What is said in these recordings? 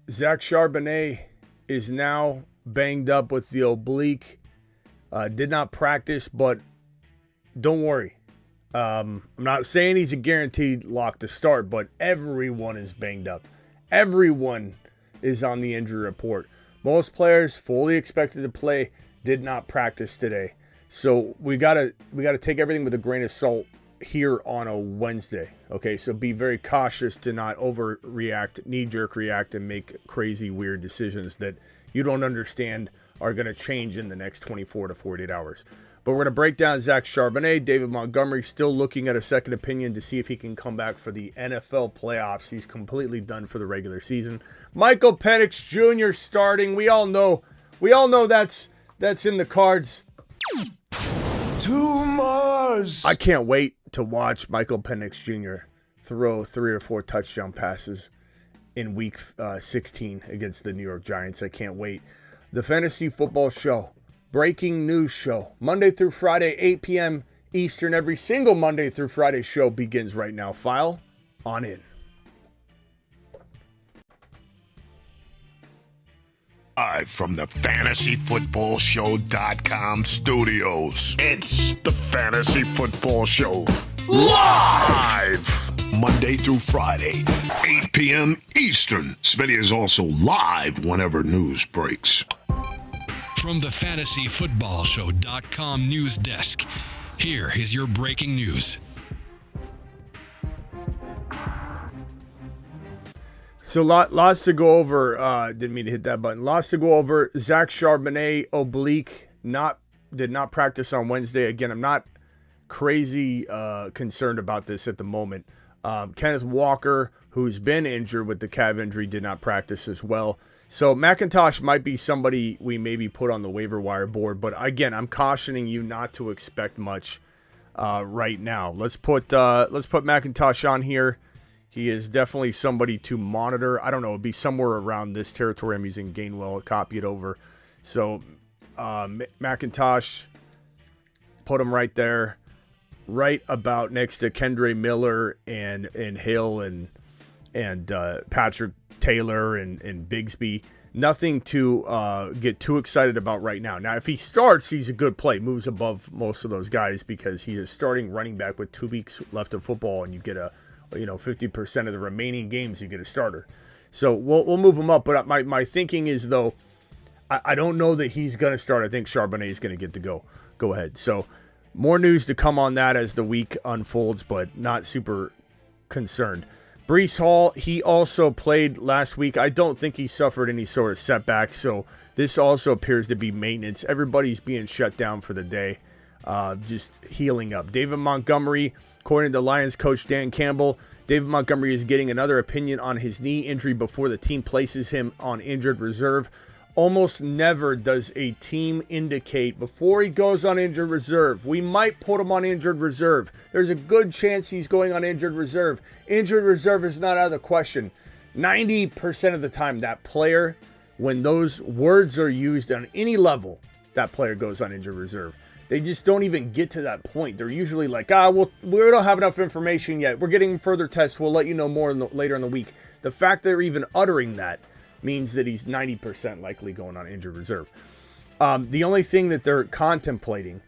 Zach Charbonnet is now banged up with the oblique. Did not practice, but don't worry. I'm not saying he's a guaranteed lock to start, but everyone is banged up. Everyone is on the injury report. Most players fully expected to play, did not practice today. So we gotta take everything with a grain of salt here on a Wednesday. Okay, so be very cautious to not overreact, knee-jerk react, and make crazy, weird decisions that you don't understand are going to change in the next 24 to 48 hours. But we're going to break down Zach Charbonnet. David Montgomery still looking at a second opinion to see if he can come back for the NFL playoffs. He's completely done for the regular season. Michael Penix Jr. starting. We all know that's in the cards. Too much. I can't wait to watch Michael Penix Jr. throw 3 or 4 touchdown passes in week 16 against the New York Giants. I can't wait. The Fantasy Football Show, breaking news show, Monday through Friday, 8 p.m. Eastern. Every single Monday through Friday show begins right now. File on in. Live from the FantasyFootballShow.com studios. It's the Fantasy Football Show. Live! Monday through Friday, 8 p.m. Eastern. Smitty is also live whenever news breaks. From the FantasyFootballShow.com news desk, here is your breaking news. So lots to go over. Didn't mean to hit that button. Lots to go over. Zach Charbonnet, oblique, did not practice on Wednesday. Again, I'm not crazy concerned about this at the moment. Kenneth Walker, who's been injured with the calf injury, did not practice as well. So McIntosh might be somebody we maybe put on the waiver wire board. But again, I'm cautioning you not to expect much right now. Let's put McIntosh on here. He is definitely somebody to monitor. I don't know. It'd be somewhere around this territory. I'm using Gainwell, copy it over. So McIntosh, put him right there, right about next to Kendre Miller and Hill and Patrick Taylor and Bigsby. Nothing to get too excited about right now. Now, if he starts, he's a good play. Moves above most of those guys because he's a starting running back with 2 weeks left of football, and you get 50% of the remaining games you get a starter. So we'll move him up. But my thinking is, though, I don't know that he's going to start. I think Charbonnet is going to get to go ahead. So more news to come on that as the week unfolds, but not super concerned. Breece Hall, he also played last week. I don't think he suffered any sort of setback, so this also appears to be maintenance. Everybody's being shut down for the day, just healing up. David Montgomery, according to Lions coach Dan Campbell, David Montgomery is getting another opinion on his knee injury before the team places him on injured reserve. Almost never does a team indicate before he goes on injured reserve, we might put him on injured reserve. There's a good chance he's going on injured reserve. Injured reserve is not out of the question. 90% of the time, that player, when those words are used on any level, that player goes on injured reserve. They just don't even get to that point. They're usually like, we don't have enough information yet. We're getting further tests. We'll let you know more later in the week. The fact they're even uttering that means that he's 90% likely going on injured reserve. The only thing that they're contemplating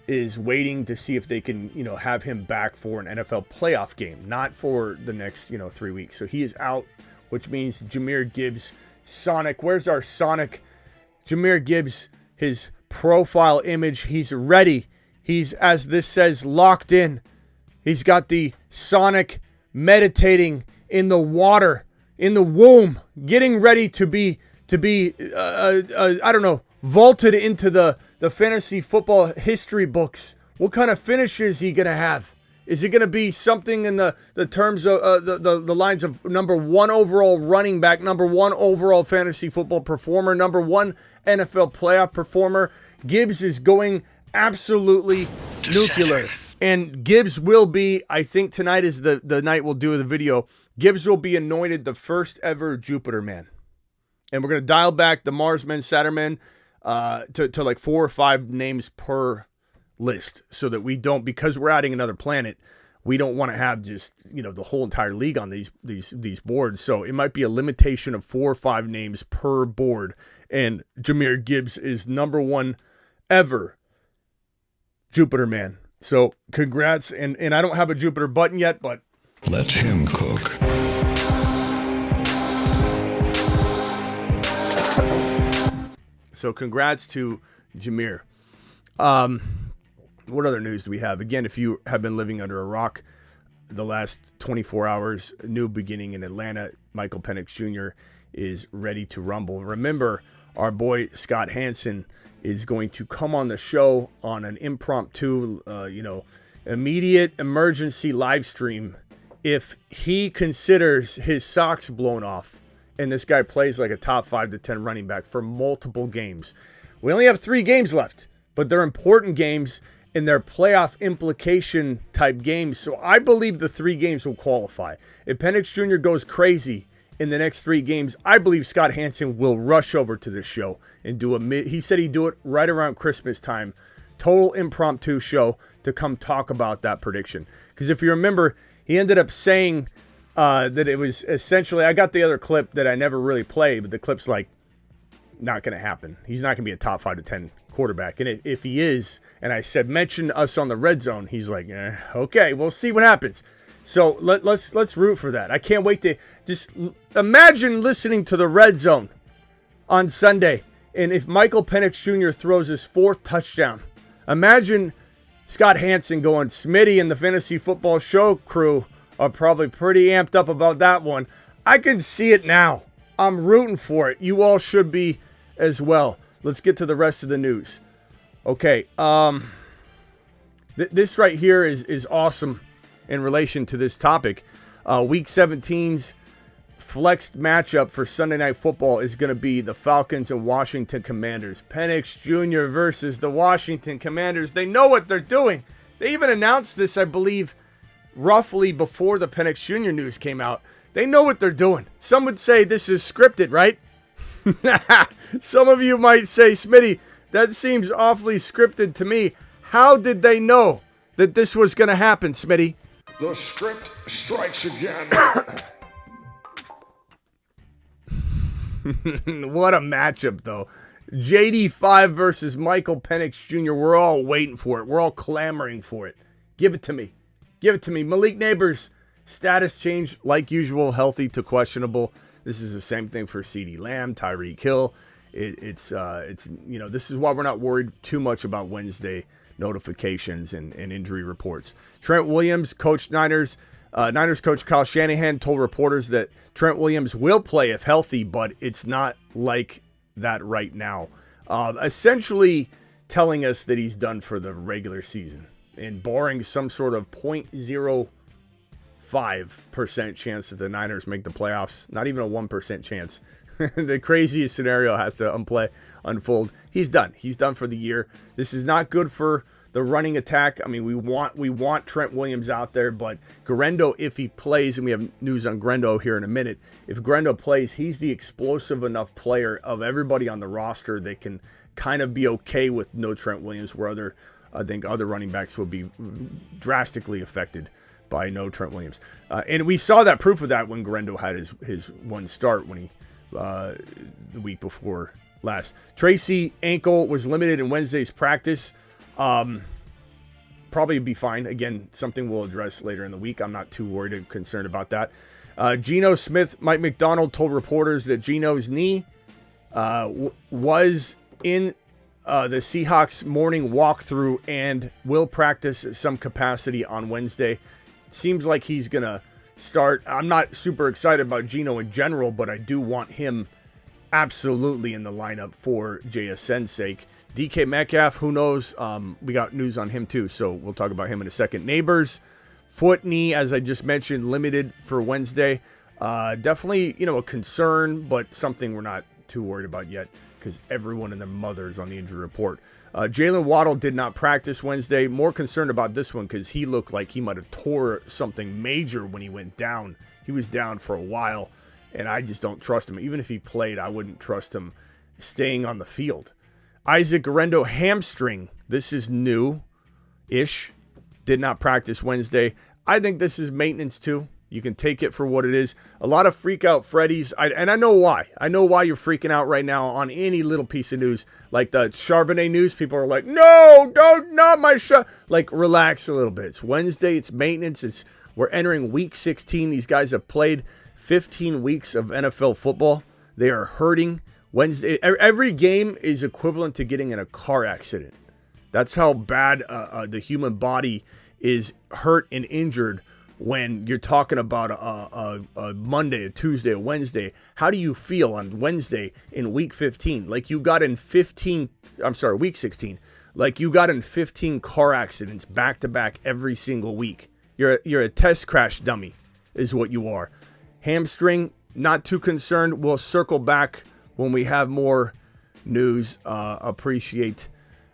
is waiting to see if they can, have him back for an NFL playoff game, not for the next, 3 weeks. So he is out, which means Jahmyr Gibbs, Sonic. Where's our Sonic? Jahmyr Gibbs, his profile image, he's ready. He's, as this says, locked in. He's got the Sonic meditating in the water, in the womb, getting ready to be vaulted into the fantasy football history books. What kind of finish is he going to have? Is it going to be something in the terms of the lines of number 1 overall running back, number 1 overall fantasy football performer, number 1 NFL playoff performer? Gibbs is going absolutely nuclear. And Gibbs will be, I think tonight is the night we'll do the video. Gibbs will be anointed the first ever Jupiter man. And we're going to dial back the Mars men, Saturn men to like 4 or 5 names per list so that we don't, because we're adding another planet, we don't want to have just, the whole entire league on these boards. So it might be a limitation of 4 or 5 names per board. And Jahmyr Gibbs is number 1 ever Jupiter man. So congrats. And I don't have a Jupiter button yet, but Let him cook. So congrats to Jahmyr. What other news do we have? Again, if you have been living under a rock the last 24 hours, a new beginning in Atlanta. Michael Penix Jr. is ready to rumble. Remember, our boy Scott Hansen is going to come on the show on an impromptu, immediate emergency live stream if he considers his socks blown off and this guy plays like a top 5 to 10 running back for multiple games. We only have 3 games left, but they're important games and they're playoff implication type games. So I believe the 3 games will qualify. If Penix Jr. goes crazy in the next 3 games, I believe Scott Hansen will rush over to this show and he said he'd do it right around Christmas time. Total impromptu show to come talk about that prediction. Because if you remember, he ended up saying that it was essentially, I got the other clip that I never really played, but the clip's like, not going to happen. He's not going to be a top 5 to 10 quarterback. And if he is, and I said, mention us on the red zone, he's like, okay, we'll see what happens. So let's root for that. I can't wait to just imagine listening to the red zone on Sunday. And if Michael Penix Jr. throws his 4th touchdown, imagine Scott Hansen going, Smitty and the Fantasy Football Show crew are probably pretty amped up about that one. I can see it now. I'm rooting for it. You all should be as well. Let's get to the rest of the news. Okay, this right here is awesome in relation to this topic. Week 17's flexed matchup for Sunday Night Football is going to be the Falcons and Washington Commanders. Penix Jr. versus the Washington Commanders. They know what they're doing. They even announced this, I believe, roughly before the Penix Jr. news came out. They know what they're doing. Some would say this is scripted, right? Some of you might say, Smitty, that seems awfully scripted to me. How did they know that this was going to happen, Smitty? The script strikes again. What a matchup, though. JD5 versus Michael Penix Jr. We're all waiting for it. We're all clamoring for it. Give it to me. Give it to me. Malik Neighbors, status change, like usual, healthy to questionable. This is the same thing for CeeDee Lamb, Tyreek Hill. It's this is why we're not worried too much about Wednesday notifications and injury reports. Trent Williams, coach Niners. Niners coach Kyle Shanahan told reporters that Trent Williams will play if healthy, but it's not like that right now. Essentially telling us that he's done for the regular season. And barring some sort of 0.05% chance that the Niners make the playoffs, not even a 1% chance. The craziest scenario has to unfold. He's done. He's done for the year. This is not good for the running attack. I mean, we want Trent Williams out there, but Guerendo, if he plays, and we have news on Guerendo here in a minute, if Guerendo plays, he's the explosive enough player of everybody on the roster that can kind of be okay with no Trent Williams, where I think other running backs will be drastically affected by no Trent Williams. And we saw that proof of that when Guerendo had his one start when he the week before last. Tracy ankle was limited in Wednesday's practice. Probably be fine. Again, something we'll address later in the week. I'm not too worried or concerned about that. Geno Smith, Mike McDonald told reporters that Geno's knee was in the Seahawks morning walkthrough and will practice at some capacity on Wednesday. It seems like he's going to start. I'm not super excited about Geno in general, but I do want him absolutely in the lineup for JSN's sake. DK Metcalf, who knows? We got news on him too, so we'll talk about him in a second. Neighbors, foot, knee, as I just mentioned, limited for Wednesday. Definitely, a concern, but something we're not too worried about yet because everyone and their mother's on the injury report. Jalen Waddle did not practice Wednesday. More concerned about this one because he looked like he might have tore something major when he went down. He was down for a while, and I just don't trust him. Even if he played, I wouldn't trust him staying on the field. Isaac Guerendo, hamstring. This is new-ish. Did not practice Wednesday. I think this is maintenance too. You can take it for what it is. A lot of freak out Freddies. And I know why. I know why you're freaking out right now on any little piece of news. Like the Charbonnet news, people are like, no, don't, not my show. Like, relax a little bit. It's Wednesday. It's maintenance. We're entering week 16. These guys have played 15 weeks of NFL football. They are hurting. Wednesday, every game is equivalent to getting in a car accident. That's how bad the human body is hurt and injured when you're talking about a Monday, a Tuesday, a Wednesday. How do you feel on Wednesday in week 15? Like you got in week 16. Like you got in 15 car accidents back to back every single week. You're a test crash dummy is what you are. Hamstring, not too concerned. We'll circle back when we have more news. Appreciate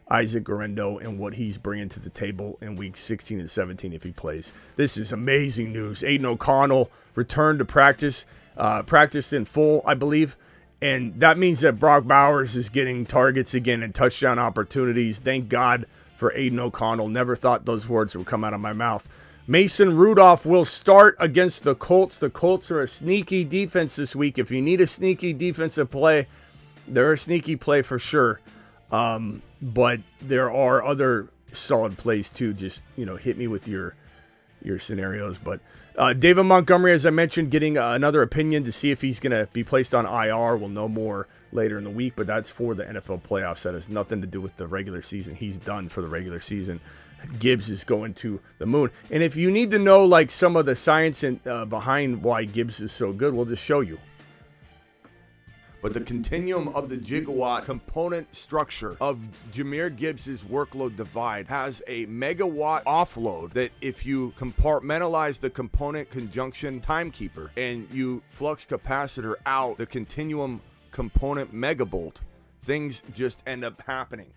Isaac Guerendo and what he's bringing to the table in week 16 and 17 if he plays. This is amazing news. Aiden O'Connell returned to practice, practiced in full, I believe. And that means that Brock Bowers is getting targets again and touchdown opportunities. Thank God for Aiden O'Connell. Never thought those words would come out of my mouth. Mason Rudolph will start against the Colts. The Colts are a sneaky defense this week. If you need a sneaky defensive play, they're a sneaky play for sure. But there are other solid plays too. Just, hit me with your scenarios. But David Montgomery, as I mentioned, getting another opinion to see if he's going to be placed on IR. We'll know more later in the week, but that's for the NFL playoffs. That has nothing to do with the regular season. He's done for the regular season. Gibbs is going to the moon. And if you need to know like some of the science behind why Gibbs is so good, we'll just show you. But the continuum of the gigawatt component structure of Jahmyr Gibbs' workload divide has a megawatt offload that if you compartmentalize the component conjunction timekeeper and you flux capacitor out the continuum component megabolt, things just end up happening.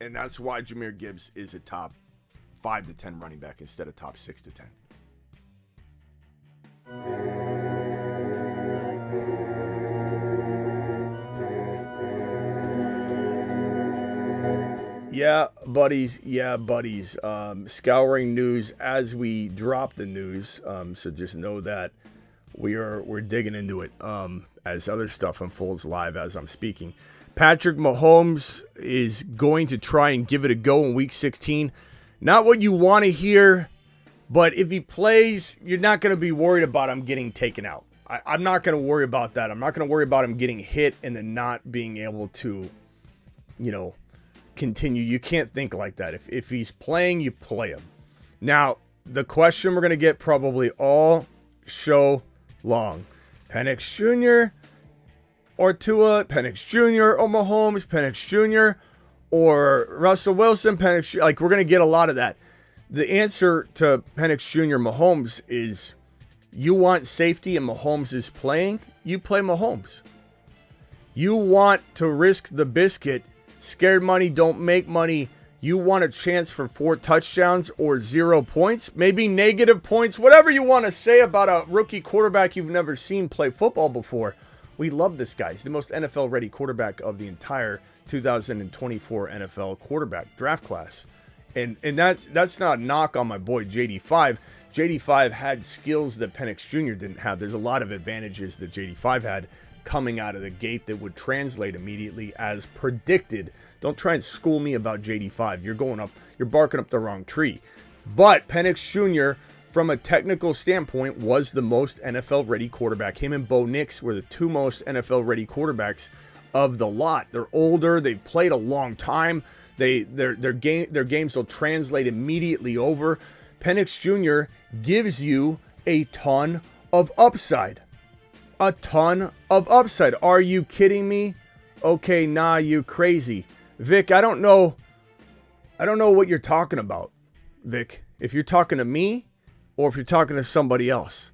And that's why Jahmyr Gibbs is a top 5 to 10 running back instead of top 6 to 10. Yeah, buddies. Scouring news as we drop the news. So just know that we're digging into it as other stuff unfolds live as I'm speaking. Patrick Mahomes is going to try and give it a go in week 16. Not what you want to hear, but if he plays, you're not going to be worried about him getting taken out. I'm not going to worry about that. I'm not going to worry about him getting hit and then not being able to, continue. You can't think like that. If he's playing, you play him. Now, the question we're going to get probably all show long. Penix Jr. or Tua, Penix Jr. or Mahomes, Penix Jr. or Russell Wilson, Penix Jr. Like, we're going to get a lot of that. The answer to Penix Jr. Mahomes is you want safety and Mahomes is playing, you play Mahomes. You want to risk the biscuit. Scared money don't make money. You want a chance for 4 touchdowns or 0 points, maybe negative points, whatever you want to say about a rookie quarterback you've never seen play football before. We love this guy. He's the most NFL-ready quarterback of the entire 2024 NFL quarterback draft class. And that's not a knock on my boy JD5. JD5 had skills that Penix Jr. didn't have. There's a lot of advantages that JD5 had coming out of the gate that would translate immediately as predicted. Don't try and school me about JD5. You're barking up the wrong tree. But Penix Jr., from a technical standpoint, was the most NFL-ready quarterback. Him and Bo Nix were the 2 most NFL-ready quarterbacks of the lot. They're older. They've played a long time. Their games will translate immediately over. Penix Jr. gives you a ton of upside. A ton of upside. Are you kidding me? Okay, nah, you crazy. Vic, I don't know what you're talking about, Vic. If you're talking to me or if you're talking to somebody else.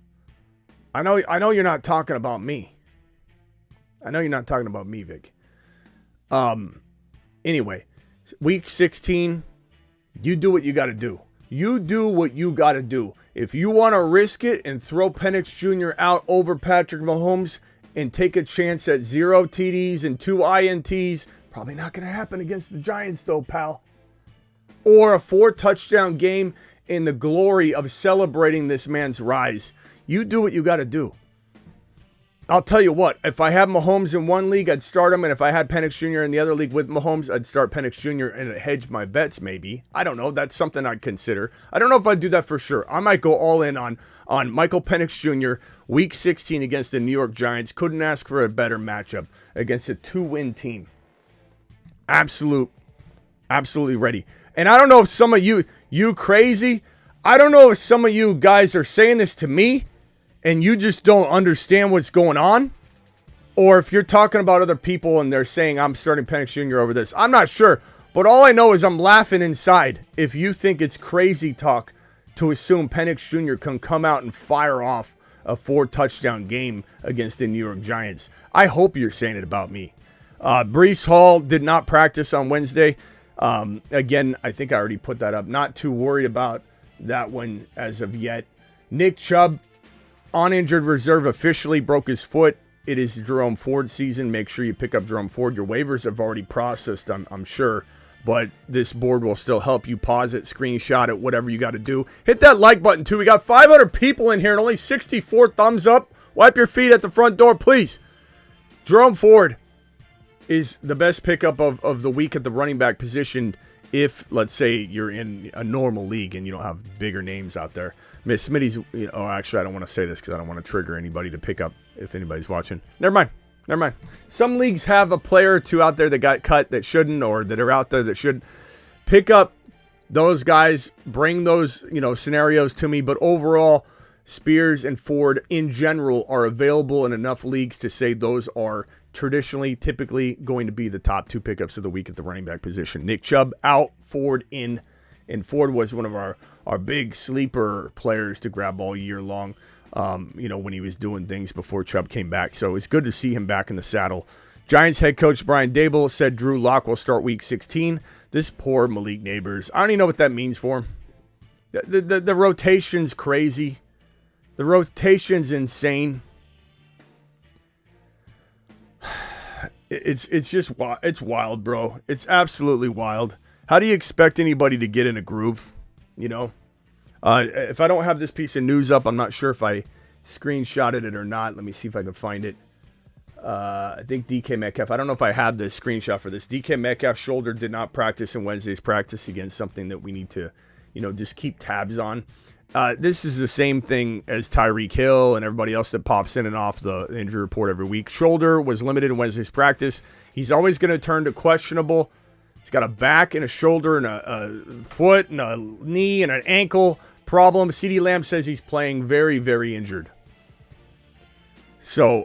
I know you're not talking about me. I know you're not talking about me, Vic. Anyway, week 16, you do what you got to do. You do what you got to do. If you want to risk it and throw Penix Jr. out over Patrick Mahomes and take a chance at 0 TDs and 2 INTs, probably not going to happen against the Giants though, pal. Or a 4 touchdown game in the glory of celebrating this man's rise. You do what you got to do. I'll tell you what, if I had Mahomes in one league, I'd start him. And if I had Penix Jr. in the other league with Mahomes, I'd start Penix Jr. and hedge my bets maybe. I don't know. That's something I'd consider. I don't know if I'd do that for sure. I might go all in on Michael Penix Jr. Week 16 against the New York Giants. Couldn't ask for a better matchup against a 2-win team. Absolutely ready. And I don't know if some of you crazy, I don't know if some of you guys are saying this to me and you just don't understand what's going on, or if you're talking about other people and they're saying I'm starting Penix Jr. over this. I'm not sure, but all I know is I'm laughing inside if you think it's crazy talk to assume Penix Jr. can come out and fire off a 4-touchdown game against the New York Giants. I hope you're saying it about me. Breece Hall did not practice on Wednesday. Again, I think I already put that up. Not too worried about that one as of yet. Nick Chubb, on injured reserve, officially broke his foot. It is Jerome Ford season. Make sure you pick up Jerome Ford. Your waivers have already processed, I'm sure. But this board will still help you. Pause it, screenshot it, whatever you got to do. Hit that like button, too. We got 500 people in here and only 64 thumbs up. Wipe your feet at the front door, please. Jerome Ford is the best pickup of the week at the running back position if, let's say, you're in a normal league and you don't have bigger names out there. Miss Smitty's, actually, I don't want to say this because I don't want to trigger anybody to pick up if anybody's watching. Never mind. Some leagues have a player or two out there that got cut that shouldn't, or that are out there that should. Pick up those guys, bring those, scenarios to me. But overall, Spears and Ford in general are available in enough leagues to say those are typically going to be the top 2 pickups of the week at the running back position. Nick Chubb out, Ford in. And Ford was one of our big sleeper players to grab all year long, when he was doing things before Chubb came back. So it's good to see him back in the saddle. Giants head coach Brian Daboll said Drew Lock will start week 16. This poor Malik Neighbors. I don't even know what that means for him. The rotation's crazy. The rotation's insane. It's just wild. It's wild, bro. It's absolutely wild. How do you expect anybody to get in a groove? If I don't have this piece of news up, I'm not sure if I screenshotted it or not. Let me see if I can find it. I think DK Metcalf. I don't know if I have the screenshot for this. DK Metcalf's shoulder did not practice in Wednesday's practice. Again, something that we need to, just keep tabs on. This is the same thing as Tyreek Hill and everybody else that pops in and off the injury report every week. Shoulder was limited in Wednesday's practice. He's always going to turn to questionable. He's got a back and a shoulder and a foot and a knee and an ankle problem. CeeDee Lamb says he's playing very, very injured. So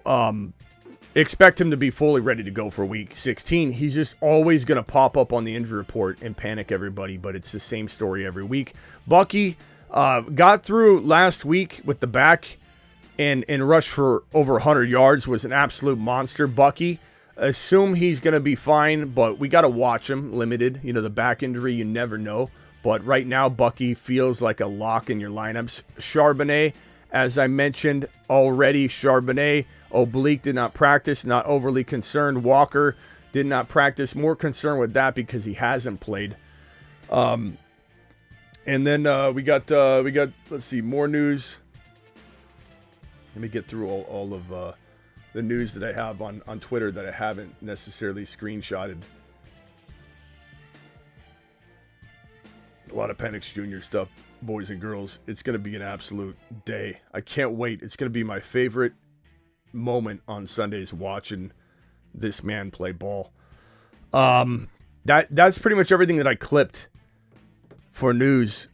expect him to be fully ready to go for week 16. He's just always going to pop up on the injury report and panic everybody, but it's the same story every week. Bucky got through last week with the back and rushed for over 100 yards, was an absolute monster. Bucky, assume he's going to be fine, but we got to watch him limited. The back injury, you never know. But right now, Bucky feels like a lock in your lineups. Charbonnet, as I mentioned already, oblique did not practice, not overly concerned. Walker did not practice, more concerned with that because he hasn't played. And then we got let's see, more news. Let me get through all of the news that I have on Twitter that I haven't necessarily screenshotted. A lot of Penix Jr. stuff, boys and girls. It's going to be an absolute day. I can't wait. It's going to be my favorite moment on Sundays, watching this man play ball. That's pretty much everything that I clipped for news.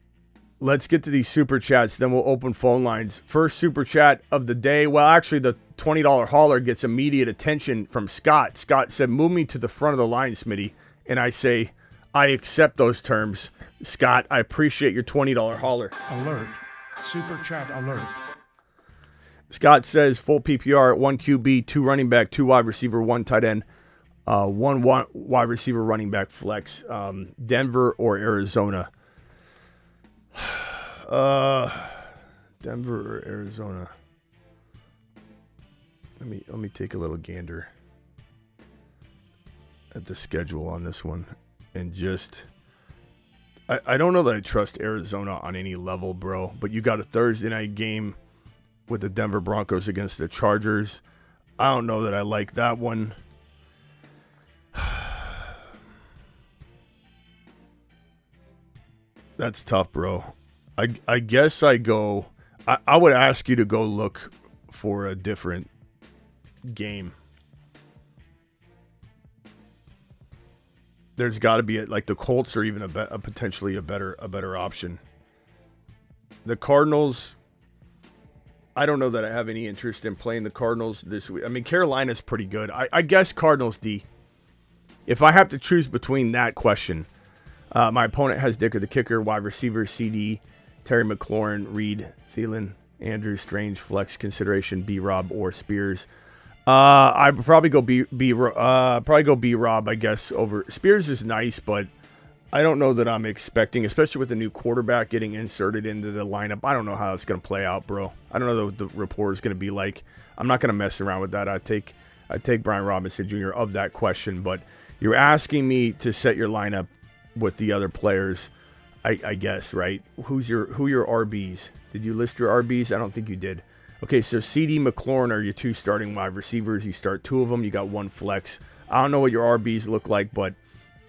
Let's get to these super chats, then we'll open phone lines. First super chat of the day. Well, actually, the $20 hauler gets immediate attention from Scott. Scott said, "Move me to the front of the line, Smitty." And I say, I accept those terms. Scott, I appreciate your $20 hauler. Alert. Super chat alert. Scott says, full PPR at 1 QB, 2 running back, 2 wide receiver, 1 tight end, 1 wide receiver running back flex. Denver or Arizona? Denver or Arizona? Let me take a little gander at the schedule on this one, and just I don't know that I trust Arizona on any level, bro. But you got a Thursday night game with the Denver Broncos against the Chargers. I don't know that I like that one. That's tough, bro. I guess I go. I would ask you to go look for a different game. There's got to be like the Colts are even a potentially a better option. The Cardinals. I don't know that I have any interest in playing the Cardinals this week. I mean, Carolina's pretty good. I guess Cardinals D. If I have to choose between that question, my opponent has Dicker the kicker, wide receiver, CD, Terry McLaurin, Reed, Thielen, Andrews, Strange, flex consideration, B-Rob or Spears. I'd probably go B-Rob, I guess, over Spears is nice, but I don't know that I'm expecting, especially with the new quarterback getting inserted into the lineup. I don't know how it's going to play out, bro. I don't know what the rapport is going to be like. I'm not going to mess around with that. I take Brian Robinson Jr. of that question, but you're asking me to set your lineup with the other players, I guess, right? Who your RBs? Did you list your RBs? I don't think you did. Okay, so CD, McLaurin are your two starting wide receivers. You start two of them. You got one flex. I don't know what your RBs look like, but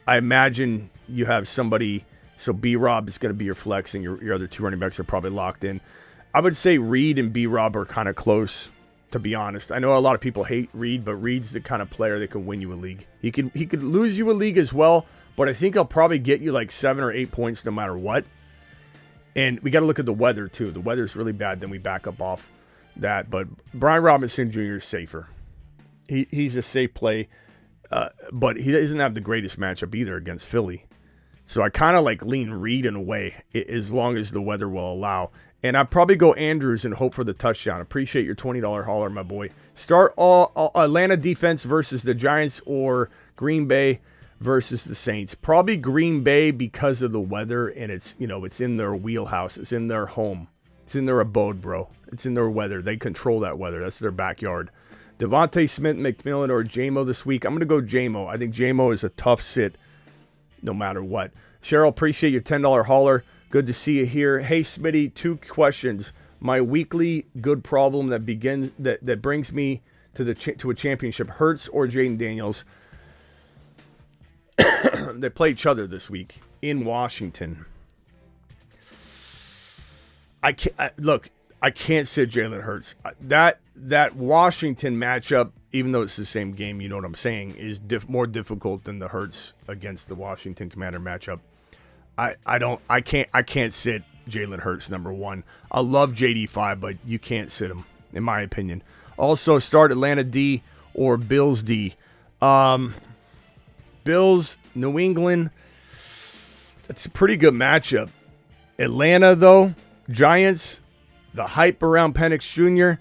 I imagine you have somebody. So B-Rob is going to be your flex, and your other two running backs are probably locked in. I would say Reed and B-Rob are kind of close, to be honest. I know a lot of people hate Reed, but Reed's the kind of player that can win you a league. He could lose you a league as well, but I think he'll probably get you like 7 or 8 points no matter what. And we got to look at the weather, too. The weather's really bad, then we back up off that. But Brian Robinson Jr. is safer. He's a safe play, but he doesn't have the greatest matchup either against Philly. So I kind of like lean Reed in a way, as long as the weather will allow. And I'd probably go Andrews and hope for the touchdown. Appreciate your $20 hauler, my boy. Start all Atlanta defense versus the Giants or Green Bay versus the Saints. Probably Green Bay because of the weather, and it's in their wheelhouse. It's in their home. It's in their abode, bro. It's in their weather. They control that weather. That's their backyard. Devontae Smith, McMillan, or J-Mo this week. I'm going to go J-Mo. I think J-Mo is a tough sit no matter what. Cheryl, appreciate your $10 hauler. Good to see you here. Hey, Smitty, 2 questions. My weekly good problem that brings me to a championship, Hurts or Jaden Daniels. They play each other this week in Washington. I can't sit Jalen Hurts. That Washington matchup, even though it's the same game, you know what I'm saying, is more difficult than the Hurts against the Washington Commander matchup. I can't sit Jalen Hurts number 1. I love JD5, but you can't sit him, in my opinion. Also, start Atlanta D or Bills D. Bills, New England. That's a pretty good matchup. Atlanta, though, Giants, the hype around Penix Jr.,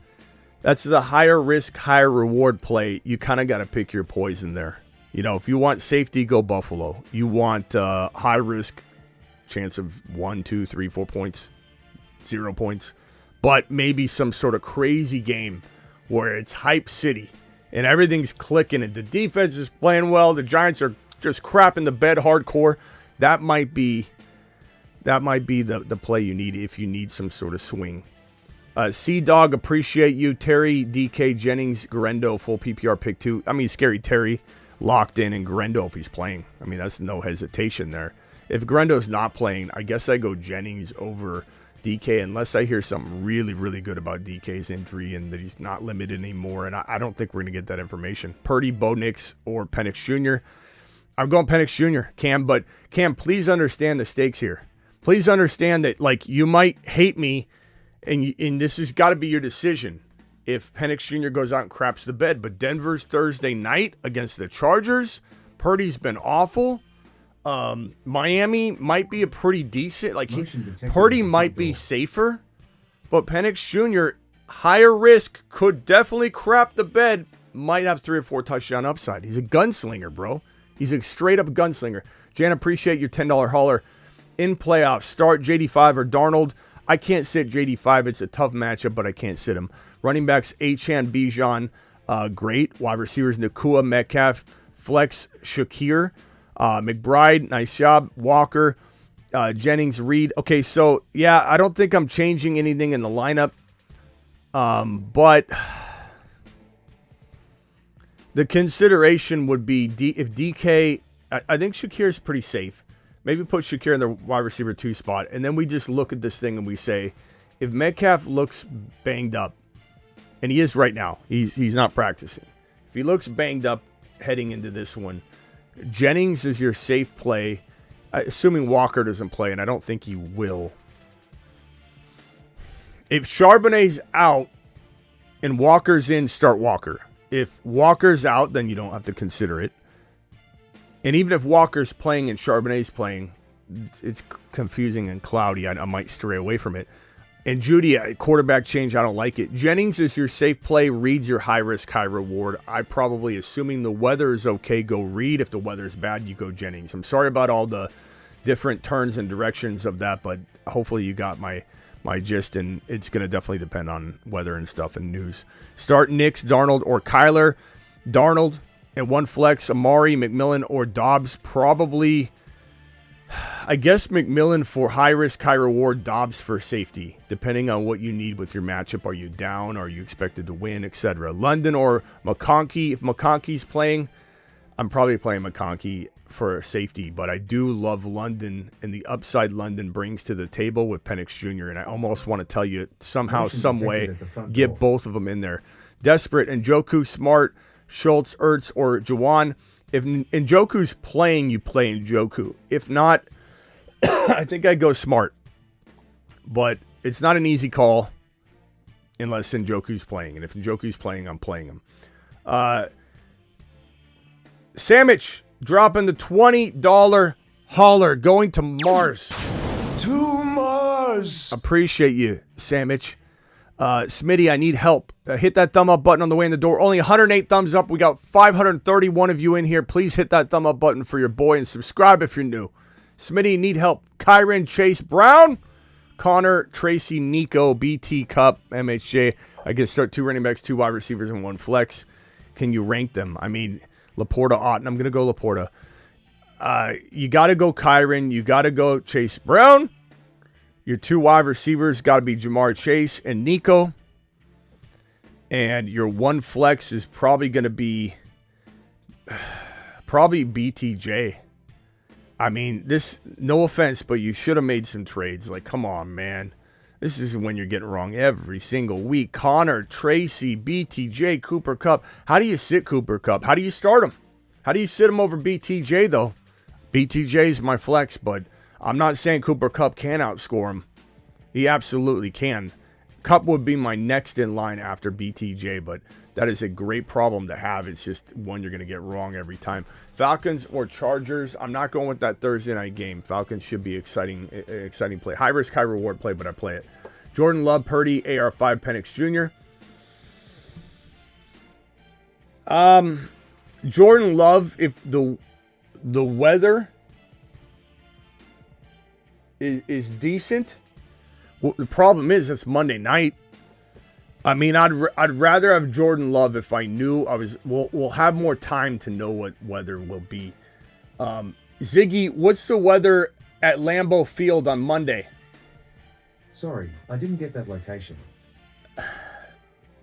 that's the higher risk, higher reward play. You kind of got to pick your poison there. If you want safety, go Buffalo. You want high risk, chance of 1, 2, 3, 4 points, 0 points, but maybe some sort of crazy game where it's hype city and everything's clicking and the defense is playing well. The Giants are just crapping the bed hardcore. That might be the play you need if you need some sort of swing. C-Dog, appreciate you. Terry, DK, Jennings, Guerendo, full PPR pick 2. I mean, Scary Terry locked in, and Guerendo if he's playing. I mean, that's no hesitation there. If Guerendo's not playing, I guess I go Jennings over DK unless I hear something really, really good about DK's injury and that he's not limited anymore, and I don't think we're going to get that information. Purdy, Bo Nix, or Penix Jr. I'm going Penix Jr., Cam, but Cam, please understand the stakes here. Please understand that, like, you might hate me, and this has got to be your decision if Penix Jr. goes out and craps the bed. But Denver's Thursday night against the Chargers, Purdy's been awful. Miami might be a pretty decent, Purdy might be safer, but Penix Jr., higher risk, could definitely crap the bed, might have 3 or 4 touchdown upside. He's a gunslinger, bro. He's a straight up gunslinger. Jan, appreciate your $10 hauler. In playoffs, start JD5 or Darnold. I can't sit JD5. It's a tough matchup, but I can't sit him. Running backs, Achane, Bijan, great. Wide receivers, Nakua, Metcalf, Flex, Shakir, McBride, nice job. Walker, Jennings, Reed. Okay, so, yeah, I don't think I'm changing anything in the lineup. But the consideration would be if DK, I think Shakir is pretty safe. Maybe put Shakir in the wide receiver 2 spot. And then we just look at this thing and we say, if Metcalf looks banged up, and he is right now, he's not practicing. If he looks banged up heading into this one, Jennings is your safe play, assuming Walker doesn't play, and I don't think he will. If Charbonnet's out and Walker's in, start Walker. If Walker's out, then you don't have to consider it. And even if Walker's playing and Charbonnet's playing, it's confusing and cloudy. I might stray away from it. And Judy, quarterback change, I don't like it. Jennings is your safe play. Reed's your high risk, high reward. I probably, assuming the weather is okay, go Reed. If the weather is bad, you go Jennings. I'm sorry about all the different turns and directions of that, but hopefully you got my gist, and it's going to definitely depend on weather and stuff and news. Start Nix, Darnold, or Kyler. Darnold and one flex, Amari, McMillan, or Dobbs. Probably, I guess McMillan for high risk, high reward, Dobbs for safety, depending on what you need with your matchup. Are you down? Are you expected to win, etc.? London or McConkey. If McConkey's playing, I'm probably playing McConkey for safety, but I do love London and the upside London brings to the table with Penix Jr., and I almost want to tell you somehow, some way, get both of them in there. Desperate, Njoku, Smart, Schultz, Ertz, or Jawan. If Njoku's playing, you play Njoku. If not, I think I'd go Smart. But it's not an easy call unless Njoku's playing, and if Njoku's playing, I'm playing him. Sandwich dropping the $20 hauler, going to Mars. To Mars. Appreciate you, Sandwich. Smitty, I need help. Hit that thumb up button on the way in the door. Only 108 thumbs up. We got 531 of you in here. Please hit that thumb up button for your boy and subscribe if you're new. Smitty, need help. Kyron, Chase, Brown, Connor, Tracy, Nico, BT, Cup, MHJ. I can start 2 running backs, 2 wide receivers, and 1 flex. Can you rank them? I mean, Laporta, Otten. I'm going to go Laporta. You got to go Kyron. You got to go Chase Brown. Your 2 wide receivers got to be Ja'Marr Chase and Nico. And your 1 flex is probably going to be BTJ. I mean, this, no offense, but you should have made some trades. Like, come on, man. This is when you're getting wrong every single week. Connor, Tracy, BTJ, Cooper Kupp. How do you sit Cooper Kupp? How do you start him? How do you sit him over BTJ, though? BTJ is my flex, but I'm not saying Cooper Kupp can outscore him. He absolutely can. Kupp would be my next in line after BTJ, but that is a great problem to have. It's just one you're going to get wrong every time. Falcons or Chargers. I'm not going with that Thursday night game. Falcons should be exciting play. High risk, high reward play, but I play it. Jordan Love, Purdy, AR5, Penix Jr. Jordan Love, if the weather is decent. Well, the problem is it's Monday night. I mean, I'd rather have Jordan Love if I knew we'll have more time to know what weather will be. Ziggy, what's the weather at Lambeau Field on Monday? Sorry, I didn't get that location.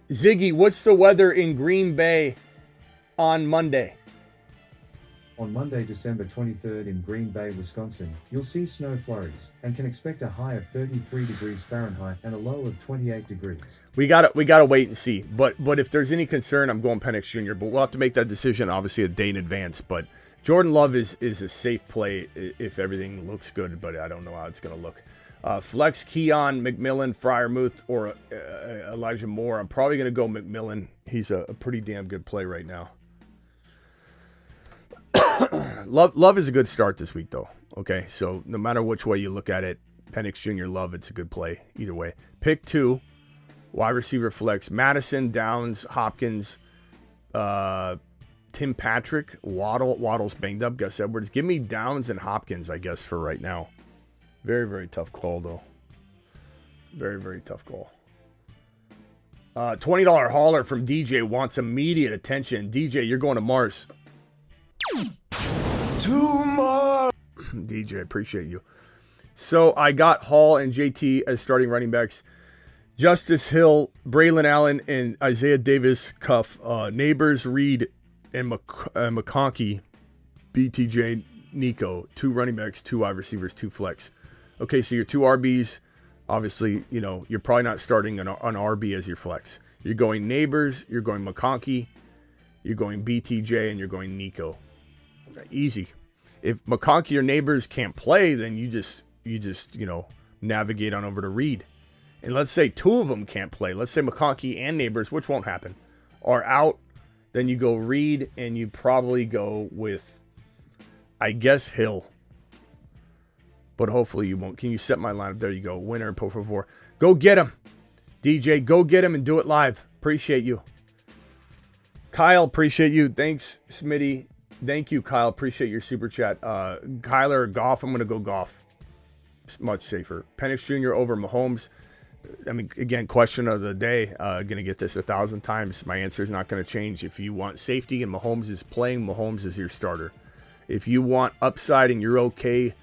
Ziggy, what's the weather in Green Bay on Monday? On Monday, December 23rd in Green Bay, Wisconsin, you'll see snow flurries and can expect a high of 33 degrees Fahrenheit and a low of 28 degrees. We gotta wait and see. But if there's any concern, I'm going Penix Jr. But we'll have to make that decision obviously a day in advance. But Jordan Love is a safe play if everything looks good, but I don't know how it's gonna look. Flex, Keon, McMillan, Freiermuth, or Elijah Moore. I'm probably gonna go McMillan. He's a pretty damn good play right now. Love is a good start this week, though. Okay, so no matter which way you look at it, Penix Jr. Love, it's a good play either way. Pick 2, wide receiver flex: Madison, Downs, Hopkins, Tim Patrick, Waddle. Waddle's banged up. Gus Edwards. Give me Downs and Hopkins, I guess, for right now. Very, very tough call, though. Very, very tough call. $20 hauler from DJ wants immediate attention. DJ, you're going to Mars. To Mars. DJ, appreciate you. So I got Hall and JT as starting running backs. Justice Hill, Braylon Allen, and Isaiah Davis cuff. Neighbors, Reed, and McConkey, BTJ, Nico. 2 running backs, 2 wide receivers, 2 flex. Okay, so your 2 RBs, obviously, you're probably not starting an RB as your flex. You're going Neighbors, you're going McConkey, you're going BTJ, and you're going Nico. Easy. If McConkey or Neighbors can't play, then you just navigate on over to Reed. And let's say 2 of them can't play. Let's say McConkey and Neighbors, which won't happen, are out. Then you go Reed, and you probably go with, I guess, Hill. But hopefully you won't. Can you set my lineup? There you go. Winner, por favor. Go get him. DJ, go get him and do it live. Appreciate you. Kyle, appreciate you. Thanks, Smitty. Thank you, Kyle. Appreciate your super chat. Kyler, Goff. I'm going to go Goff. It's much safer. Penix Jr. over Mahomes. I mean, again, question of the day. Going to get this 1,000 times. My answer is not going to change. If you want safety and Mahomes is playing, Mahomes is your starter. If you want upside and you're okay,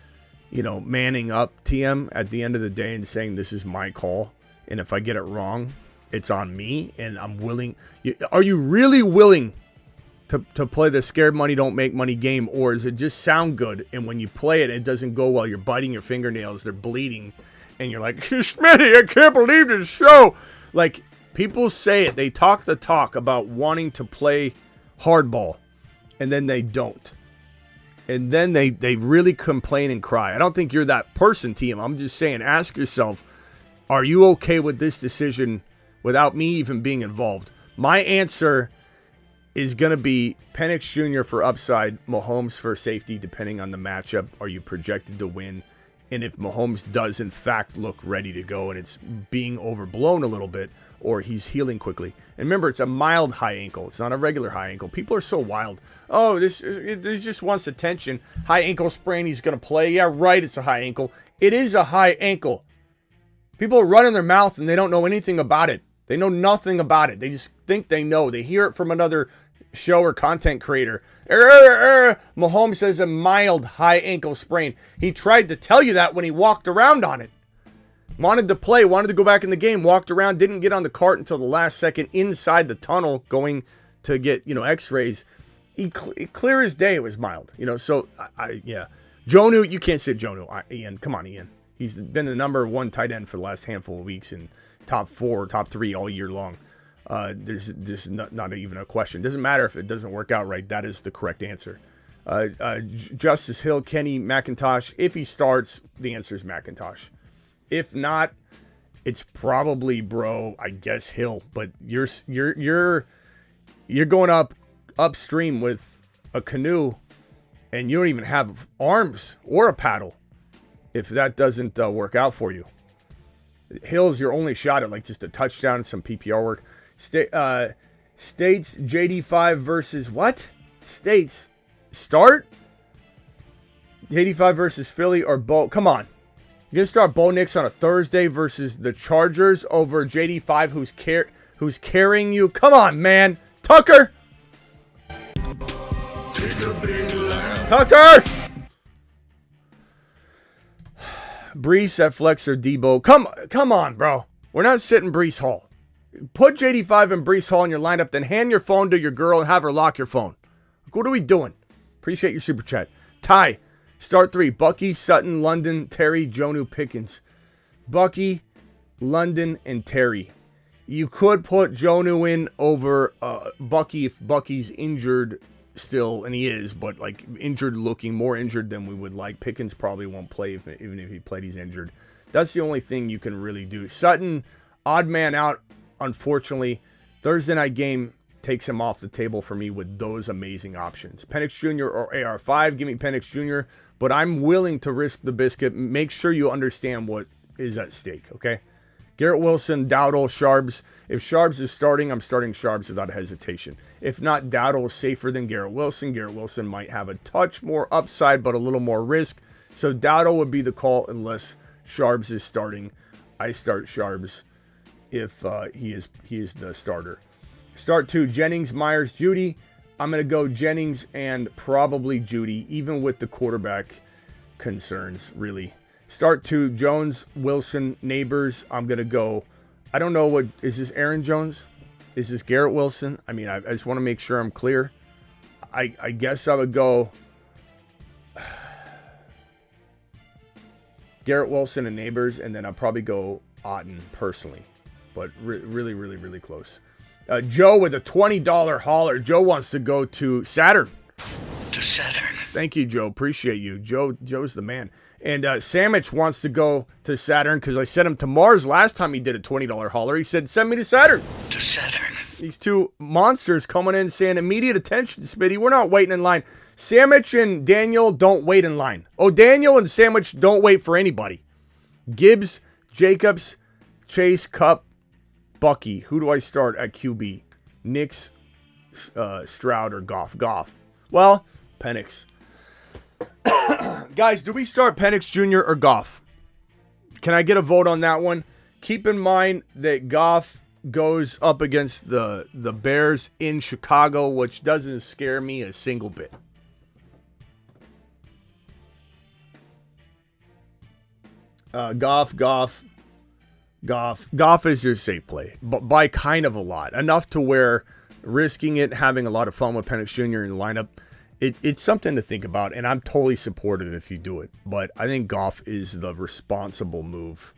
manning up TM at the end of the day and saying this is my call, and if I get it wrong, it's on me, and I'm willing. Are you really willing to play the scared money don't make money game, or does it just sound good, and when you play it, it doesn't go well? You're biting your fingernails, they're bleeding, and you're like, Smitty, I can't believe this show. Like, people say it. They talk the talk about wanting to play hardball, and then they don't. And then they really complain and cry. I don't think you're that person, team. I'm just saying, ask yourself, are you okay with this decision without me even being involved? My answer is going to be Penix Jr. for upside, Mahomes for safety, depending on the matchup. Are you projected to win? And if Mahomes does, in fact, look ready to go and it's being overblown a little bit, or he's healing quickly. And remember, it's a mild high ankle. It's not a regular high ankle. People are so wild. Oh, this just wants attention. High ankle sprain, he's going to play. Yeah, right, it's a high ankle. It is a high ankle. People are running their mouth and they don't know anything about it. They know nothing about it. They just think they know. They hear it from another show or content creator. Mahomes says a mild high ankle sprain. He tried to tell you that when he walked around on it. Wanted to play, wanted to go back in the game, walked around, didn't get on the cart until the last second inside the tunnel going to get, x-rays. Clear as day it was mild. So, yeah. Jonnu, you can't sit Jonnu. Ian, come on, Ian. He's been the number 1 tight end for the last handful of weeks and top 4, top 3 all year long. There's not even a question. Doesn't matter if it doesn't work out right. That is the correct answer. Justice Hill, Kenny, McIntosh. If he starts, the answer is McIntosh. If not, it's probably, I guess Hill. But you're going upstream with a canoe, and you don't even have arms or a paddle. If that doesn't work out for you, Hill's your only shot at just a touchdown and some PPR work. States JD5 versus what? States start JD5 versus Philly or Bo. Come on. You're going to start Bo Nix on a Thursday versus the Chargers over JD5 who's carrying you? Come on, man. Tucker. Take a big laugh. Tucker. Brees at flex or Debo. Come on, bro. We're not sitting Brees Hall. Put JD5 and Brees Hall in your lineup, then hand your phone to your girl and have her lock your phone. What are we doing? Appreciate your super chat. Ty. Start 3. Bucky, Sutton, London, Terry, Jonnu, Pickens. Bucky, London, and Terry. You could put Jonnu in over Bucky if Bucky's injured still, and he is, but injured looking, more injured than we would like. Pickens probably won't play even if he played, he's injured. That's the only thing you can really do. Sutton, odd man out, unfortunately. Thursday night game takes him off the table for me with those amazing options. Penix Jr. or AR5, give me Penix Jr., but I'm willing to risk the biscuit. Make sure you understand what is at stake, okay? Garrett Wilson, Dowdle, Sharps. If Sharps is starting, I'm starting Sharps without hesitation. If not, Dowdle is safer than Garrett Wilson. Garrett Wilson might have a touch more upside, but a little more risk. So Dowdle would be the call unless Sharps is starting. I start Sharps if he is the starter. Start 2, Jennings, Myers, Judy. I'm going to go Jennings and probably Judy, even with the quarterback concerns, really. Start 2, Jones, Wilson, Neighbors. I'm going to go, I don't know what, is this Aaron Jones? Is this Garrett Wilson? I mean, I just want to make sure I'm clear. I guess I would go Garrett Wilson and Neighbors, and then I'll probably go Otten personally. But really, really, really close. Joe with a $20 hauler. Joe wants to go to Saturn. To Saturn. Thank you, Joe. Appreciate you. Joe's the man. And Samich wants to go to Saturn because I sent him to Mars last time he did a $20 hauler. He said, send me to Saturn. To Saturn. These two monsters coming in saying immediate attention, Smitty. We're not waiting in line. Samich and Daniel don't wait in line. Oh, Daniel and Samich don't wait for anybody. Gibbs, Jacobs, Chase, Cup, Bucky. Who do I start at QB? Nix, Stroud, or Goff? Goff. Well, Penix. Guys, do we start Penix Jr. or Goff? Can I get a vote on that one? Keep in mind that Goff goes up against the Bears in Chicago, which doesn't scare me a single bit. Goff is your safe play, but by kind of a lot. Enough to where risking it, having a lot of fun with Penix Jr. in the lineup, it's something to think about, and I'm totally supportive if you do it. But I think Goff is the responsible move.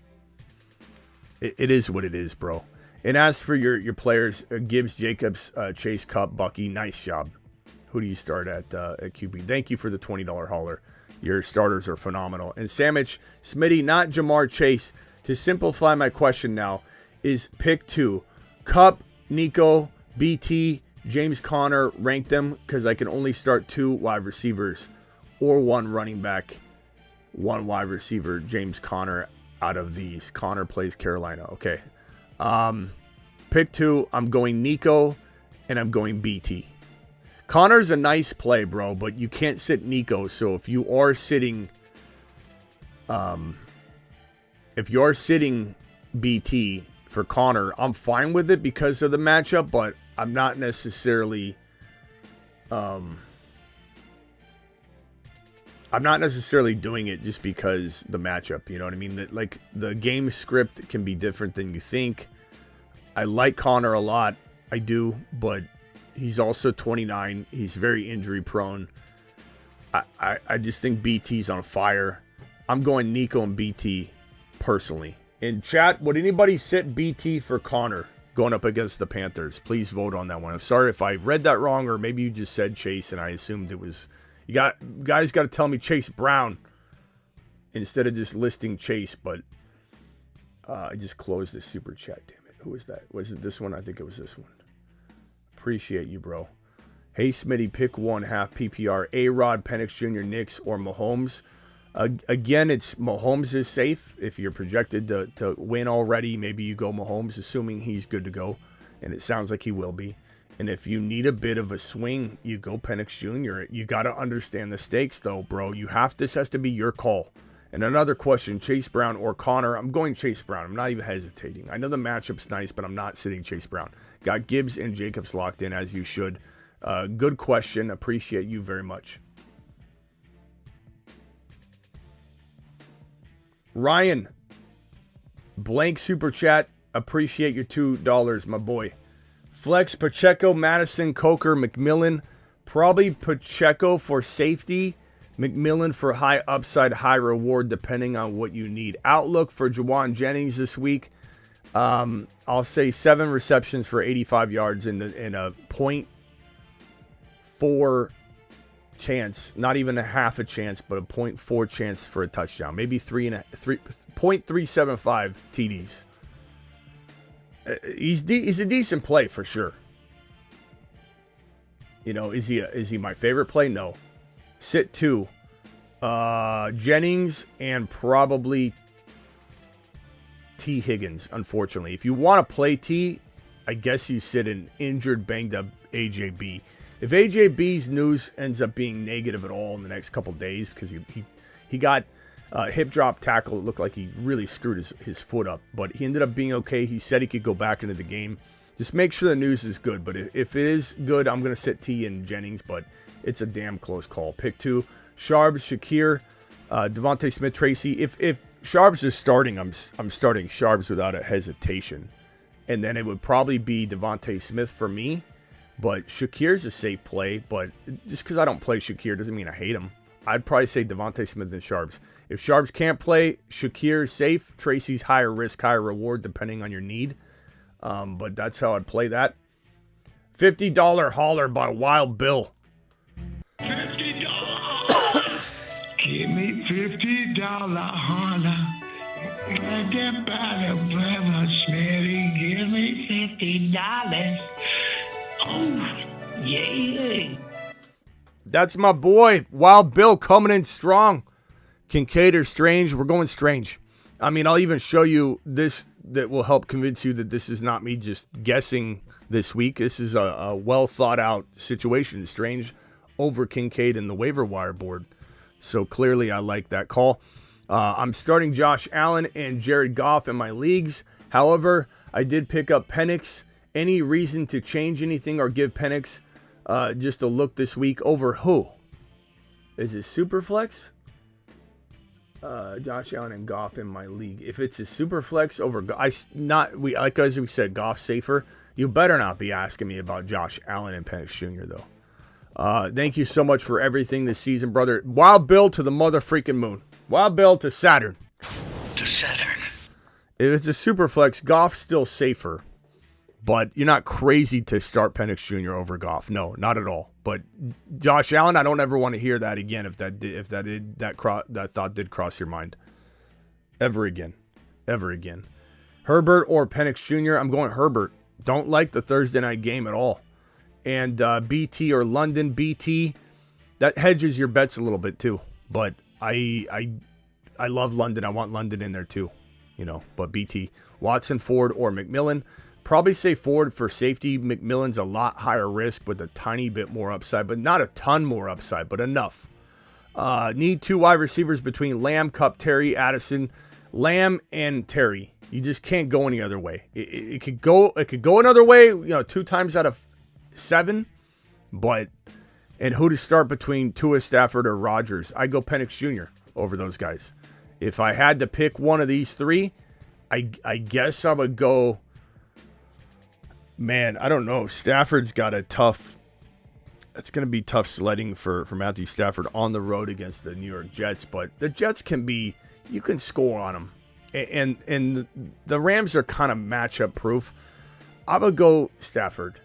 It is what it is, bro. And as for your players, Gibbs, Jacobs, Chase, Cup, Bucky, nice job. Who do you start at QB? Thank you for the $20 hauler. Your starters are phenomenal. And Samich, Smitty, not Ja'Marr Chase. To simplify my question now, is pick 2. Cup, Nico, BT, James Conner, rank them because I can only start 2 wide receivers or 1 running back, 1 wide receiver, James Conner out of these. Conner plays Carolina. Okay. Pick 2, I'm going Nico and I'm going BT. Connor's a nice play, bro, but you can't sit Nico. So if you are sitting BT for Connor, I'm fine with it because of the matchup, but I'm not necessarily doing it just because the matchup, you know what I mean? That, like, the game script can be different than you think. I like Connor a lot. I do, but he's also 29. He's very injury prone. I just think BT's on fire. I'm going Nico and BT personally. In chat, would anybody sit BT for Connor going up against the Panthers? Please vote on that one. I'm sorry if I read that wrong, or maybe you just said Chase and I assumed it was. Guys got to tell me Chase Brown instead of just listing Chase. But I just closed the super chat. Damn it! Who was that? Was it this one? I think it was this one. Appreciate you, bro. Hey, Smitty, pick 1 half PPR. A-Rod, Penix Jr., Nix, or Mahomes. Again, it's Mahomes is safe. If you're projected to win already, maybe you go Mahomes, assuming he's good to go. And it sounds like he will be. And if you need a bit of a swing, you go Penix Jr. You got to understand the stakes, though, bro. This has to be your call. And another question, Chase Brown or Connor? I'm going Chase Brown. I'm not even hesitating. I know the matchup's nice, but I'm not sitting Chase Brown. Got Gibbs and Jacobs locked in, as you should. Good question. Appreciate you very much. Ryan, blank super chat. Appreciate your $2, my boy. Flex, Pacheco, Madison, Coker, McMillan. Probably Pacheco for safety. McMillan for high upside, high reward, depending on what you need. Outlook for Juwan Jennings this week. I'll say 7 receptions for 85 yards in a 0.4 chance, not even a half a chance, but a 0.4 chance for a touchdown. Maybe 0.375 TDs. He's a decent play for sure. You know, is he my favorite play? No. Sit 2. Jennings and probably T. Higgins, unfortunately. If you want to play T, I guess you sit an injured, banged up AJB. If AJB's news ends up being negative at all in the next couple days, because he got hip drop tackle, it looked like he really screwed his foot up, but he ended up being okay. He said he could go back into the game. Just make sure the news is good. But if it is good, I'm going to sit T and Jennings, but it's a damn close call. Pick 2, Sharp, Shakir, Devontae Smith, Tracy. If Sharps is starting, I'm starting Sharps without a hesitation. And then it would probably be Devontae Smith for me. But Shakir's a safe play. But just because I don't play Shakir doesn't mean I hate him. I'd probably say Devontae Smith and Sharps. If Sharps can't play, Shakir's safe. Tracy's higher risk, higher reward, depending on your need. But that's how I'd play that. $50 holler by Wild Bill. $50. Give me $50 holler. Get by the brother Smitty. Give me $50. Oh, yeah. That's my boy, Wild Bill, coming in strong. Kincaid or Strange, we're going Strange. I mean, I'll even show you this that will help convince you that this is not me just guessing this week. This is a well thought out situation. Strange over Kincaid in the waiver wire board. So clearly I like that call. I'm starting Josh Allen and Jared Goff in my leagues. However, I did pick up Penix. Any reason to change anything or give Penix just a look this week over who? Is it Superflex? Josh Allen and Goff in my league. If it's a Superflex over, like as we said, Goff safer. You better not be asking me about Josh Allen and Penix Jr. though. Thank you so much for everything this season, brother. Wild Bill to the mother freaking moon. Wild Bill to Saturn. To Saturn. If it's a Superflex, Goff's still safer. But you're not crazy to start Penix Jr. over Goff. No, not at all. But Josh Allen, I don't ever want to hear that again if that thought did cross your mind. Ever again. Herbert or Penix Jr., I'm going Herbert. Don't like the Thursday night game at all. And BT or London, BT, that hedges your bets a little bit too. But I love London. I want London in there too. But BT, Watson, Ford, or McMillan. Probably say Ford for safety. McMillan's a lot higher risk with a tiny bit more upside, but not a ton more upside, but enough. Need 2 wide receivers between Lamb, Kupp, Terry, Addison. Lamb and Terry. You just can't go any other way. It could go another way, 2 times out of 7. And who to start between Tua, Stafford, or Rodgers? I go Penix Jr. over those guys. If I had to pick one of these 3, I guess I would go. Man, I don't know. Stafford's got a tough. It's going to be tough sledding for Matthew Stafford on the road against the New York Jets, but the Jets you can score on them, and the Rams are kind of matchup proof. I would go Stafford,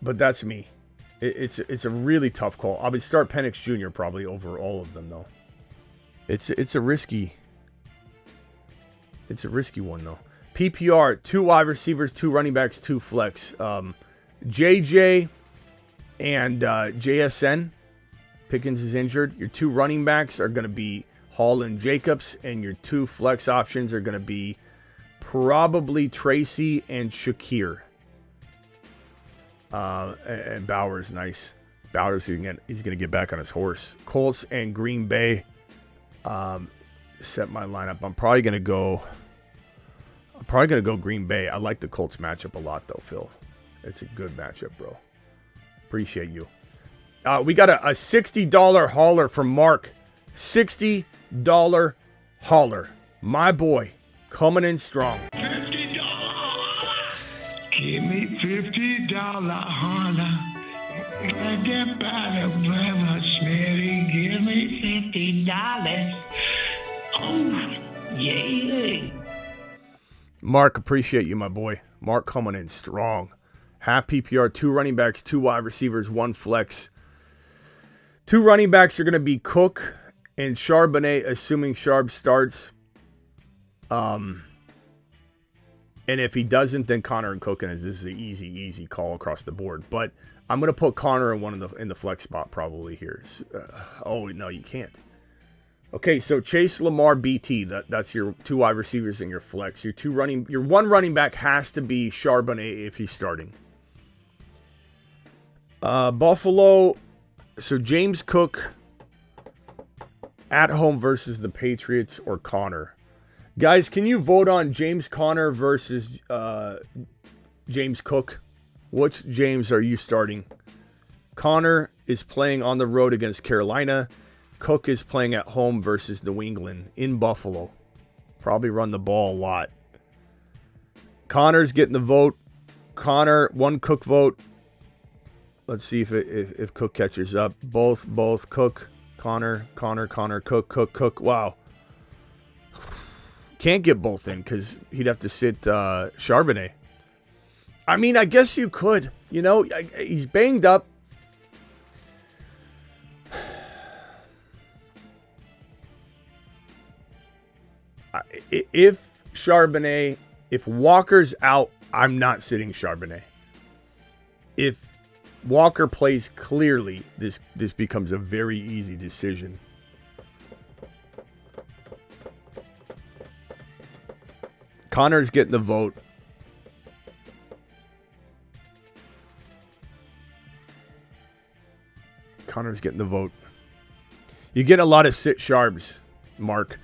but that's me. It's a really tough call. I would start Penix Jr. probably over all of them though. It's a risky one though. PPR, 2 wide receivers, 2 running backs, 2 flex. JJ and JSN. Pickens is injured. Your 2 running backs are going to be Hall and Jacobs, and your 2 flex options are going to be probably Tracy and Shakir. And Bauer's nice. Bauer's he's going to get back on his horse. Colts and Green Bay. Set my lineup. I'm probably going to go Green Bay. I like the Colts matchup a lot, though, Phil. It's a good matchup, bro. Appreciate you. We got a $60 hauler from Mark. $60 hauler. My boy. Coming in strong. $50. Give me $50 holler. Get by the brother Smitty. Give me $50. Oh, yeah. Mark, appreciate you, my boy. Mark coming in strong. Half PPR, 2 running backs, 2 wide receivers, 1 flex. 2 running backs are going to be Cook and Charbonnet, assuming Sharp starts. And if he doesn't, then Connor and Cook. And this is an easy call across the board. But I'm going to put Connor in the flex spot probably here. Oh, no, you can't. Okay, so Chase, Lamar, BT. That's your 2 wide receivers and your flex. Your 1 running back has to be Charbonnet if he's starting. Buffalo. So James Cook at home versus the Patriots or Connor. Guys, can you vote on James Conner versus James Cook? Which James are you starting? Connor is playing on the road against Carolina. Cook is playing at home versus New England in Buffalo. Probably run the ball a lot. Connor's getting the vote. Connor, one Cook vote. Let's see if Cook catches up. Both Cook, Connor, Cook. Wow. Can't get both in because he'd have to sit Charbonnet. I mean, I guess you could. You know, he's banged up. If Charbonnet, if Walker's out, I'm not sitting Charbonnet. If Walker plays clearly, this becomes a very easy decision. Connor's getting the vote. Connor's getting the vote. You get a lot of sit Charbs, Mark.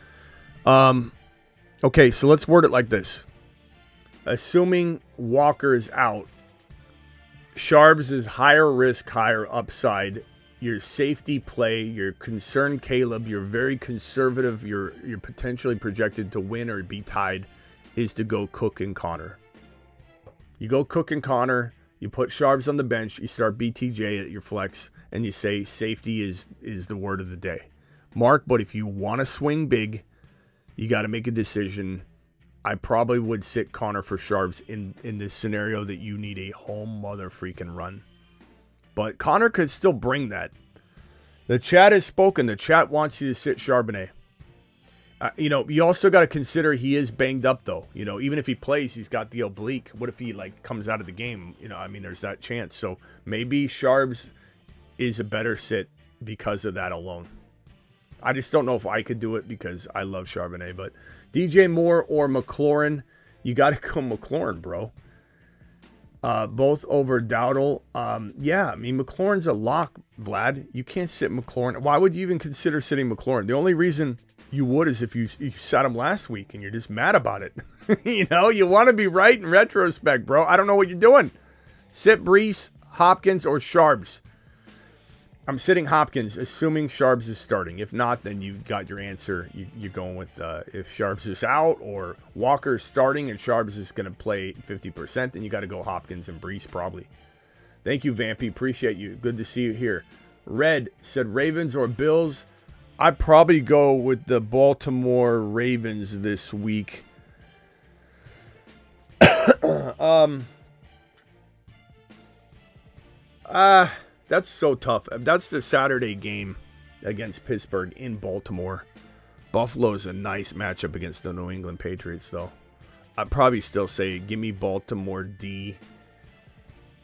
Okay, so let's word it like this. Assuming Walker is out, Charbs is higher risk, higher upside. Your safety play, you're concerned Caleb, you're very conservative, you're potentially projected to win or be tied, is to go Cook and Connor. You go Cook and Connor, you put Charbs on the bench, you start BTJ at your flex, and you say safety is the word of the day. Mark, but if you want to swing big, you got to make a decision. I probably would sit Connor for Charbs in this scenario that you need a home mother freaking run. But Connor could still bring that. The chat has spoken. The chat wants you to sit Charbonnet. You also got to consider he is banged up, though. Even if he plays, he's got the oblique. What if he, comes out of the game? There's that chance. So maybe Charbs is a better sit because of that alone. I just don't know if I could do it because I love Charbonnet. But DJ Moore or McLaurin, you got to go McLaurin, bro. Both over Dowdle. McLaurin's a lock, Vlad. You can't sit McLaurin. Why would you even consider sitting McLaurin? The only reason you would is if you sat him last week and you're just mad about it. You want to be right in retrospect, bro. I don't know what you're doing. Sit Brees, Hopkins, or Charbs. I'm sitting Hopkins, assuming Charbs is starting. If not, then you got your answer. You're going with if Charbs is out or Walker's starting and Charbs is going to play 50%, then you got to go Hopkins and Brees probably. Thank you, Vampy. Appreciate you. Good to see you here. Red said Ravens or Bills. I'd probably go with the Baltimore Ravens this week. That's so tough. That's the Saturday game against Pittsburgh in Baltimore. Buffalo's a nice matchup against the New England Patriots, though. I'd probably still say give me Baltimore D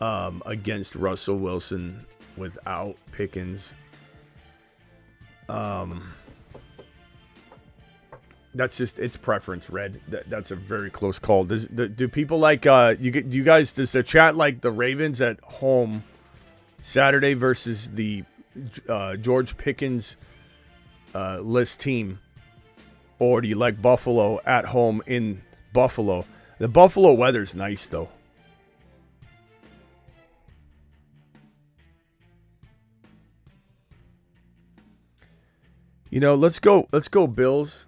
against Russell Wilson without Pickens. That's just it's preference, Red. That's a very close call. Do people like do you guys, does the chat like the Ravens at home Saturday versus the George Pickens list team, or do you like Buffalo at home in Buffalo? The Buffalo weather's nice though. Let's go Bills.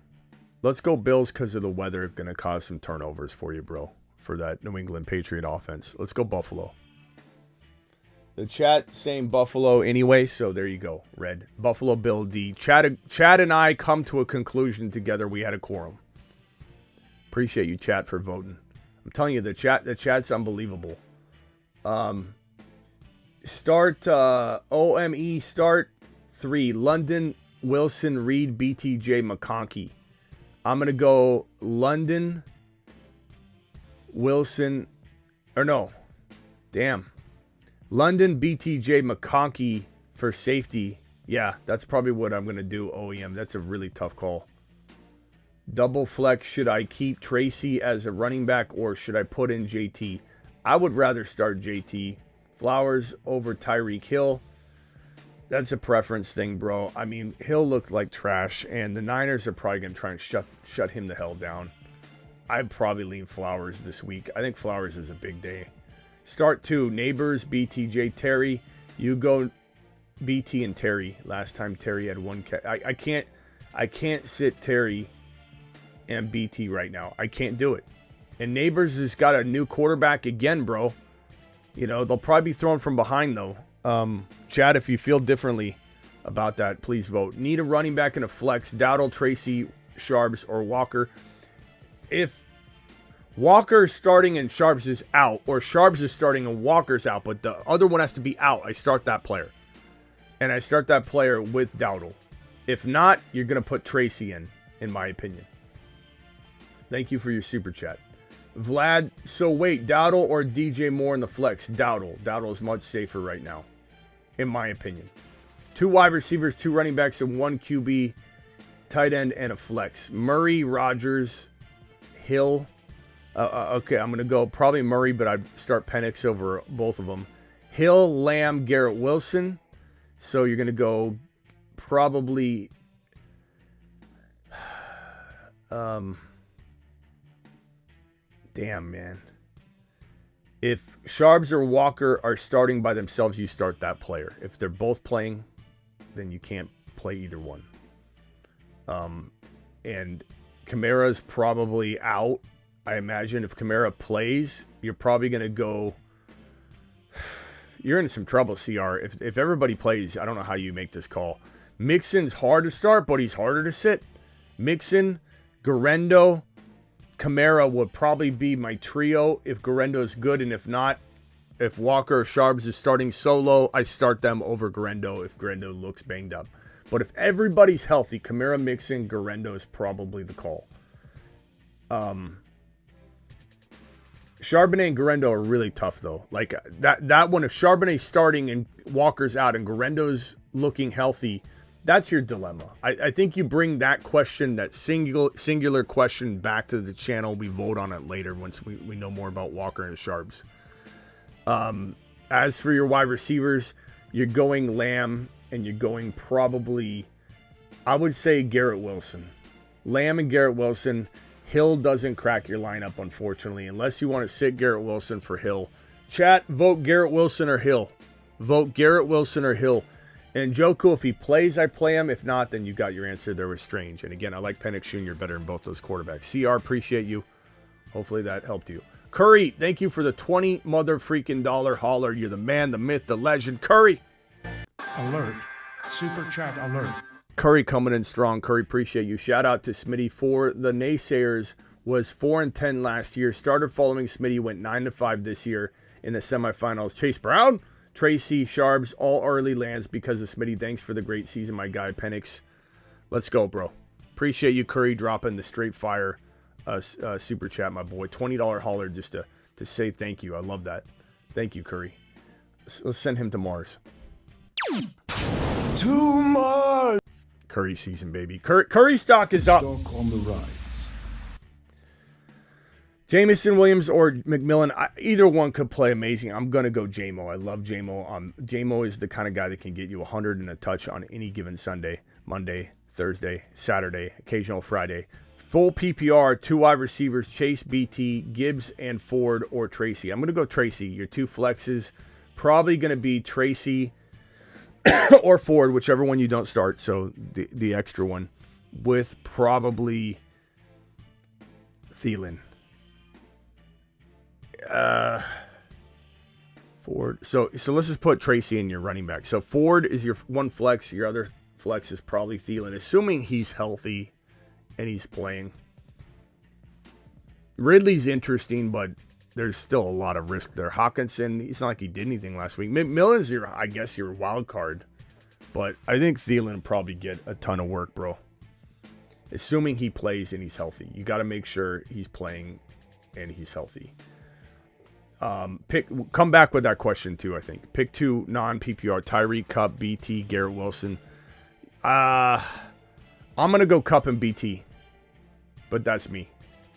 Let's go Bills because of the weather going to cause some turnovers for you, bro, for that New England Patriot offense. Let's go Buffalo. The chat saying Buffalo anyway, so there you go, Red. Buffalo Bill D. Chad and I come to a conclusion together. We had a quorum. Appreciate you, chat, for voting. I'm telling you, the chat's unbelievable. Start OME start 3. London, Wilson, Reed, BTJ, McConkey. I'm going to go London, Wilson, or no. Damn. London, BTJ, McConkey for safety. Yeah, that's probably what I'm going to do, OEM. That's a really tough call. Double flex, should I keep Tracy as a running back or should I put in JT? I would rather start JT. Flowers over Tyreek Hill. That's a preference thing, bro. I mean, Hill looked like trash, and the Niners are probably going to try and shut him the hell down. I'd probably lean Flowers this week. I think Flowers is a big day. Start 2, Neighbors, BTJ, Terry. You go BT and Terry. Last time Terry had one catch. I can't sit Terry and BT right now. I can't do it. And Neighbors has got a new quarterback again, bro. You know, they'll probably be thrown from behind, though. Chad, if you feel differently about that, please vote. Need a running back in a flex. Dowdle, Tracy, Sharps, or Walker. If Walker is starting and Sharps is out, or Sharps is starting and Walker's out, but the other one has to be out, I start that player. And I start that player with Dowdle. If not, you're going to put Tracy in my opinion. Thank you for your super chat. Vlad, so wait, Dowdle or DJ Moore in the flex? Dowdle. Dowdle is much safer right now, in my opinion. 2 wide receivers, 2 running backs, and 1 QB, tight end, and a flex. Murray, Rodgers, Hill. Okay, I'm going to go probably Murray, but I'd start Penix over both of them. Hill, Lamb, Garrett Wilson. So you're going to go probably... Damn, man. If Sharps or Walker are starting by themselves, you start that player. If they're both playing, then you can't play either one. And Kamara's probably out. I imagine if Kamara plays, you're probably going to go... You're in some trouble, CR. If everybody plays, I don't know how you make this call. Mixon's hard to start, but he's harder to sit. Mixon, Guerendo, Kamara would probably be my trio if Guerendo is good, and if not, if Walker or Sharps is starting solo, I start them over Guerendo if Guerendo looks banged up. But if everybody's healthy, Kamara, Mixon, Guerendo is probably the call. Charbonnet and Guerendo are really tough, though. Like, that one, if Charbonnet's starting and Walker's out and Guerendo's looking healthy, that's your dilemma. I think you bring that question, that singular question, back to the channel. We vote on it later once we know more about Walker and Sharps. As for your wide receivers, you're going Lamb and you're going probably, I would say, Garrett Wilson. Lamb and Garrett Wilson. Hill doesn't crack your lineup, unfortunately, unless you want to sit Garrett Wilson for Hill. Chat, vote Garrett Wilson or Hill. Vote Garrett Wilson or Hill. And Njoku, if he plays, I play him. If not, then you got your answer. There was Strange. And again, I like Penix Jr. better than both those quarterbacks. CR, appreciate you. Hopefully that helped you. Curry, thank you for the $20 mother freaking dollar hauler. You're the man, the myth, the legend. Curry. Alert. Super chat alert. Curry coming in strong. Curry, appreciate you. Shout out to Smitty. For the naysayers, was 4-10 last year. Started following Smitty, went 9-5 this year in the semifinals. Chase Brown, Tracy, Sharps, all early lands because of Smitty. Thanks for the great season, my guy, Penix. Let's go, bro. Appreciate you, Curry, dropping the straight fire super chat, my boy. $20 hauler just to say thank you. I love that. Thank you, Curry. Let's send him to Mars. Too much. Curry season, baby. Curry stock is up. Stock on the rise. Jamison Williams or McMillan, either one could play amazing. I'm going to go J-Mo. I love J-Mo. J-Mo is the kind of guy that can get you 100 and a touch on any given Sunday, Monday, Thursday, Saturday, occasional Friday. Full PPR, 2 wide receivers, Chase, BT, Gibbs, and Ford or Tracy. I'm going to go Tracy. Your 2 flexes, probably going to be Tracy or Ford, whichever one you don't start. So the extra one with probably Thielen. Ford. So let's just put Tracy in your running back. So Ford is your one flex. Your other flex is probably Thielen, assuming he's healthy and he's playing. Ridley's interesting, but there's still a lot of risk there. Hawkinson, he's not like he did anything last week. McMillan's your wild card, but I think Thielen will probably get a ton of work, bro. Assuming he plays and he's healthy. You got to make sure he's playing and he's healthy. Come back with that question too, I think. Pick 2 non-PPR, Tyreek, Kupp, BT, Garrett Wilson. I'm going to go Kupp and BT, but that's me.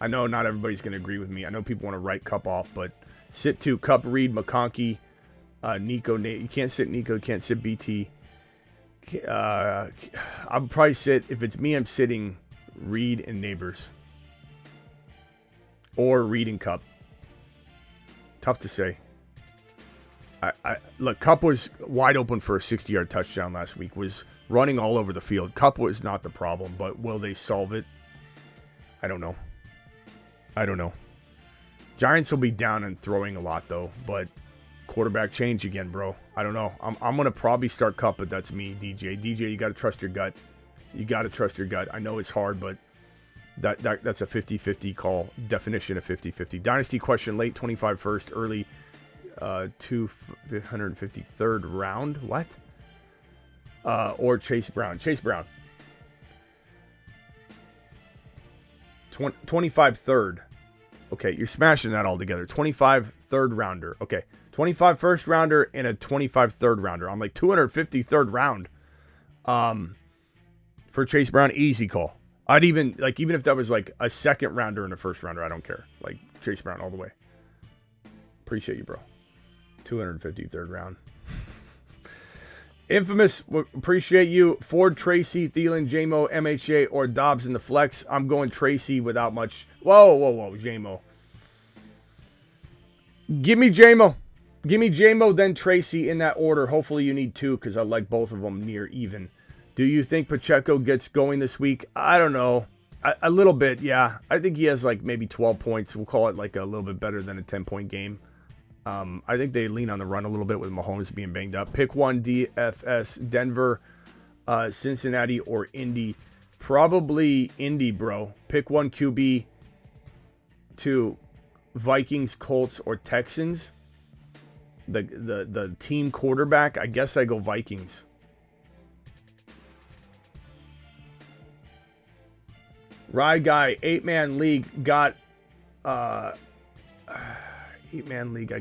I know not everybody's going to agree with me. I know people want to write Kupp off, but sit 2, Kupp, Reed, McConkey, Nico. You can't sit Nico, you can't sit BT. I'll probably sit, if it's me, I'm sitting Reed and Neighbors. Or Reed and Kupp. Tough to say. Look, Kupp was wide open for a 60-yard touchdown last week, was running all over the field. Kupp was not the problem, but will they solve it? I don't know. Giants will be down and throwing a lot, though, but quarterback change again, bro. I don't know. I'm going to probably start Kupp, but that's me, DJ. DJ, you got to trust your gut. I know it's hard, but that's a 50-50 call. Definition of 50-50. Dynasty question, late 25 first, early 253rd round. What? Or Chase Brown. 25 third. Okay, you're smashing that all together. 25 third rounder. Okay, 25 first rounder and a 25 third rounder. I'm like 253rd round. For Chase Brown, easy call. I'd even if that was like a second rounder and a first rounder, I don't care. Like Chase Brown all the way. Appreciate you, bro. 253rd round. Infamous, appreciate you. Ford, Tracy, Thielen, J-Mo, MHA, or Dobbs in the flex. I'm going Tracy without much. Whoa, J-Mo. Give me J-Mo, then Tracy in that order. Hopefully you need two because I like both of them near even. Do you think Pacheco gets going this week? I don't know. A little bit, yeah. I think he has like maybe 12 points. We'll call it like a little bit better than a 10-point game. I think they lean on the run a little bit with Mahomes being banged up. Pick one, DFS, Denver, Cincinnati, or Indy. Probably Indy, bro. Pick one, QB, two, Vikings, Colts, or Texans. The team quarterback, I guess I go Vikings. Ride Guy, 8-man league, got 8-man league. I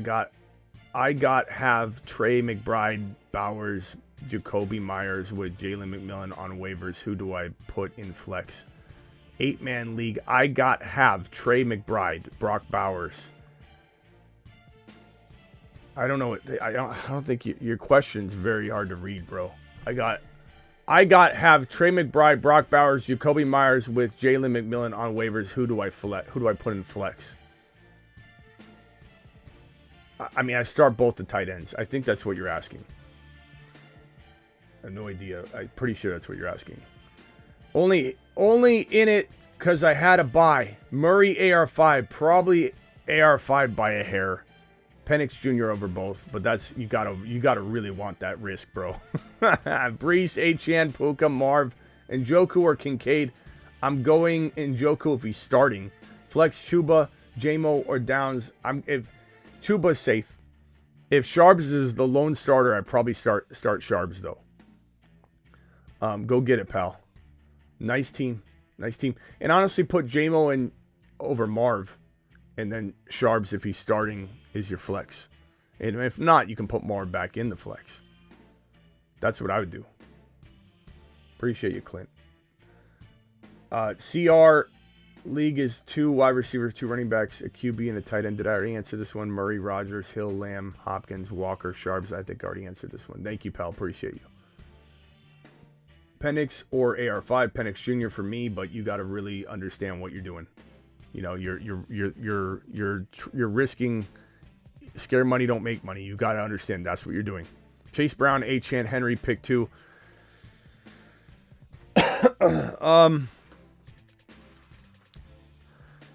got have Trey McBride, Bowers, Jacoby Myers with Jalen McMillan on waivers. Who do I put in flex? 8-man league. I got have Trey McBride, Brock Bowers. I don't know. I don't think your question's very hard to read, bro. I got have Trey McBride, Brock Bowers, Jacoby Myers with Jalen McMillan on waivers. Who do I put in flex? I mean, I start both the tight ends. I think that's what you're asking. I have no idea. I'm pretty sure that's what you're asking. Only in it because I had a buy. Murray AR5, probably AR5 by a hair. Penix Jr. over both, but that's you gotta really want that risk, bro. Brees, Achane, Puka, Marv, Njoku or Kincaid. I'm going Njoku if he's starting. Flex Chuba, J-Mo, or Downs. If Chuba's safe. If Sharps is the lone starter, I'd probably start Sharps though. Go get it, pal. Nice team. And honestly, put J-Mo in over Marv, and then Sharps if he's starting is your flex. And if not, you can put Marv back in the flex. That's what I would do. Appreciate you, Clint. CR league is 2 wide receivers, 2 running backs, a QB, and a tight end. Did I already answer this one? Murray, Rogers, Hill, Lamb, Hopkins, Walker, Sharps. I think I already answered this one. Thank you, pal. Appreciate you. Penix or AR5, Penix Jr. for me, but you got to really understand what you're doing. You know, you're risking. Scare money don't make money. You got to understand that's what you're doing. Chase Brown, Achane, Henry, pick 2.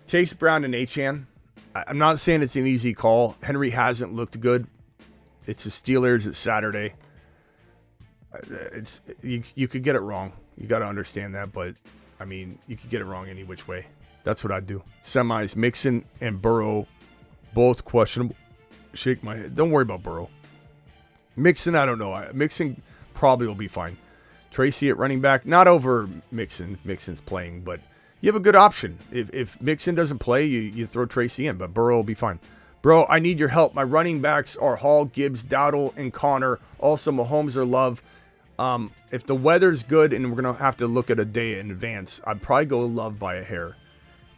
Chase Brown and Achane. I'm not saying it's an easy call. Henry hasn't looked good. It's the Steelers. It's Saturday. You could get it wrong. You got to understand that, but I mean, you could get it wrong any which way. That's what I'd do. Semis, Mixon and Burrow, both questionable. Shake my head. Don't worry about Burrow. Mixon, I don't know. Mixon probably will be fine. Tracy at running back, not over Mixon. Mixon's playing, but you have a good option. If Mixon doesn't play, you throw Tracy in, but Burrow will be fine. Bro, I need your help. My running backs are Hall, Gibbs, Dowdle, and Connor. Also, Mahomes or Love. If the weather's good and we're going to have to look at a day in advance, I'd probably go Love by a hair.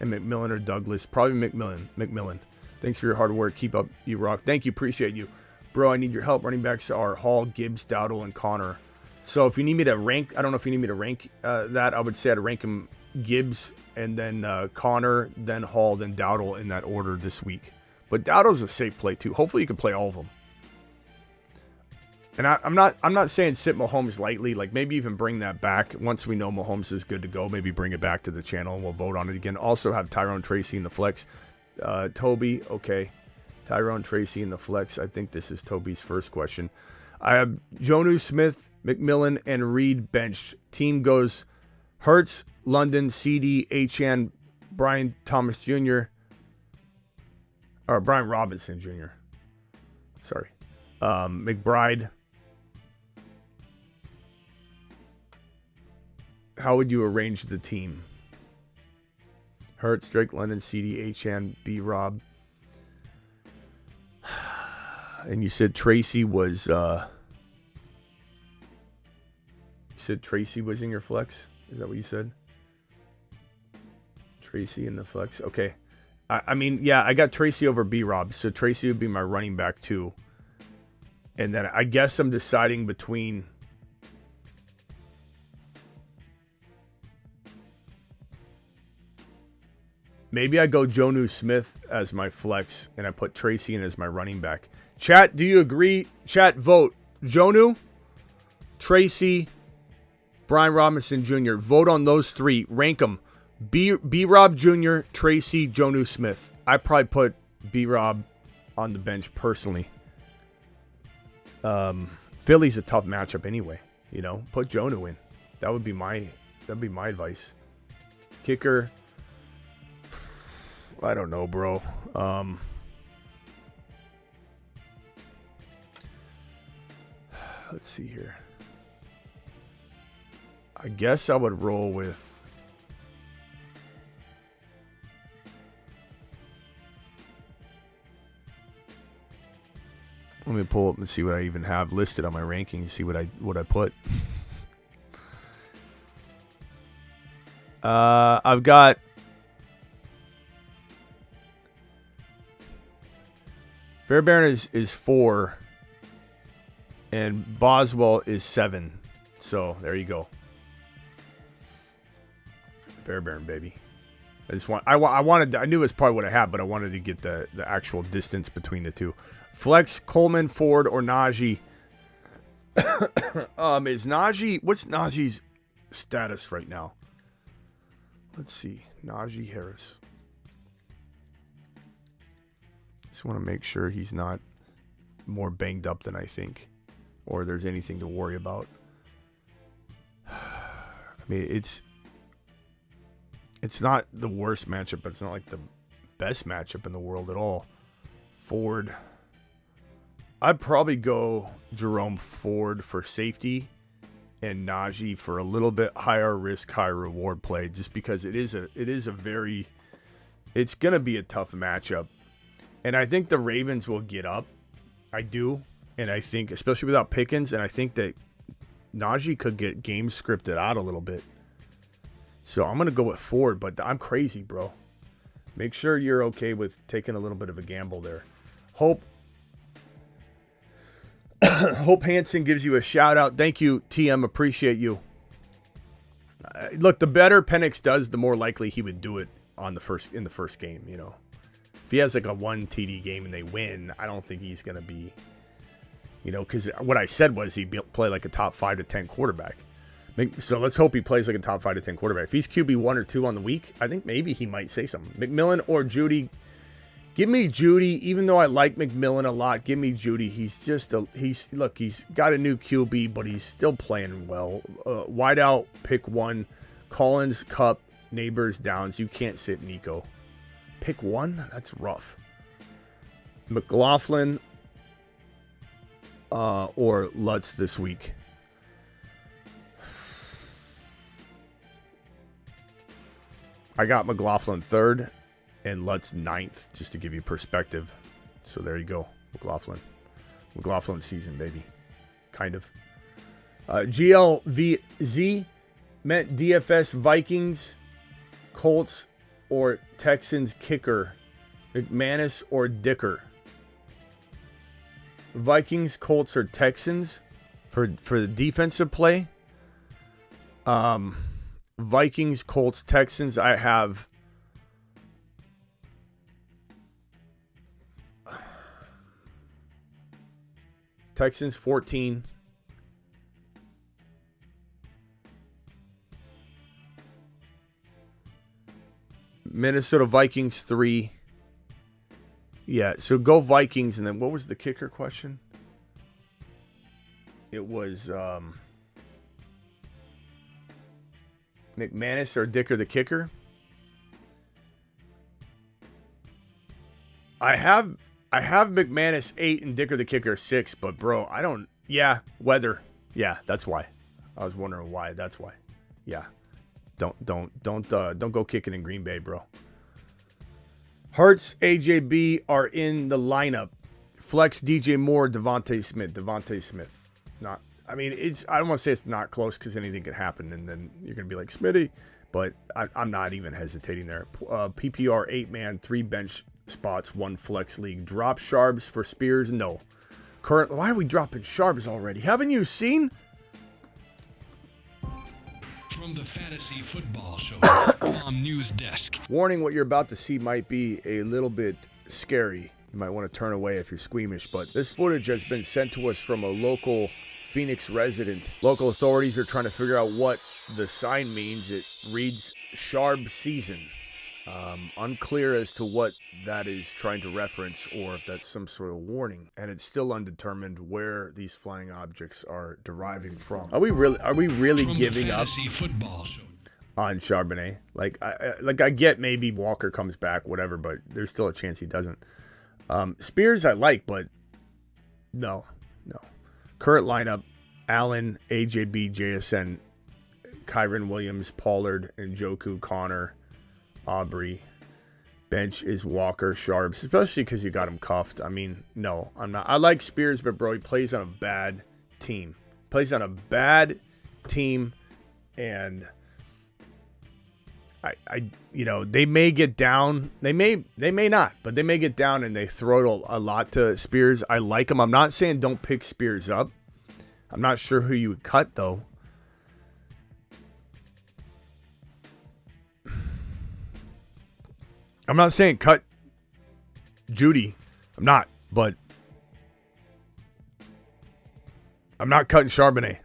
And McMillan or Douglas. Probably McMillan. Thanks for your hard work. Keep up. You rock. Thank you. Appreciate you. Bro, I need your help. Running backs are Hall, Gibbs, Dowdle, and Connor. So if you need me to rank, I don't know if you need me to rank that. I would say I'd rank him Gibbs and then Connor, then Hall, then Dowdle in that order this week. But Dowdle's a safe play too. Hopefully you can play all of them. And I'm not saying sit Mahomes lightly. Like maybe even bring that back once we know Mahomes is good to go. Maybe bring it back to the channel and we'll vote on it again. Also have Tyrone Tracy in the flex. Toby, okay. Tyrone Tracy in the flex. I think this is Toby's first question. I have Jonnu Smith, McMillan, and Reed benched. Team goes Hurts, London, CD, Achane, Brian Thomas Jr. Or Brian Robinson Jr. Sorry. McBride. How would you arrange the team? Hurts, Drake, London, CD, Achane, B-Rob. And you said Tracy was in your flex? Is that what you said? Tracy in the flex. Okay. I mean, yeah, I got Tracy over B-Rob, so Tracy would be my running back too. And then I guess I'm deciding between maybe I go Jonnu Smith as my flex and I put Tracy in as my running back. Chat, do you agree? Chat, vote. Jonnu, Tracy, Brian Robinson Jr. Vote on those three. Rank them. B-Rob Jr., Tracy, Jonnu Smith. I probably put B-Rob on the bench personally. Philly's a tough matchup anyway. You know, put Jonnu in. That'd be my advice. Kicker. I don't know, bro. Let's see here. I guess I would roll with let me pull up and see what I even have listed on my rankings, see what I put. I've got Fairbairn is 4 and Boswell is 7. So there you go. Fairbairn, baby. I knew it's probably what I had, but I wanted to get the actual distance between the two. Flex, Coleman, Ford, or Najee. Is Najee, what's Najee's status right now? Let's see. Najee Harris. Just want to make sure he's not more banged up than I think, or there's anything to worry about. I mean, it's not the worst matchup, but it's not like the best matchup in the world at all. Ford. I'd probably go Jerome Ford for safety and Najee for a little bit higher risk, higher reward play, just because it's going to be a tough matchup. And I think the Ravens will get up. I do. And I think, especially without Pickens, and I think that Najee could get game scripted out a little bit. So I'm going to go with Ford, but I'm crazy, bro. Make sure you're okay with taking a little bit of a gamble there. Hope Hansen gives you a shout out. Thank you, TM. Appreciate you. Look, the better Penix does, the more likely he would do it in the first game, you know. If he has like a 1 TD game and they win, I don't think he's going to be, you know, because what I said was he'd play like a top 5 to 10 quarterback. So let's hope he plays like a top 5 to 10 quarterback. If he's QB 1 or 2 on the week, I think maybe he might say something. McMillan or Judy. Give me Judy, even though I like McMillan a lot. Give me Judy. He's got a new QB, but he's still playing well. Wideout, pick 1. Collins, Cup, Neighbors, Downs. You can't sit Nico. Pick 1? That's rough. McLaughlin or Lutz this week. I got McLaughlin 3rd and Lutz 9th, just to give you perspective. So there you go, McLaughlin season, baby. Kind of. GLVZ meant DFS Vikings, Colts, or Texans kicker, McManus or Dicker. Vikings, Colts, or Texans for the defensive play. Vikings, Colts, Texans. I have Texans 14. Minnesota Vikings 3. Yeah, so go Vikings. And then what was the kicker question? It was McManus or Dicker the kicker. I have McManus 8 and Dicker the kicker 6, but bro, I don't. Yeah, weather. Yeah, that's why. I was wondering why. That's why. Yeah, don't go kicking in Green Bay, bro. Hurts, AJB are in the lineup. Flex, DJ Moore, Devontae Smith. Not. I mean, I don't want to say it's not close because anything could happen, and then you're gonna be like Smitty, but I'm not even hesitating there. PPR 8-man, 3 bench spots, 1 flex league. Drop Sharps for Spears? No. Why are we dropping Sharps already? Haven't you seen? From the Fantasy Football Show News Desk. Warning, what you're about to see might be a little bit scary. You might want to turn away if you're squeamish, but this footage has been sent to us from a local Phoenix resident. Local authorities are trying to figure out what the sign means. It reads Sharp Season. Unclear as to what that is trying to reference or if that's some sort of warning. And it's still undetermined where these flying objects are deriving from. Are we really From giving the up Fantasy Football Show. on Charbonnet? Like I get maybe Walker comes back, whatever, but there's still a chance he doesn't. Spears I like, but no. Current lineup: Allen, AJB, JSN, Kyron Williams, Pollard, Njoku, Connor, Aubrey. Bench is Walker, Sharps, especially because you got him cuffed. I mean, no, I'm not. I like Spears, but bro, he plays on a bad team. And they may get down. They may not, but they may get down and they throw it a lot to Spears. I like him. I'm not saying don't pick Spears up. I'm not sure who you would cut though. I'm not saying cut Judy. I'm not, but I'm not cutting Charbonnet.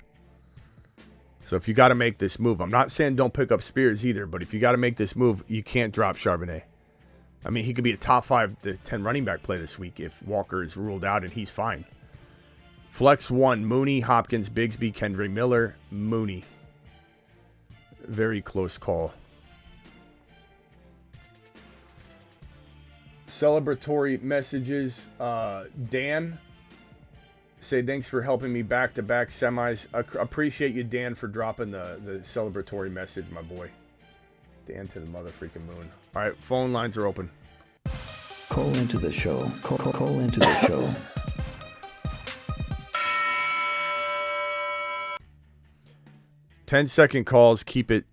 So if you got to make this move, I'm not saying don't pick up Spears either, but if you got to make this move, you can't drop Charbonnet. I mean, he could be a top 5 to 10 running back play this week if Walker is ruled out and he's fine. Flex 1, Mooney, Hopkins, Bigsby, Kendrick Miller, Mooney. Very close call. Celebratory messages. Dan, say thanks for helping me back-to-back semis. I appreciate you, Dan, for dropping the celebratory message, my boy. Dan to the mother-freaking moon. All right, phone lines are open. Call into the show. Call into the show. 10-second calls. Keep it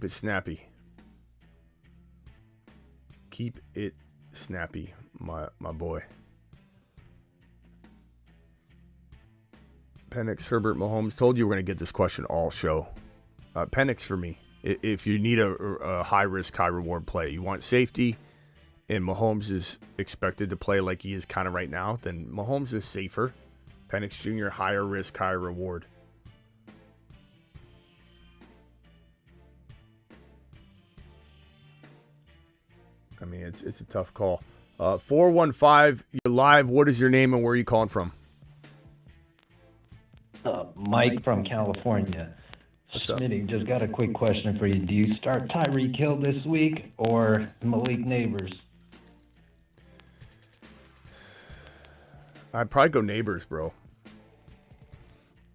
snappy. Keep it snappy, my boy. Penix, Herbert, Mahomes. Told you we're going to get this question all show. Penix for me. If you need a high-risk, high-reward play, you want safety, and Mahomes is expected to play like he is kind of right now, then Mahomes is safer. Penix Jr., higher risk, higher reward. I mean, it's a tough call. 415, you're live. What is your name and where are you calling from? Mike from California. What's up? Smitty, just got a quick question for you. Do you start Tyreek Hill this week or Malik Neighbors? I'd probably go Neighbors, bro.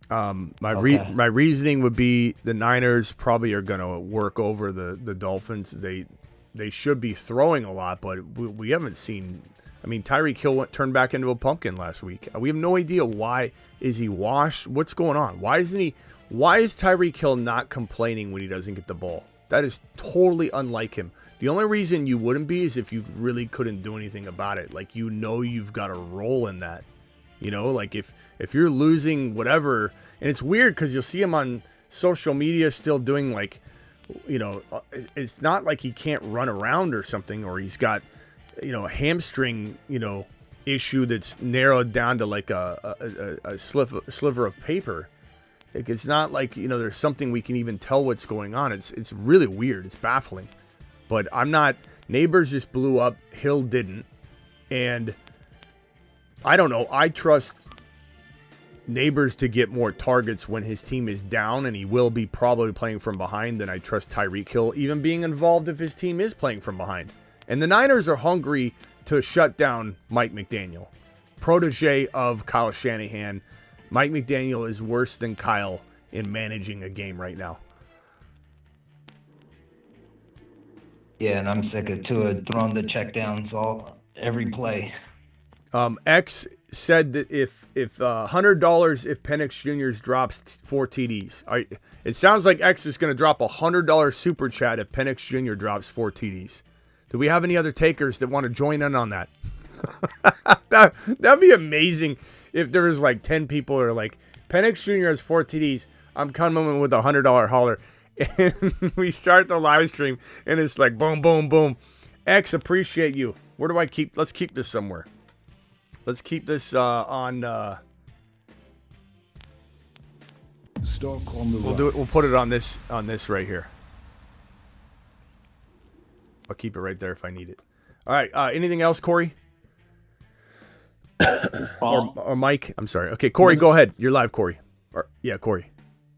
My reasoning would be the Niners probably are going to work over the Dolphins. They should be throwing a lot, but we haven't seen. I mean, Tyreek Hill turned back into a pumpkin last week. We have no idea why. Is he washed? What's going on? Why is Tyreek Hill not complaining when he doesn't get the ball? That is totally unlike him. The only reason you wouldn't be is if you really couldn't do anything about it. Like, you've got a role in that. Like if you're losing whatever, and it's weird because you'll see him on social media still doing like, it's not like he can't run around or something, or he's got, a hamstring, issue that's narrowed down to like a sliver of paper. Like, it's not like, there's something we can even tell what's going on. It's really weird. It's baffling. But I'm not. Neighbors just blew up. Hill didn't. And I don't know. I trust Neighbors to get more targets when his team is down, and he will be probably playing from behind, than I trust Tyreek Hill even being involved if his team is playing from behind. And the Niners are hungry to shut down Mike McDaniel, protege of Kyle Shanahan. Mike McDaniel is worse than Kyle in managing a game right now. Yeah, and I'm sick of Tua throwing the checkdowns every play. X said that if $100 if Penix Jr. drops 4 TDs. It sounds like X is going to drop $100 super chat if Penix Jr. drops 4 TDs. Do we have any other takers that want to join in on that? That'd be amazing if there was like 10 people who are like, Penix Jr. has 4 TDs. I'm coming with a $100 hauler. And we start the live stream and it's like boom, boom, boom. X, appreciate you. Where do I keep? Let's keep this somewhere. Let's keep this on. Stock on the We'll do it. We'll put it on this right here. I'll keep it right there if I need it. All right. Anything else, Corey? or Mike? I'm sorry. Okay, Corey, go ahead. You're live, Corey. Corey.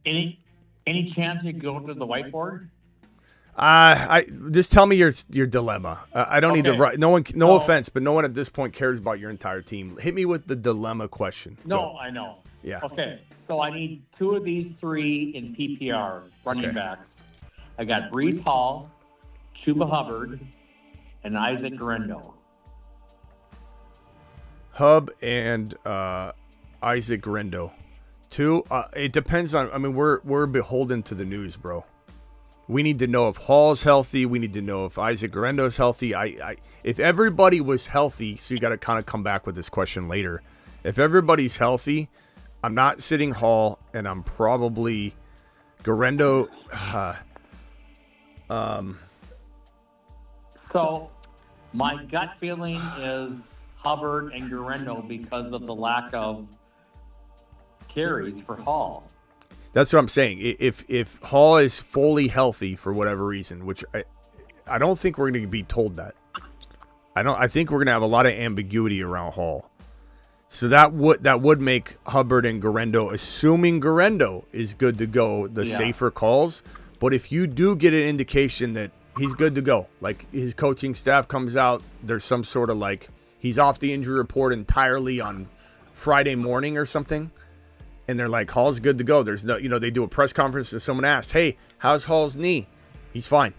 Any chance you go to the whiteboard? I just tell me your dilemma. I don't need to write. No offense, but no one at this point cares about your entire team. Hit me with the dilemma question. No, I know. Yeah. Okay, so I need 2 of these 3 in PPR running backs. I got Breece Hall, Chuba Hubbard, and Isaac Guerendo. Hub and Isaac Guerendo. 2. It depends on. I mean, we're beholden to the news, bro. We need to know if Hall's healthy. We need to know if Isaac Guerendo's healthy. If everybody was healthy, so you got to kind of come back with this question later. If everybody's healthy, I'm not sitting Hall, and I'm probably Guerendo. So my gut feeling is Hubbard and Guerendo because of the lack of carries for Hall. That's what I'm saying. If Hall is fully healthy for whatever reason, which I don't think we're going to be told that. I think we're going to have a lot of ambiguity around Hall. So that would make Hubbard and Guerendo, assuming Guerendo is good to go, the safer calls. But if you do get an indication that he's good to go, like his coaching staff comes out, there's some sort of like he's off the injury report entirely on Friday morning or something, and they're like, Hall's good to go. There's no, they do a press conference and someone asks, hey, how's Hall's knee? He's fine.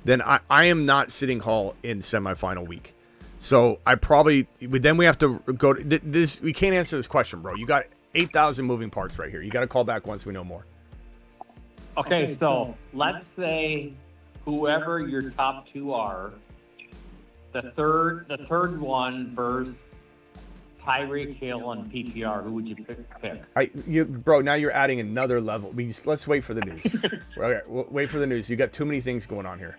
Then I am not sitting Hall in semifinal week. So then we have to go to this. We can't answer this question, bro. You got 8,000 moving parts right here. You got to call back once we know more. Okay, so let's say whoever your top 2 are, the third one versus Tyreek Hill and PPR. Who would you pick? Bro, now you're adding another level. Let's wait for the news. Okay, wait for the news. You got too many things going on here.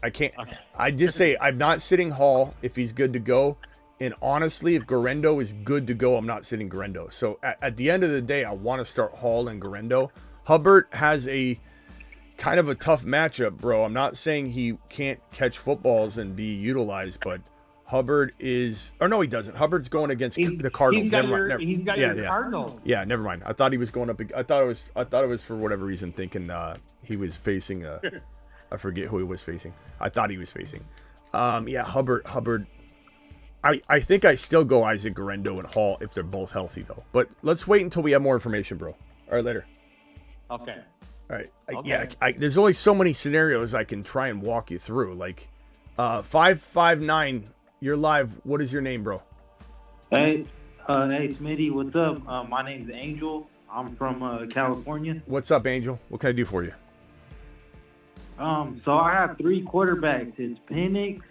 I can't. Okay. I just say I'm not sitting Hall if he's good to go. And honestly, if Guerendo is good to go, I'm not sitting Guerendo. So at the end of the day, I want to start Hall and Guerendo. Hubbard has a kind of a tough matchup, bro. I'm not saying he can't catch footballs and be utilized, but Hubbard is, or no, he doesn't. Hubbard's going against the Cardinals. He's got your Cardinals. Yeah, never mind. I thought he was going up. I thought it was for whatever reason thinking he was facing. I forget who he was facing. I thought he was facing. Hubbard. I think I still go Isaac Guerendo and Hall if they're both healthy though. But let's wait until we have more information, bro. All right, later. Okay. All right. Okay. There's only so many scenarios I can try and walk you through. Like, 559. You're live. What is your name, bro? Hey, Smitty, what's up? My name's Angel. I'm from California. What's up, Angel? What can I do for you? So I have 3 quarterbacks. It's Penix,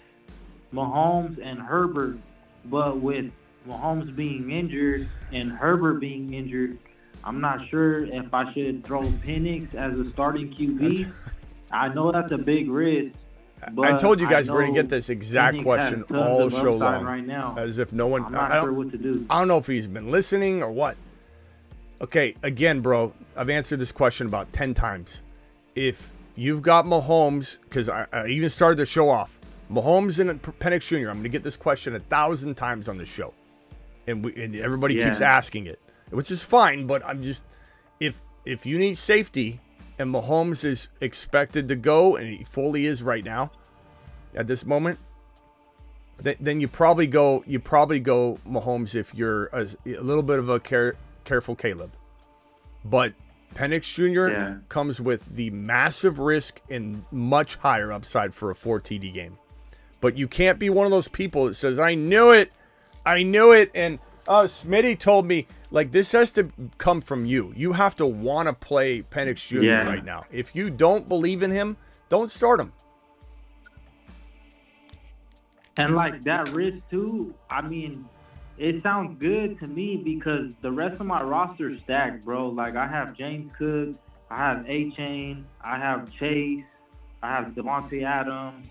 Mahomes, and Herbert. But with Mahomes being injured and Herbert being injured, I'm not sure if I should throw Penix as a starting QB. I know that's a big risk, I told you guys I we're going to know get this exact Penix question has tons all of show upside long. right now. As if no one... I'm not sure what to do. I don't know if he's been listening or what. Okay, again, bro, I've answered this question about 10 times. If you've got Mahomes, because I even started the show off, Mahomes and Penix Jr., I'm going to get this question 1,000 times on the show. And everybody keeps asking it, which is fine, but I'm just... If you need safety and Mahomes is expected to go, and he fully is right now at this moment, then you probably go Mahomes if you're a little bit of a careful Caleb. But Penix Jr. comes with the massive risk and much higher upside for a 4 TD game. But you can't be one of those people that says, I knew it, and Smitty told me. Like, this has to come from you. You have to want to play Penix Jr. right now. If you don't believe in him, don't start him. And, like, that risk, too, I mean, it sounds good to me because the rest of my roster is stacked, bro. Like, I have James Cook, I have A-Chain, I have Chase, I have Devontae Adams,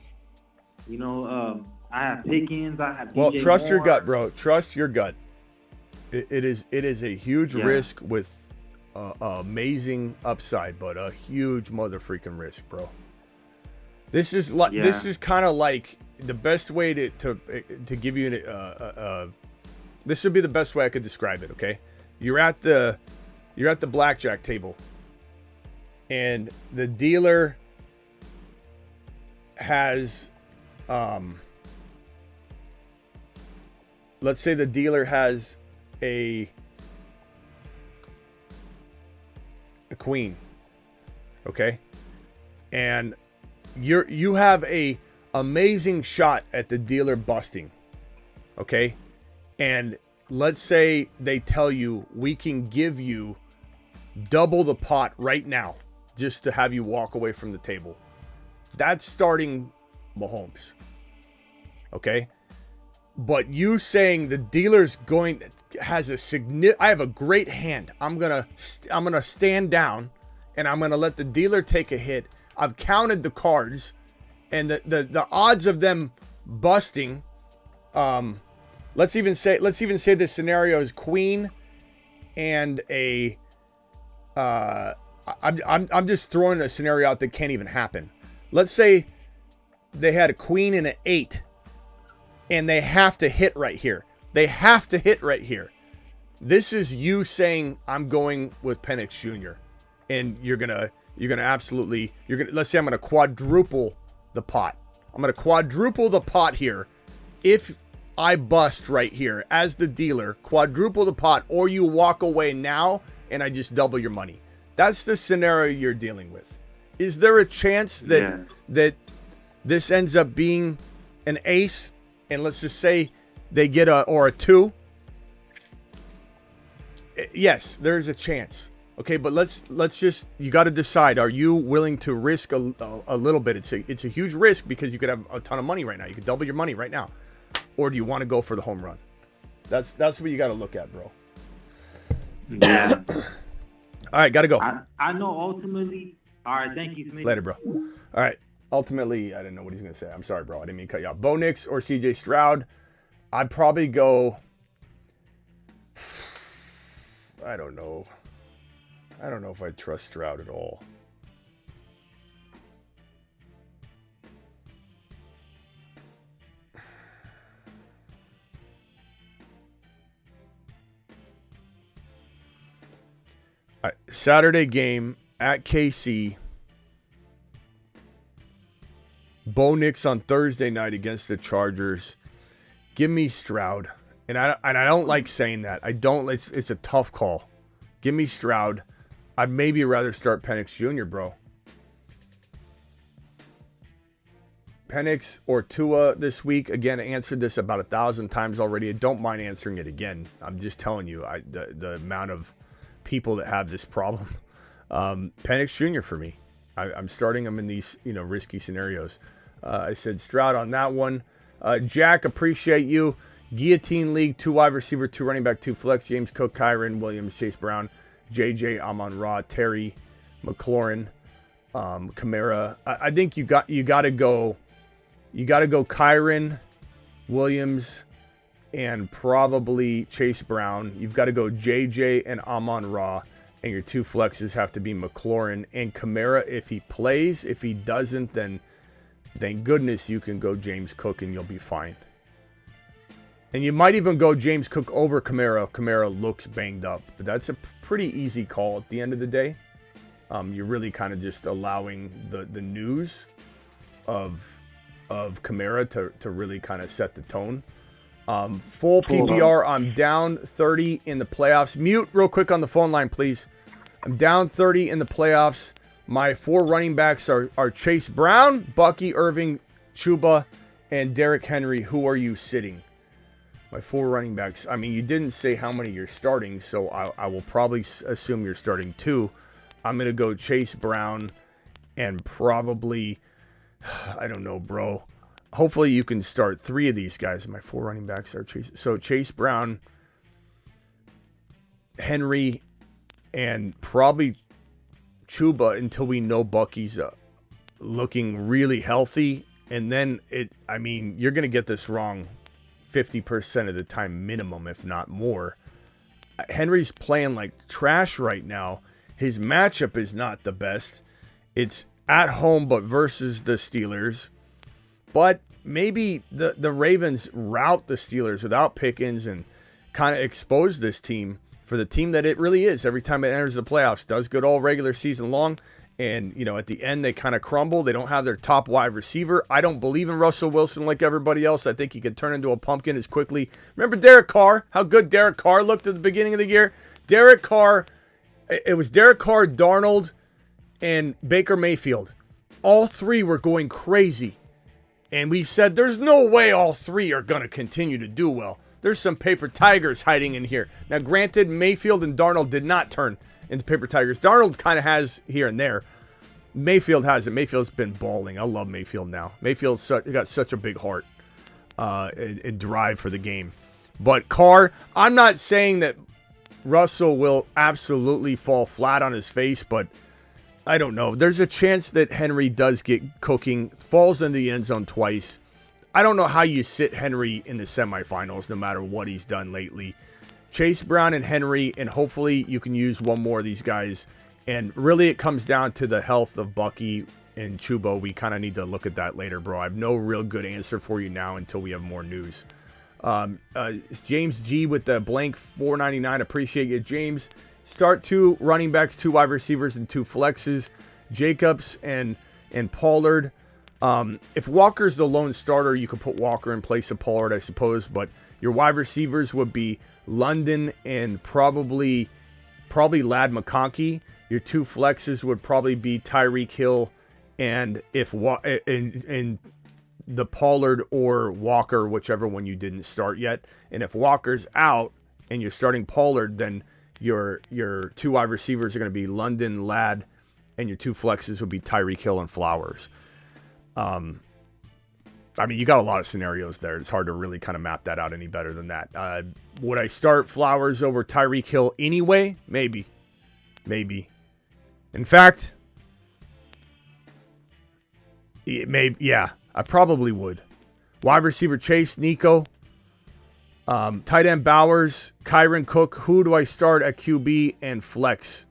you know, I have Pickens, I have Well, DJ trust your Moore. gut, bro. Trust your gut. It is a huge risk with amazing upside, but a huge mother freaking risk, bro. This is like this is kind of like the best way to give you this would be the best way I could describe it. Okay, you're at the blackjack table, and the dealer has let's say the dealer has a queen, okay, and you have a amazing shot at the dealer busting, okay, and let's say they tell you we can give you double the pot right now just to have you walk away from the table. That's starting Mahomes, okay. But you saying the dealer's has I have a great hand. I'm gonna stand down, and I'm gonna let the dealer take a hit. I've counted the cards, and the odds of them busting. Let's even say the scenario is queen, and a. I'm just throwing a scenario out that can't even happen. Let's say they had a queen and an 8. And they have to hit right here. This is you saying I'm going with Penix Jr. And let's say I'm gonna quadruple the pot. I'm gonna quadruple the pot here. If I bust right here as the dealer, quadruple the pot, or you walk away now and I just double your money. That's the scenario you're dealing with. Is there a chance that this ends up being an ace? And let's just say they get a 2. Yes, there's a chance. Okay, but let's just, you got to decide, are you willing to risk a little bit? It's a huge risk because you could have a ton of money right now. You could double your money right now. Or do you want to go for the home run? That's what you got to look at, bro. Yeah. All right, got to go. I know ultimately. All right, thank you, Smitty. Later, bro. All right. Ultimately, I didn't know what he's going to say. I'm sorry, bro. I didn't mean to cut you off. Bo Nix or CJ Stroud? I'd probably go... I don't know. I don't know if I trust Stroud at all. All right, Saturday game at KC. Bo Nix on Thursday night against the Chargers. Give me Stroud. And I don't like saying that. I don't. It's a tough call. Give me Stroud. I'd maybe rather start Penix Jr., bro. Penix or Tua this week. Again, I answered this about 1,000 times already. I don't mind answering it again. I'm just telling you the amount of people that have this problem. Penix Jr. for me. I'm starting him in these risky scenarios. I said Stroud on that one. Jack, appreciate you. Guillotine League, 2 wide receiver, 2 running back, 2 flex. James Cook, Kyron Williams, Chase Brown, JJ, Amon-Ra, Terry, McLaurin, Kamara. I think you got to go You got to go Kyren Williams and probably Chase Brown. You've got to go JJ and Amon-Ra. And your 2 flexes have to be McLaurin and Kamara if he plays. If he doesn't, then thank goodness you can go James Cook and you'll be fine. And you might even go James Cook over Kamara if Kamara looks banged up. But that's a pretty easy call at the end of the day. You're really kind of just allowing the news of Kamara to really kind of set the tone. Full PPR, I'm down 30 in the playoffs. Mute real quick on the phone line, please. I'm down 30 in the playoffs. My 4 running backs are Chase Brown, Bucky Irving, Chuba, and Derrick Henry. Who are you sitting? My 4 running backs. I mean, you didn't say how many you're starting, so I will probably assume you're starting 2. I'm going to go Chase Brown and probably, I don't know, bro. Hopefully you can start 3 of these guys. My 4 running backs are Chase. So Chase Brown, Henry, and probably Chuba until we know Bucky's looking really healthy. And then you're going to get this wrong 50% of the time minimum, if not more. Henry's playing like trash right now. His matchup is not the best. It's at home, but versus the Steelers. But maybe the Ravens rout the Steelers without Pickens and kind of expose this team for the team that it really is. Every time it enters the playoffs, does good all regular season long. And, at the end, they kind of crumble. They don't have their top wide receiver. I don't believe in Russell Wilson like everybody else. I think he could turn into a pumpkin as quickly. Remember Derek Carr? How good Derek Carr looked at the beginning of the year? Derek Carr, it was Derek Carr, Darnold, and Baker Mayfield. All 3 were going crazy. And we said, there's no way all 3 are going to continue to do well. There's some paper tigers hiding in here. Now, granted, Mayfield and Darnold did not turn into paper tigers. Darnold kind of has here and there. Mayfield hasn't. Mayfield's been balling. I love Mayfield now. Mayfield's got such a big heart and drive for the game. But Carr, I'm not saying that Russell will absolutely fall flat on his face, but I don't know. There's a chance that Henry does get cooking, falls in the end zone twice. I don't know how you sit Henry in the semifinals, no matter what he's done lately. Chase Brown and Henry, and hopefully you can use one more of these guys. And really it comes down to the health of Bucky and Chuba. We kind of need to look at that later, bro. I have no real good answer for you now until we have more news. James G with the blank $4.99. Appreciate you, James. Start 2 running backs, 2 wide receivers, and 2 flexes. Jacobs and Pollard. If Walker's the lone starter, you could put Walker in place of Pollard, I suppose. But your wide receivers would be London and probably Ladd McConkey. Your 2 flexes would probably be Tyreek Hill and the Pollard or Walker, whichever one you didn't start yet. And if Walker's out and you're starting Pollard, then your 2 wide receivers are going to be London, Ladd, and your 2 flexes would be Tyreek Hill and Flowers. You got a lot of scenarios there. It's hard to really kind of map that out any better than that. Would I start Flowers over Tyreek Hill anyway? Maybe. In fact, I probably would. Wide receiver Chase, Nico. Tight end Bowers, Kyren Cook. Who do I start at QB and flex?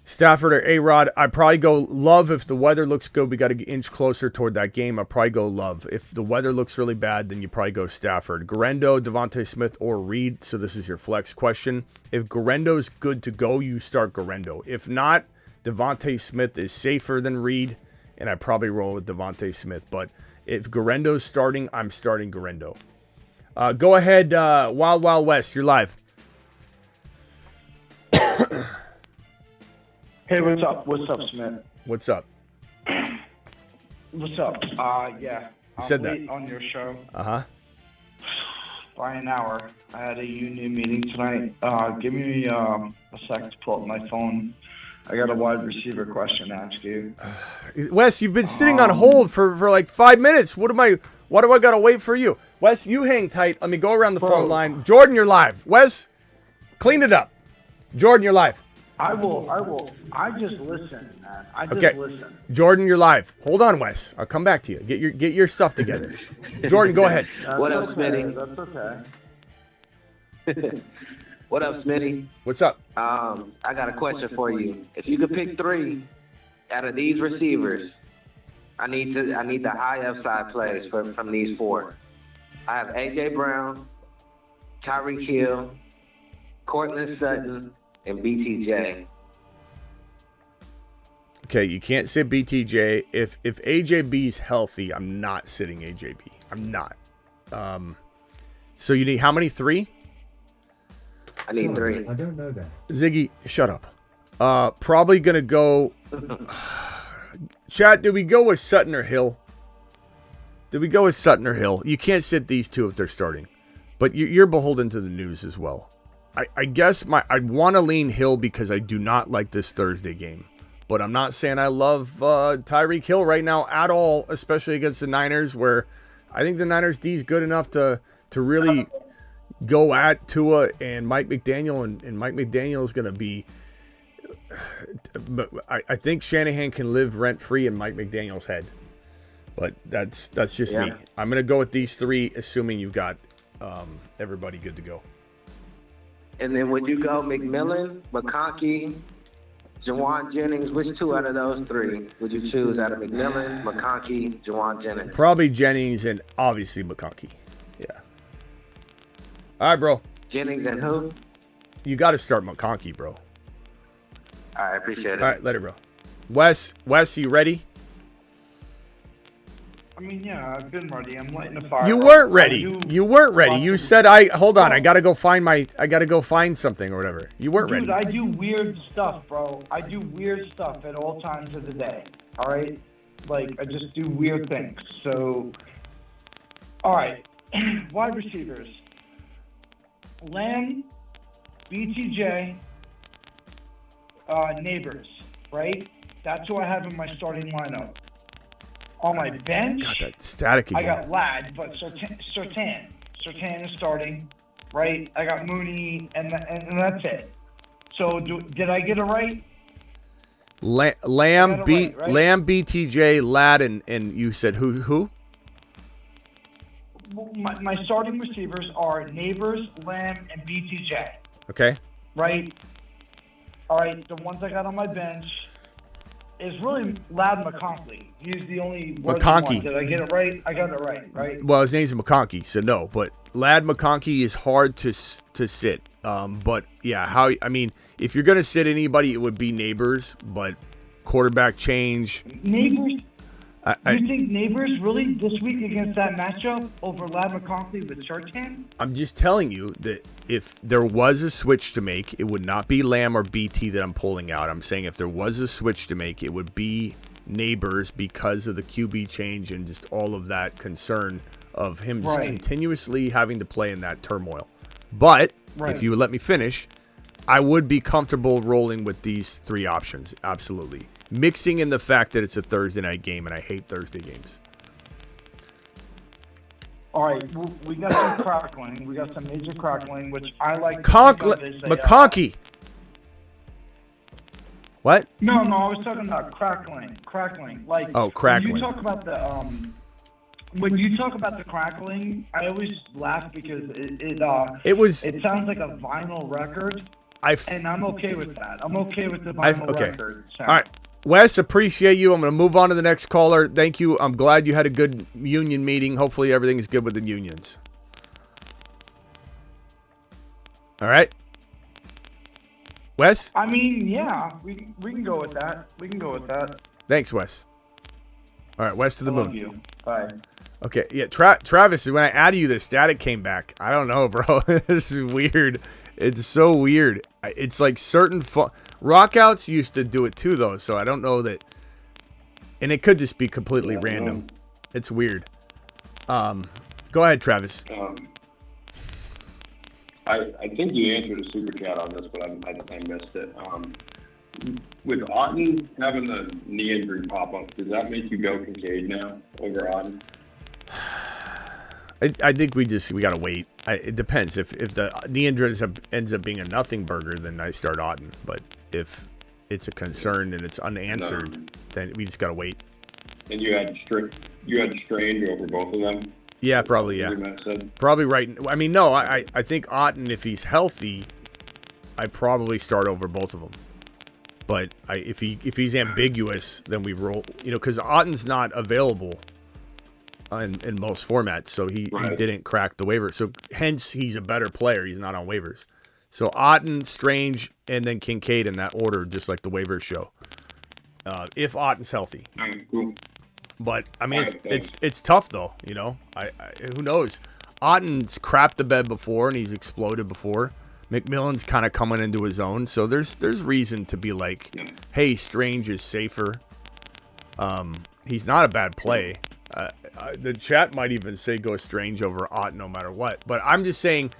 Stafford or A-Rod. I'd probably go Love if the weather looks good. We got to inch closer toward that game. I'd probably go Love. If the weather looks really bad, then you probably go Stafford. Guerendo, Devontae Smith, or Reed. So this is your flex question. If Guerendo's good to go, you start Guerendo. If not, Devontae Smith is safer than Reed, and I'd probably roll with Devontae Smith. But if Guerendo's starting, I'm starting Guerendo. Go ahead, Wild Wild West. You're live. Hey, what's up? What's up, Smith? What's up? What's up? Yeah. You said that on your show. Uh-huh. By an hour. I had a union meeting tonight. Give me a sec to pull up my phone. I got a wide receiver question to ask you. Wes, you've been sitting on hold for like 5 minutes. Why do I got to wait for you? Wes, you hang tight. Let me go around the phone line. Jordan, you're live. Wes, clean it up. Jordan, you're live. I will. I just listen, man. I just listen. Jordan, you're live. Hold on, Wes. I'll come back to you. Get your stuff together. Jordan, go ahead. What up, Smitty? That's okay. What up, Smitty? What's up? I got a question for you. If you could pick 3 out of these receivers, I need the high upside plays from these 4. I have A.J. Brown, Tyreek Hill, Cortland Sutton, and BTJ. Okay, you can't sit BTJ. If AJB's healthy, I'm not sitting AJB. I'm not. So you need how many? 3? I need 3. I don't know that. Ziggy, shut up. Probably gonna go. Chat, do we go with Sutton or Hill? Did we go with Sutton or Hill? You can't sit these 2 if they're starting, but you're beholden to the news as well. I guess I'd want to lean Hill because I do not like this Thursday game. But I'm not saying I love Tyreek Hill right now at all, especially against the Niners, where I think the Niners D is good enough to really go at Tua and Mike McDaniel, and Mike McDaniel is going to be. I think Shanahan can live rent free in Mike McDaniel's head, but that's just me. I'm going to go with these 3, assuming you've got everybody good to go. And then would you go McMillan, McConkey, Jawan Jennings? Which 2 out of those 3 would you choose out of McMillan, McConkey, Jawan Jennings? Probably Jennings and obviously McConkey. Yeah. All right, bro. Jennings and who? You got to start McConkey, bro. All right, appreciate it. All right, later, bro. Wes, you ready? I mean, yeah, I've been ready. I'm lighting the fire. You weren't ready. You weren't ready. You said hold on, I gotta go find something or whatever. You weren't ready. Dude, I do weird stuff, bro. I do weird stuff at all times of the day. All right? Like, I just do weird things. So, all right. Wide receivers. Lamb, BTJ, Neighbors, right? That's who I have in my starting lineup. On my bench, got that static again. I got Ladd, but Surtain is starting, right? I got Mooney, and that's it. So did I get it right? Lamb, BTJ, Ladd, and you said who? My starting receivers are Neighbors, Lamb, and BTJ. Okay. Right. All right. The ones I got on my bench is really Ladd McConkey. He's the only McConkey. One. Did I get it right? I got it right? Well, his name's McConkey, so no. But Ladd McConkey is hard to sit. But yeah, if you're gonna sit anybody, it would be Neighbors. But quarterback change. Neighbors. You think Neighbors really this week against that matchup over Ladd McConkey with Surtain? I'm just telling you that if there was a switch to make, it would not be Lamb or BT that I'm pulling out. I'm saying if there was a switch to make, it would be Neighbors because of the QB change and just all of that concern of him just continuously having to play in that turmoil. But if you would let me finish, I would be comfortable rolling with these 3 options. Absolutely. Mixing in the fact that it's a Thursday night game, and I hate Thursday games. All right, we got some crackling. We got some major crackling, which I like. McConkey. What? No, I was talking about crackling. Like, crackling. When you talk about the crackling, I always laugh because it sounds like a vinyl record, and I'm okay with that. I'm okay with the vinyl record. All right. Wes, appreciate you. I'm going to move on to the next caller. Thank you. I'm glad you had a good union meeting. Hopefully everything is good with the unions. All right. Wes? I mean, yeah, we can go with that. Thanks, Wes. All right, Wes to the moon. Love you. Bye. Okay, yeah, Travis, when I added you, the static came back. I don't know, bro. This is weird. It's so weird. It's like certain rockouts used to do it too, though. So I don't know that, and it could just be completely random. It's weird. Go ahead, Travis. I think you answered a super chat on this, but I missed it. With Otten having the knee injury pop up, does that make you go Kincaid now over Otten? I think we got to wait. It depends. If the knee injury ends up being a nothing burger, then I start Otten. But if it's a concern and it's unanswered, then we just gotta wait. And you had Strange over both of them? Yeah, probably, yeah. Probably right. I mean, no, I think Otten, if he's healthy, I probably start over both of them. But if he's ambiguous, then we roll, because Otten's not available in most formats, so he didn't crack the waiver. So hence he's a better player. He's not on waivers. So Otten, Strange, and then Kincaid in that order, just like the waivers show. If Otten's healthy. Cool. But I mean, it's tough though. Who knows? Otten's crapped the bed before, and he's exploded before. McMillan's kind of coming into his own, so there's reason to be like, hey, Strange is safer. He's not a bad play. The chat might even say go Strange over Otten no matter what. But I'm just saying,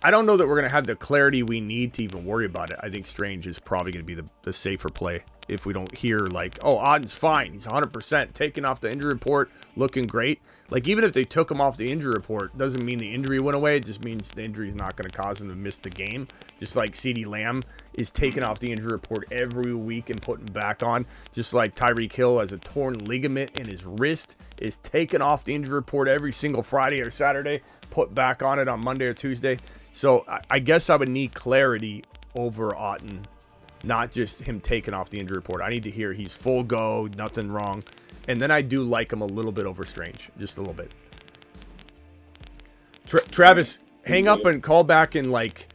I don't know that we're going to have the clarity we need to even worry about it. I think Strange is probably going to be the safer play if we don't hear like, oh, Otten's fine. He's 100% taken off the injury report, looking great. Like, even if they took him off the injury report, doesn't mean the injury went away. It just means the injury is not going to cause him to miss the game. Just like CeeDee Lamb is taken off the injury report every week and putting back on. Just like Tyreek Hill has a torn ligament in his wrist, is taken off the injury report every single Friday or Saturday, put back on it on Monday or Tuesday. So I guess I would need clarity over Otten, not just him taking off the injury report. I need to hear he's full go, nothing wrong. And then I do like him a little bit over Strange, just a little bit. Travis, hang up and call back in like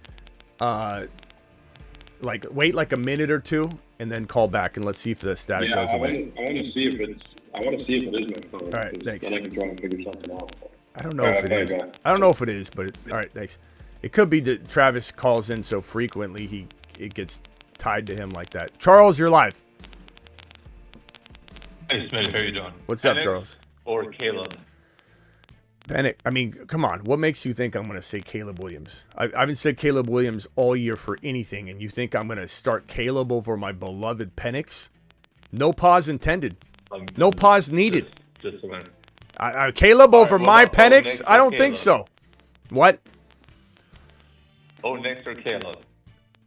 wait like a minute or two, and then call back and let's see if the static goes away. I want to see if it is my phone. All right, thanks. Then I can try and figure something out. I don't know if it is. I don't know if it is, but all right, thanks. It could be that Travis calls in so frequently it gets tied to him like that. Charles, you're live. Hey, Smitty, how you doing? What's up, Charles? Or Caleb? Penix, I mean, come on. What makes you think I'm going to say Caleb Williams? I haven't said Caleb Williams all year for anything, and you think I'm going to start Caleb over my beloved Penix? No pause intended. No pause needed. Just a minute. Caleb over my Penix? I don't think so. What? Oh, next or Caleb?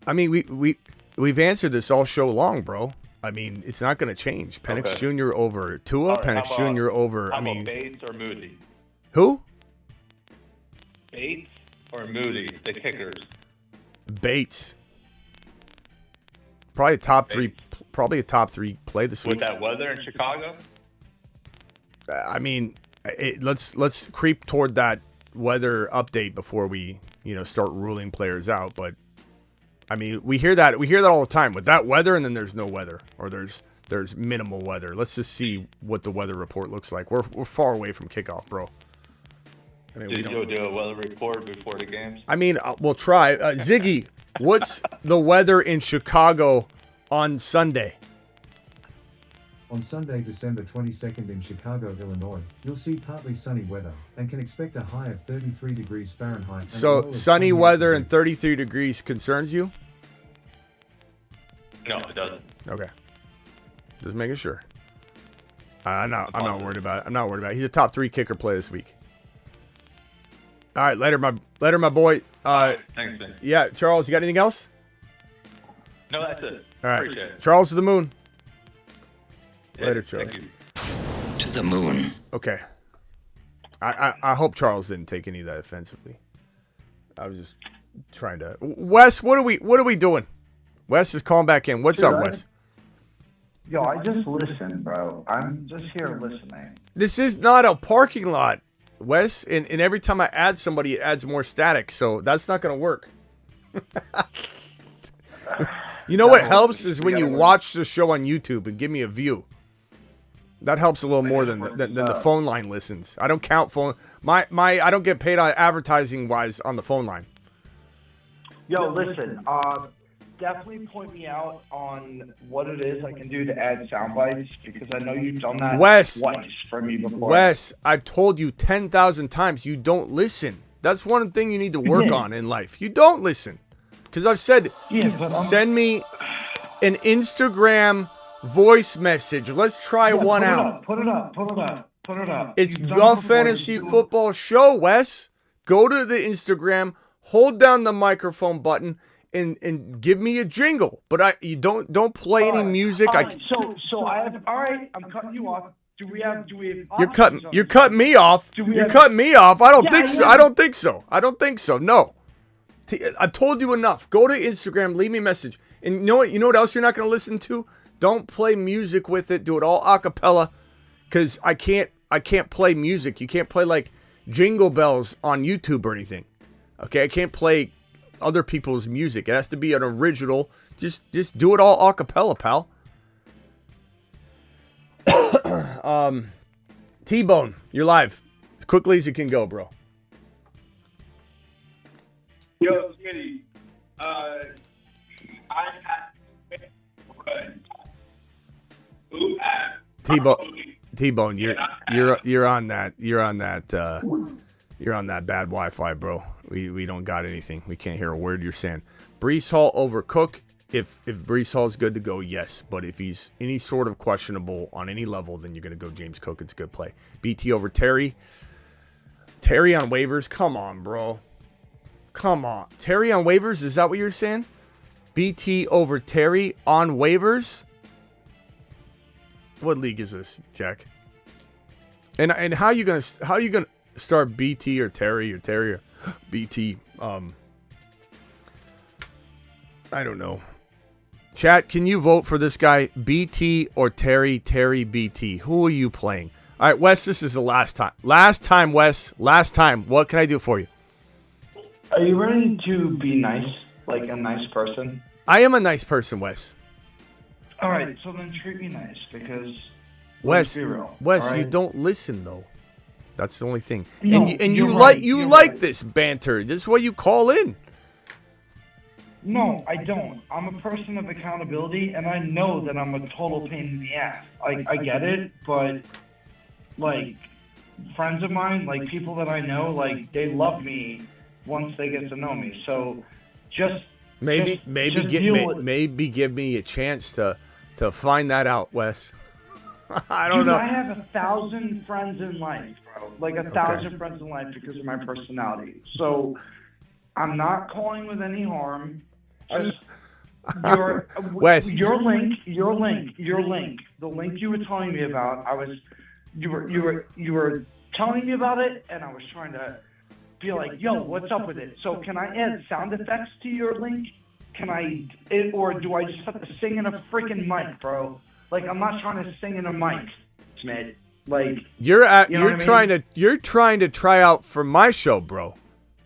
I mean, we've answered this all show long, bro. I mean, it's not going to change. Penix Jr. over Tua, Penix Jr. over, How about Bates or Moody? Who? Bates or Moody, the kickers? Bates. Probably a top three play this week. With that weather in Chicago? I mean, let's creep toward that weather update before we, start ruling players out, but I mean, we hear that all the time with that weather, and then there's no weather, or there's minimal weather. Let's just see what the weather report looks like. We're far away from kickoff, bro. I mean, Did you do a weather report before the games? I mean, we'll try. Ziggy, what's the weather in Chicago on Sunday? On Sunday, December 22nd in Chicago, Illinois, you'll see partly sunny weather and can expect a high of 33 degrees Fahrenheit. And So sunny weather and 33 degrees concerns you? No, it doesn't. Okay. Just making sure. I'm not worried about it. I'm not worried about it. He's a top 3 kicker play this week. All right, later, my boy. Thanks, man. Yeah, Charles, you got anything else? No, that's it. All right. Appreciate it. Charles to the moon. Yeah, Later, Charles. Thank you. To the moon. Okay. I hope Charles didn't take any of that offensively. I was just trying to. Wes, what are we doing? Wes is calling back in. What's up, Wes? Yo, I just listen, bro. I'm just here listening. This is not a parking lot, Wes. And every time I add somebody, it adds more static. So that's not going to work. You know what helps is when you watch the show on YouTube and give me a view. That helps a little more than the phone line listens. I don't count phone. I don't get paid on advertising wise on the phone line. Yo, listen. Definitely point me out on what it is I can do to add sound bites because I know you've done that twice for me before. Wes, I've told you 10,000 times you don't listen. That's one thing you need to work on in life. You don't listen. Because I've said, send me an Instagram voice message. Let's try one out. Put it up. It's the Fantasy Football Show, Wes. go to the Instagram, hold down the microphone button, and give me a jingle. But you don't play any music. All right, so I have. All right, I'm cutting you off. Do we have? You're cutting me off. You're cutting me off. I don't think so. I don't think so. I don't think so. No. I've told you enough. Go to Instagram, leave me a message. And you know what? You know what else you're not going to listen to? Don't play music with it. Do it all a cappella, because I can't play music. You can't play like jingle bells on YouTube or anything. Okay, I can't play other people's music. It has to be an original. Just do it all a cappella, pal. T-Bone, you're live. As quickly as you can go, bro. Yo, Smitty. T-Bone, you're on that. You're on that bad Wi-Fi, bro. We don't got anything. We can't hear a word you're saying. Breece Hall over Cook. If Breece Hall's good to go, yes. But if he's any sort of questionable on any level, then you're going to go James Cook. It's a good play. BT over Terry. Terry on waivers. Come on, bro. Come on. Terry on waivers? Is that what you're saying? BT over Terry on waivers? What league is this, Jack? And how you gonna start BT or Terry or BT? I don't know. Chat, can you vote for this guy? BT or Terry BT? Who are you playing? All right, Wes, this is the last time. Last time, Wes. Last time. What can I do for you? Are you ready to be nice, like a nice person? I am a nice person, Wes. All right, so then treat me nice, because Wes, let's be real, Wes, all right? you don't listen though. That's the only thing. No, and you're you right, like you're like right. this banter. This is what you call in. No, I don't. I'm a person of accountability, and I know that I'm a total pain in the ass. I get it, but, like, friends of mine, like, people that I know, like, they love me once they get to know me. So, just Maybe give me a chance to find that out, Wes. I don't know. I have 1,000 friends in life, bro. Like 1,000 friends in life because of my personality. So I'm not calling with any harm. Just Wes. Your link. The link you were telling me about. You were telling me about it, and I was trying to be like, yo, what's up with it? So can I add sound effects to your link? Or do I just have to sing in a freaking mic, bro? Like, I'm not trying to sing in a mic, Smith. Like, You're mean? trying to try out for my show, bro.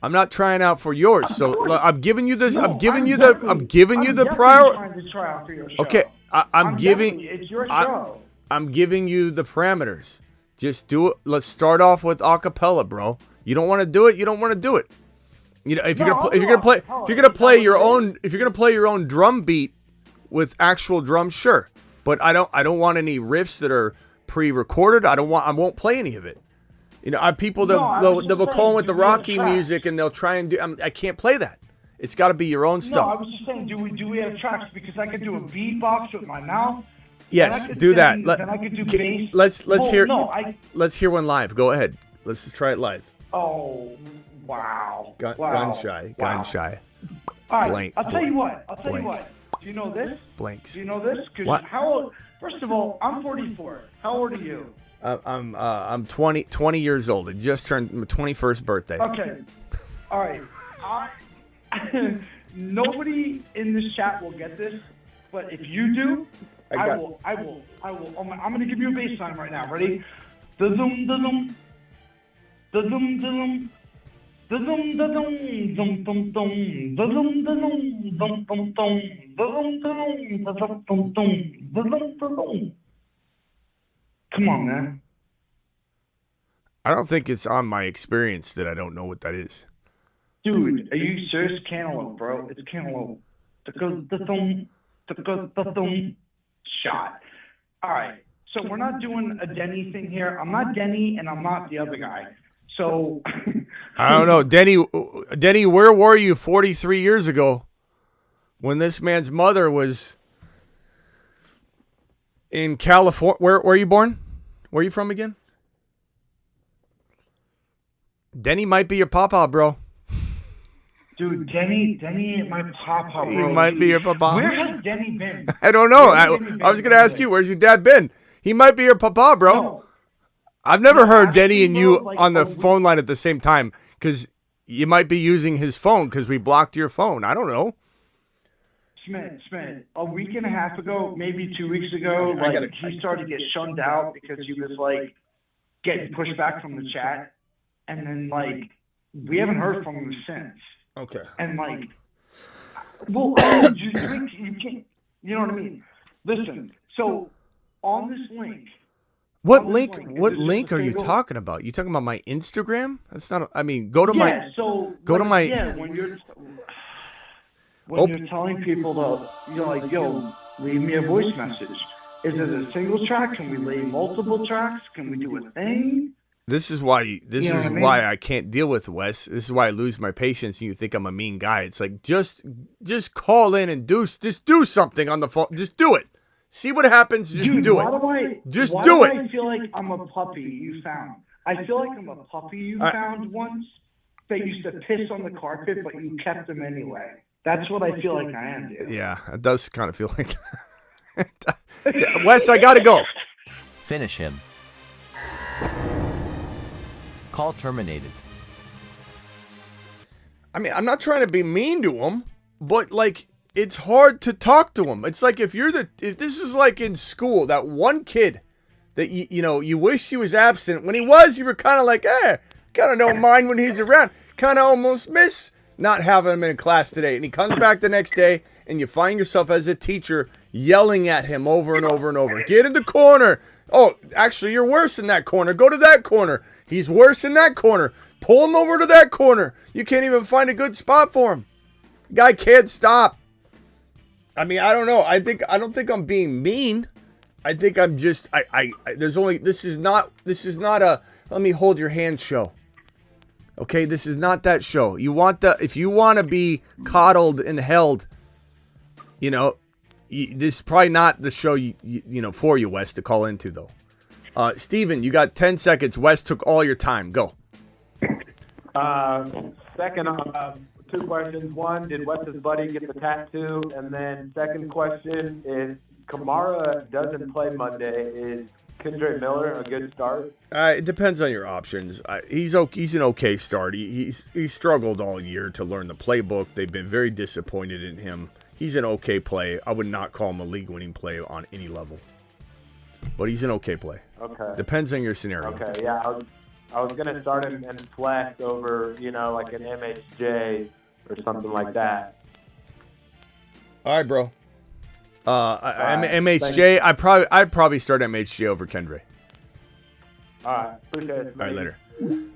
I'm not trying out for yours. So look, I'm giving you this. No, I'm giving you definitely the prior. trying to try out for your show. Okay, It's your show. I'm giving you the parameters. Just do it. Let's start off with acapella, bro. You don't want to do it. You don't want to do it. You know, if you're gonna play your own drum beat with actual drums, sure. But I don't want any riffs that are pre-recorded. I won't play any of it. You know, I have people that will call in with the Rocky music and they'll try and do. I can't play that. It's got to be your own stuff. No, I was just saying, do we have tracks? Because I could do a beatbox with my mouth. Yes, do that. Then I could do bass. Let's hear one live. Go ahead. Let's just try it live. Oh, wow. Gun shy. All right, Blank. I'll tell you what. Blank. Do you know this? Blanks. Do you know this? What? How old? First of all, I'm 44. How old are you? I'm 20 years old. I just turned my 21st birthday. Okay. All right. Nobody in this chat will get this, but if you do, I will. I'm going to give you a bass line right now. Ready? Da-dum, da-dum. Da-dum, da-dum. Da-dum, da-dum. Dum, dum, dum. Da-dum, da-dum. Dum, dum, dum. Da-dum, da-dum. Da-dum, dum, dum. Da-dum, da-dum. Come on, man. I don't think it's on my experience that I don't know what that is. Dude, are you serious? Cantaloupe, bro. It's cantaloupe. Da-dum, da-dum. Shot. All right. So we're not doing a Denny thing here. I'm not Denny, and I'm not the other guy. So I don't know, Denny. Where were you 43 years ago when this man's mother was in California? Where are you born? Where are you from again? Denny might be your papa, bro. Dude, Denny ain't my papa, He bro. might be your papa. Where has Denny been? I don't know. I was going to ask you, where's your dad been? He might be your papa, bro. No. I've never heard actually, Denny and bro, you like, on the phone line at the same time because you might be using his phone because we blocked your phone. I don't know. Smith, a week and a half ago, maybe 2 weeks ago, he started to get shunned out because he was, getting pushed back from the chat. And then, we haven't heard from him since. Okay. And, you can't, you know what I mean? Listen, so on this link. What link are you talking about? You talking about my Instagram? That's not. Go to my. Go to my. Yeah, when you're telling people to, leave me a voice message. Is it a single track? Can we lay multiple tracks? Can we do a thing? This is why. Why I can't deal with Wes. This is why I lose my patience. And you think I'm a mean guy? It's like just call in and do something on the phone. Just do it. See what happens. Just do it. Why do I feel like I'm a puppy you found? I feel like I'm a puppy you found once that used to piss on the carpet, but you kept him anyway. That's what I feel like I am, dude. Yeah, it does kind of feel like that. Wes, I gotta go. Finish him. Call terminated. I'm not trying to be mean to him, but it's hard to talk to him. It's like if this is like in school, that one kid that you wish he was absent. When he was, you were kind of like, kind of don't mind when he's around. Kind of almost miss not having him in class today. And he comes back the next day, and you find yourself as a teacher yelling at him over and over and over. Get in the corner. Oh, actually, you're worse in that corner. Go to that corner. He's worse in that corner. Pull him over to that corner. You can't even find a good spot for him. Guy can't stop. I don't know. I don't think I'm being mean. I think I'm just this is not a let me hold your hand show. Okay, this is not that show. If you want to be coddled and held, this is probably not the show for you, Wes, to call into though. Steven, you got 10 seconds. Wes took all your time. Go. Second, two questions. One, did Wes's buddy get the tattoo? And then second question is, Kamara doesn't play Monday. Is Kendrick Miller a good start? It depends on your options. He's an okay start. He's struggled all year to learn the playbook. They've been very disappointed in him. He's an okay play. I would not call him a league-winning play on any level. But he's an okay play. Okay. Depends on your scenario. Okay, yeah. I was going to start him in flex over, like an MHJ or something like that. All right, bro. MHJ, I'd probably start MHJ over Kendra. All right, appreciate it. All right, later.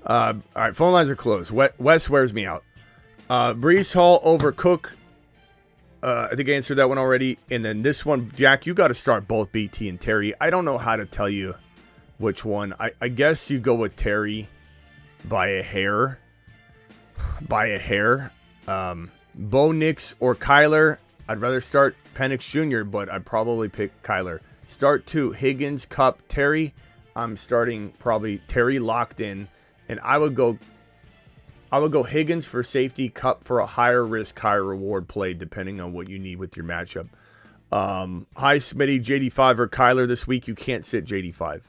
All right, phone lines are closed. Wes wears me out. Breece Hall over Cook. I think I answered that one already. And then this one, Jack, you got to start both BT and Terry. I don't know how to tell you which one. I guess you go with Terry by a hair. Bo Nix or Kyler. I'd rather start Penix Jr., but I'd probably pick Kyler. Start 2, Higgins, Kupp, Terry. I'm starting probably Terry locked in. And I would go Higgins for safety, Kupp for a higher risk, higher reward play, depending on what you need with your matchup. Hi, Smitty, JD5 or Kyler this week. You can't sit JD5.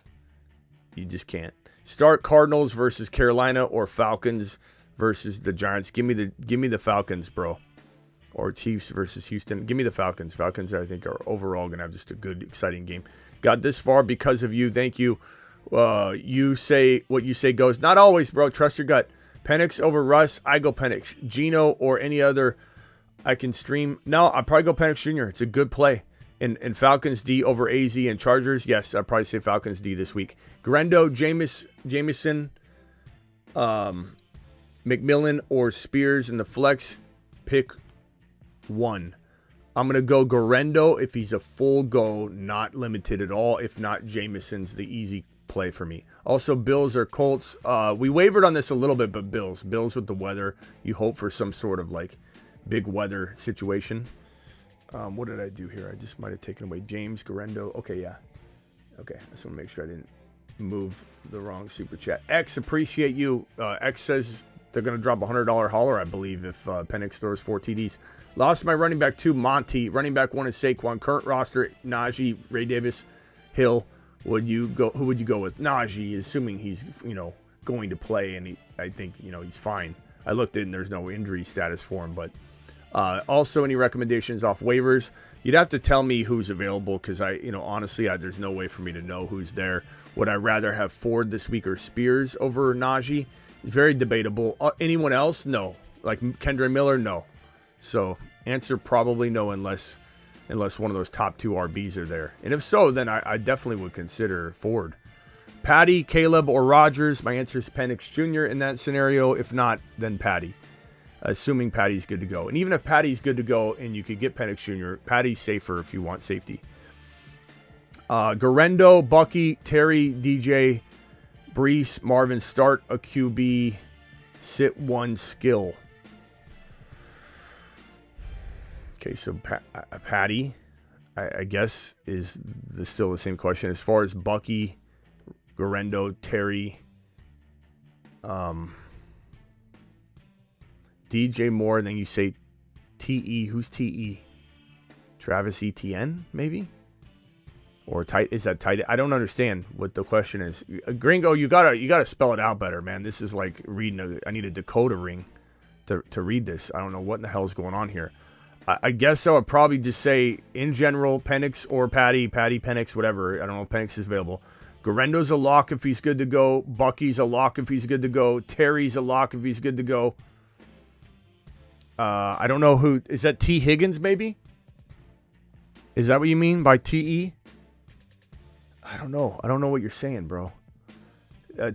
You just can't. Start Cardinals versus Carolina or Falcons versus the Giants. Give me the Falcons, bro. Or Chiefs versus Houston. Give me the Falcons. Falcons, I think, are overall going to have just a good, exciting game. Got this far because of you. Thank you. You say what you say goes. Not always, bro. Trust your gut. Penix over Russ. I go Penix. Gino or any other I can stream. No, I'll probably go Penix Jr. It's a good play. And Falcons D over AZ and Chargers. Yes, I'll probably say Falcons D this week. Guerendo, Jameson, McMillan or Spears in the flex. Pick one. I'm going to go Guerendo if he's a full go, not limited at all. If not, Jameson's the easy play for me. Also, Bills or Colts. We wavered on this a little bit, but Bills with the weather. You hope for some sort of big weather situation. What did I do here? I just might have taken away James, Guerendo. Okay, yeah. Okay, I just want to make sure I didn't move the wrong super chat. X, appreciate you. X says they're going to drop a $100 hauler, I believe, if Penix throws 4 TDs. Lost my running back 2, Monty. Running back 1 is Saquon. Current roster, Najee, Ray Davis, Hill. Who would you go with? Najee, assuming he's, going to play, and I think, he's fine. I looked in, there's no injury status for him, but also any recommendations off waivers? You'd have to tell me who's available, because honestly, there's no way for me to know who's there. Would I rather have Ford this week or Spears over Najee? It's very debatable. Anyone else? No. Like Kendra Miller? No. So answer probably no, unless one of those top 2 RBs are there. And if so, then I definitely would consider Ford. Patty, Caleb, or Rodgers? My answer is Penix Jr. in that scenario. If not, then Patty. Assuming Patty's good to go. And even if Patty's good to go and you could get Penix Jr., Patty's safer if you want safety. Guerendo, Bucky, Terry, DJ, Brees, Marvin, start a QB, sit 1 skill. Okay, so Patty, I guess, is still the same question. As far as Bucky, Guerendo, Terry, DJ Moore, and then you say TE. Who's TE? Travis Etienne, maybe? Or is that tight? I don't understand what the question is. Gringo, you gotta spell it out better, man. This is like reading I need a decoder ring to read this. I don't know what in the hell is going on here. I guess I would probably just say, in general, Penix or Patty, Penix, whatever. I don't know if Penix is available. Guerendo's a lock if he's good to go. Bucky's a lock if he's good to go. Terry's a lock if he's good to go. I don't know who. Is that T. Higgins, maybe? Is that what you mean by TE? I don't know. I don't know what you're saying, bro.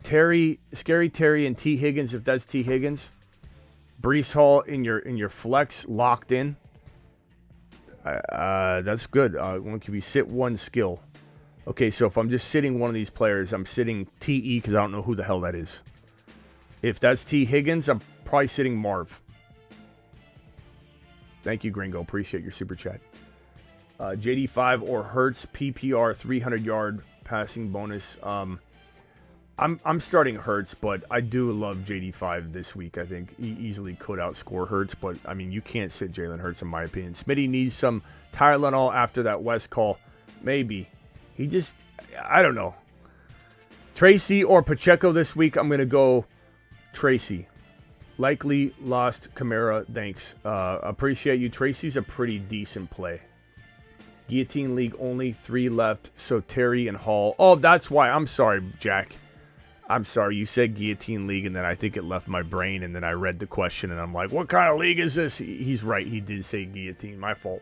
Terry, Scary Terry, and T. Higgins, if that's T. Higgins. Brees Hall in your flex, locked in. That's good. One can be sit 1 skill. Okay, so if I'm just sitting one of these players, I'm sitting TE because I don't know who the hell that is. If that's T. Higgins, I'm probably sitting Marv. Thank you, Gringo. Appreciate your super chat. JD5 or Hurts PPR 300-yard passing bonus. I'm starting Hurts, but I do love JD5 this week. I think he easily could outscore Hurts, but I mean, you can't sit Jalen Hurts in my opinion. Smitty needs some Tylenol after that West call. Maybe. I don't know. Tracy or Pacheco this week, I'm going to go Tracy. Likely lost Kamara, thanks. Appreciate you. Tracy's a pretty decent play. Guillotine League, only 3 left, so Terry and Hall. Oh, that's why. I'm sorry, Jack. I'm sorry. You said Guillotine League, and then I think it left my brain, and then I read the question, and I'm like, what kind of league is this? He's right. He did say Guillotine. My fault.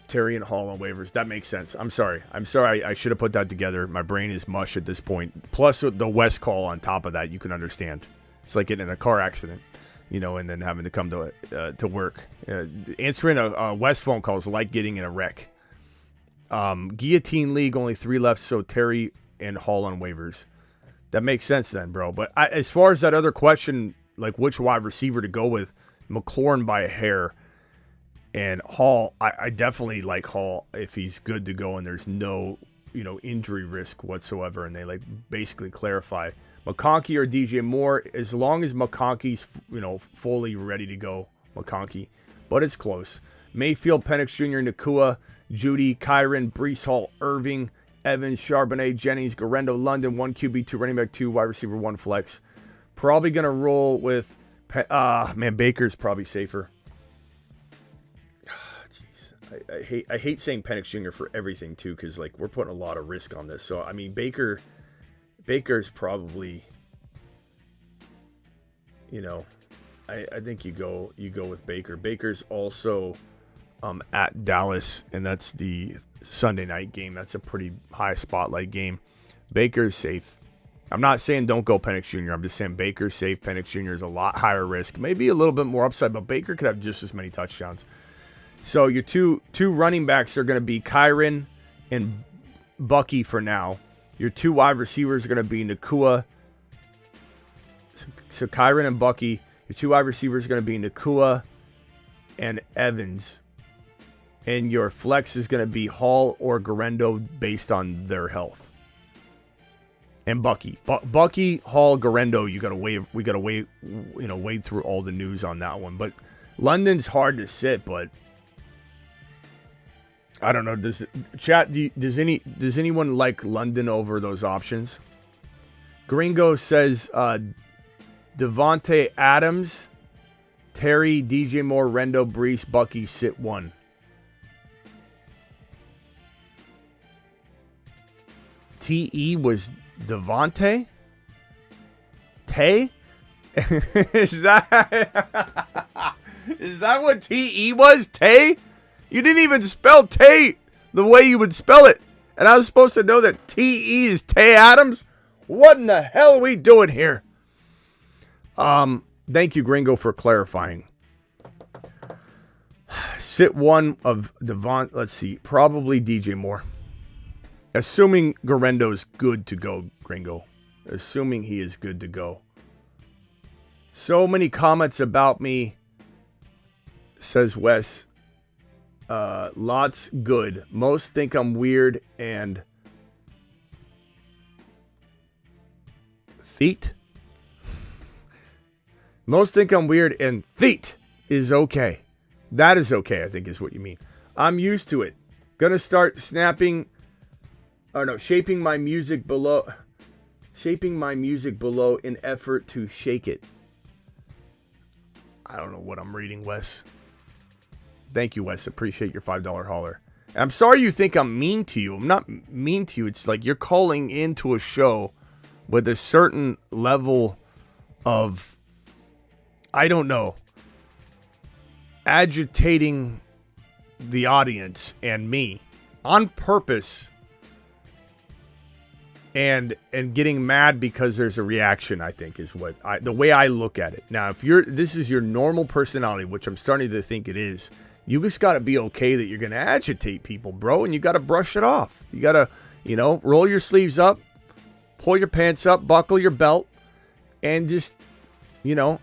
Terry and Hall on waivers. That makes sense. I'm sorry. I should have put that together. My brain is mush at this point. Plus, the West call on top of that, you can understand. It's like getting in a car accident, and then having to come to work. Answering a West phone call is like getting in a wreck. Guillotine League, only 3 left, so Terry and Hall on waivers. That makes sense then, bro. But as far as that other question, like which wide receiver to go with, McLaurin by a hair. And Hall, I definitely like Hall if he's good to go and there's no, injury risk whatsoever. And they basically clarify McConkey or DJ Moore, as long as McConkey's, fully ready to go, McConkey. But it's close. Mayfield, Penix Jr., Nakua, Judy, Kyron, Brees Hall, Irving, Evans, Charbonnet, Jennings, Guerendo, London, 1 QB, 2 running back, 2 wide receiver, 1 flex. Probably going to roll with, Baker's probably safer. I hate saying Penix Jr. for everything too, because we're putting a lot of risk on this. So I mean, Baker's probably, I think you go with Baker. Baker's also at Dallas, and that's the Sunday night game. That's a pretty high spotlight game. Baker's safe. I'm not saying don't go Penix Jr. I'm just saying Baker's safe. Penix Jr. is a lot higher risk, maybe a little bit more upside, but Baker could have just as many touchdowns. So your two running backs are going to be Kyron and Bucky for now. Your 2 wide receivers are going to be Nakua. So Kyron and Bucky. Your 2 wide receivers are going to be Nakua and Evans. And your flex is going to be Hall or Guerendo based on their health. and Bucky. Bucky, Hall, Guerendo, you got to wait. We got to wait. Wade through all the news on that one. But London's hard to sit. But I don't know. Does anyone like London over those options? Gringo says Devontae Adams, Terry, DJ Moore, Rendo, Brees, Bucky, sit one. TE was Devontae? Tay? Is that what TE was? Tay? You didn't even spell Tay the way you would spell it. And I was supposed to know that TE is Tay Adams? What in the hell are we doing here? Thank you, Gringo, for clarifying. Sit one of Devon. Let's see. Probably DJ Moore. Assuming Guerendo's good to go, Gringo. Assuming he is good to go. So many comments about me, says Wes. Lots good. Most think I'm weird and Theet. Most think I'm weird and Theet is okay. That is okay, I think is what you mean. I'm used to it. Gonna start shaping my music below in effort to shake it. I don't know what I'm reading, Wes. Thank you, Wes. Appreciate your $5 hauler. And I'm sorry you think I'm mean to you. I'm not mean to you. It's like you're calling into a show with a certain level of, I don't know, agitating the audience and me on purpose and getting mad because there's a reaction, I think is the way I look at it. Now, if this is your normal personality, which I'm starting to think it is, you just got to be okay that you're going to agitate people, bro, and you got to brush it off. You got to, roll your sleeves up, pull your pants up, buckle your belt, and just,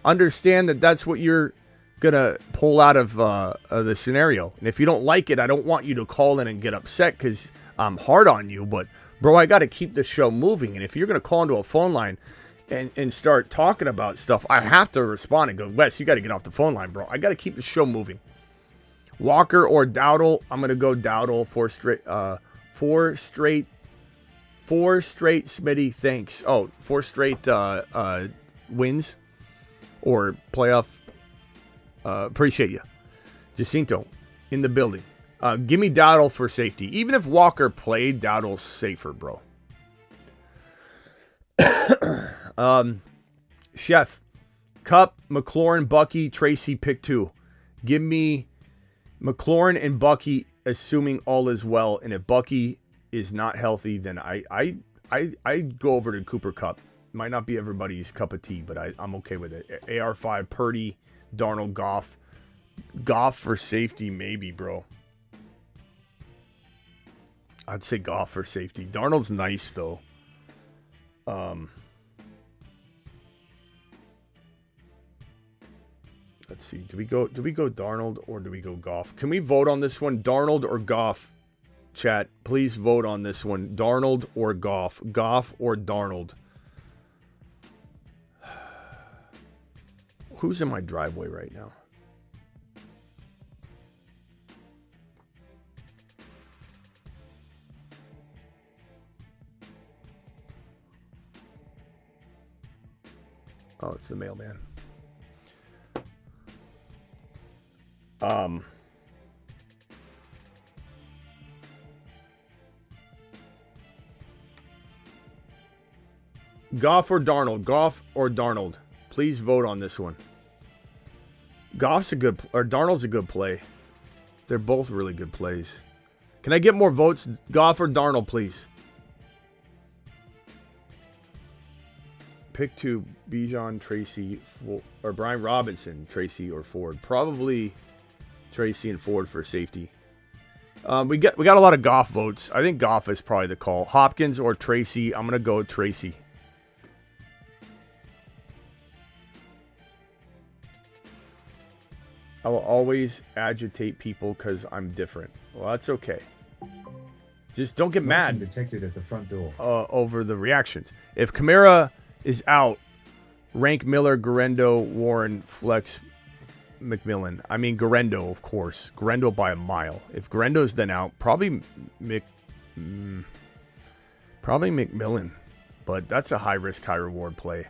understand that that's what you're going to pull out of the scenario. And if you don't like it, I don't want you to call in and get upset because I'm hard on you. But, bro, I got to keep the show moving. And if you're going to call into a phone line and start talking about stuff, I have to respond and go, Wes, you got to get off the phone line, bro. I got to keep the show moving. Walker or Dowdle? I'm going to go Dowdle. Four straight Smitty, thanks. Oh, 4 straight wins or playoff. Appreciate you. Jacinto in the building. Give me Dowdle for safety. Even if Walker played, Dowdle's safer, bro. Chef, Cup, McLaurin, Bucky, Tracy, pick 2. Give me McLaurin and Bucky, assuming all is well. And if Bucky is not healthy, then I go over to Cooper Cup. Might not be everybody's cup of tea, but I'm okay with it. AR5, Purdy, Darnold, Goff. Goff for safety, maybe, bro. I'd say Goff for safety. Darnold's nice, though. Let's see. Do we go Darnold or do we go Goff? Can we vote on this one? Darnold or Goff? Chat, please vote on this one. Darnold or Goff? Goff or Darnold? Who's in my driveway right now? Oh, it's the mailman. Goff or Darnold? Goff or Darnold? Please vote on this one. Darnold's a good play. They're both really good plays. Can I get more votes? Goff or Darnold, please? Pick 2, Bijan, Tracy, or Brian Robinson, Tracy or Ford. Probably Tracy and Ford for safety. We got a lot of Goff votes. I think Goff is probably the call. Hopkins or Tracy? I'm gonna go Tracy. I will always agitate people because I'm different. Well, that's okay. Just don't get Motion mad detected at the front door. over the reactions. If Kamara is out, rank Miller, Guerendo, Warren, Flex, McMillan. I mean, Guerendo, of course. Guerendo by a mile. If Guerendo's then out, probably McMillan. But that's a high-risk, high-reward play.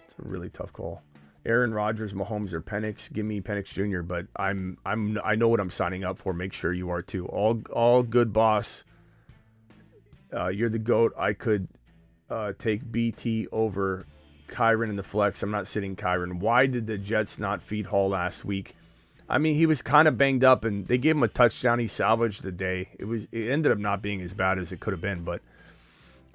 It's a really tough call. Aaron Rodgers, Mahomes, or Penix. Give me Penix Jr., but I know what I'm signing up for. Make sure you are too. All good, boss. You're the GOAT. I could take BT over Kyren in the flex. I'm not sitting Kyren. Why did the Jets not feed Hall last week? I mean, he was kind of banged up, and they gave him a touchdown. He salvaged the day. It ended up not being as bad as it could have been, but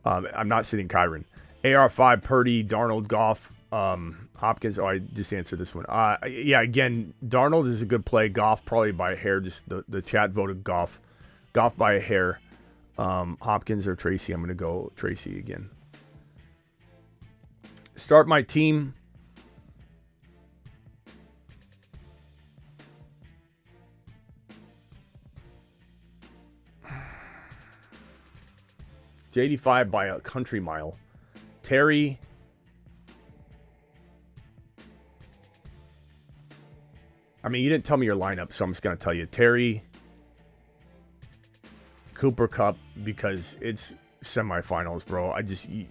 I'm not sitting Kyren. AR5, Purdy, Darnold, Goff, Hopkins. Oh, I just answered this one. Yeah, again, Darnold is a good play. Goff probably by a hair. Just the chat voted Goff. Goff by a hair. Hopkins or Tracy. I'm going to go Tracy again. Start my team. J85 by a country mile. Terry. I mean, you didn't tell me your lineup, so I'm just going to tell you. Terry, Cooper Kupp, because it's semifinals, bro.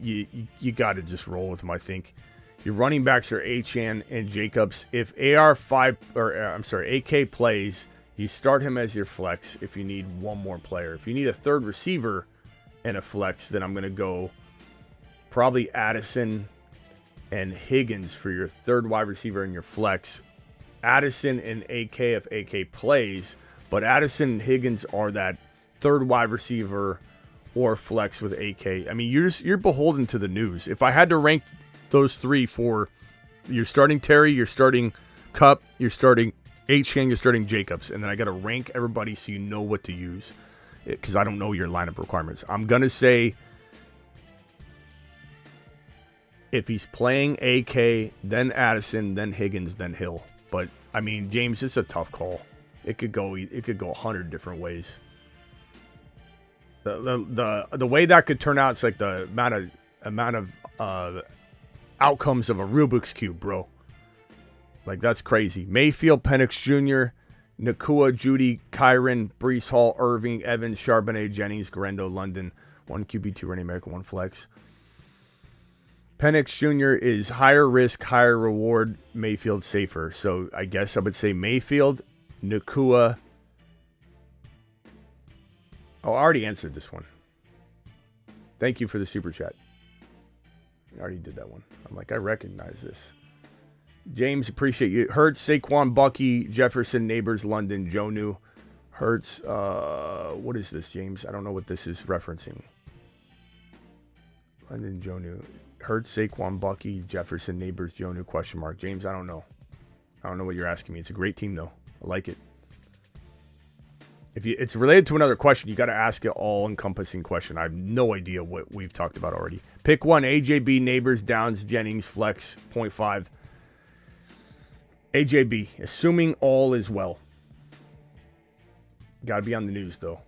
You got to just roll with them, I think. Your running backs are Achane and Jacobs. If AK plays, you start him as your flex if you need one more player. If you need a third receiver and a flex, then I'm going to go probably Addison and Higgins for your third wide receiver and your flex. Addison and AK if AK plays, but Addison and Higgins are that third wide receiver or flex with AK. I mean, you're beholden to the news. If I had to rank those three for, you're starting Terry, you're starting Kupp, you're starting Achane, you're starting Jacobs, and then I got to rank everybody so you know what to use, because I don't know your lineup requirements. I'm going to say if he's playing AK, then Addison, then Higgins, then Hill. But, I mean, James, it's a tough call. It could go 100 different ways. The way that could turn out, it's like the amount of outcomes of a Rubik's Cube, bro. Like, that's crazy. Mayfield, Penix Jr., Nakua, Judy, Kyren, Breece Hall, Irving, Evans, Charbonnet, Jennings, Guerendo, London. 1 QB, 2 running back, 1 flex. Penix Jr. is higher risk, higher reward. Mayfield safer. So I guess I would say Mayfield, Nakua. Oh, I already answered this one. Thank you for the super chat. I already did that one. I'm like, I recognize this. James, appreciate you. Hurts, Saquon, Bucky, Jefferson, Neighbors, London, Jonu. Hurts, what is this, James? I don't know what this is referencing. London, Jonu. Hurts, Saquon, Bucky, Jefferson, Neighbors, Jonu, question mark. James, I don't know. I don't know what you're asking me. It's a great team, though. I like it. If it's related to another question, you got to ask an all-encompassing question. I have no idea what we've talked about already. Pick one, AJB, Neighbors, Downs, Jennings, Flex, 0.5. AJB, assuming all is well. Got to be on the news, though.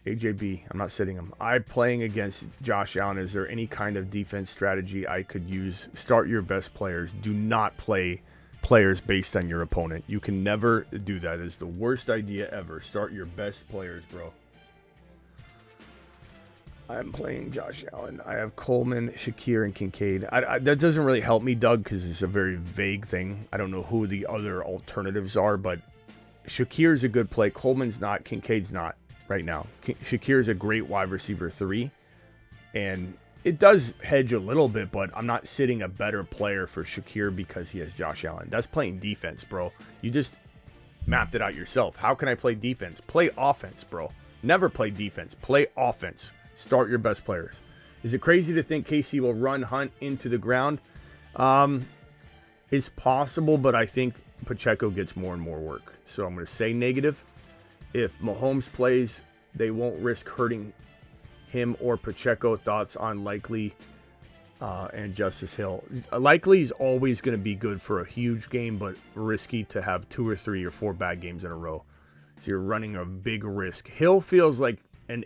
AJB, I'm not sitting him. I'm playing against Josh Allen. Is there any kind of defense strategy I could use? Start your best players. Do not play players based on your opponent. You can never do that. It's the worst idea ever. Start your best players, bro. I'm playing Josh Allen. I have Coleman, Shakir, and Kincaid. That doesn't really help me, Doug, because it's a very vague thing. I don't know who the other alternatives are, but Shakir's a good play. Coleman's not. Kincaid's not right now. Shakir's a great wide receiver 3, and it does hedge a little bit, but I'm not sitting a better player for Shakir because he has Josh Allen. That's playing defense, bro. You just mapped it out yourself. How can I play defense? Play offense, bro. Never play defense. Play offense. Start your best players. Is it crazy to think KC will run Hunt into the ground? It's possible, but I think Pacheco gets more and more work. So I'm going to say negative. If Mahomes plays, they won't risk hurting him or Pacheco. Thoughts on Likely and Justice Hill? Likely is always going to be good for a huge game, but risky to have 2 or 3 or 4 bad games in a row. So you're running a big risk. Hill feels like an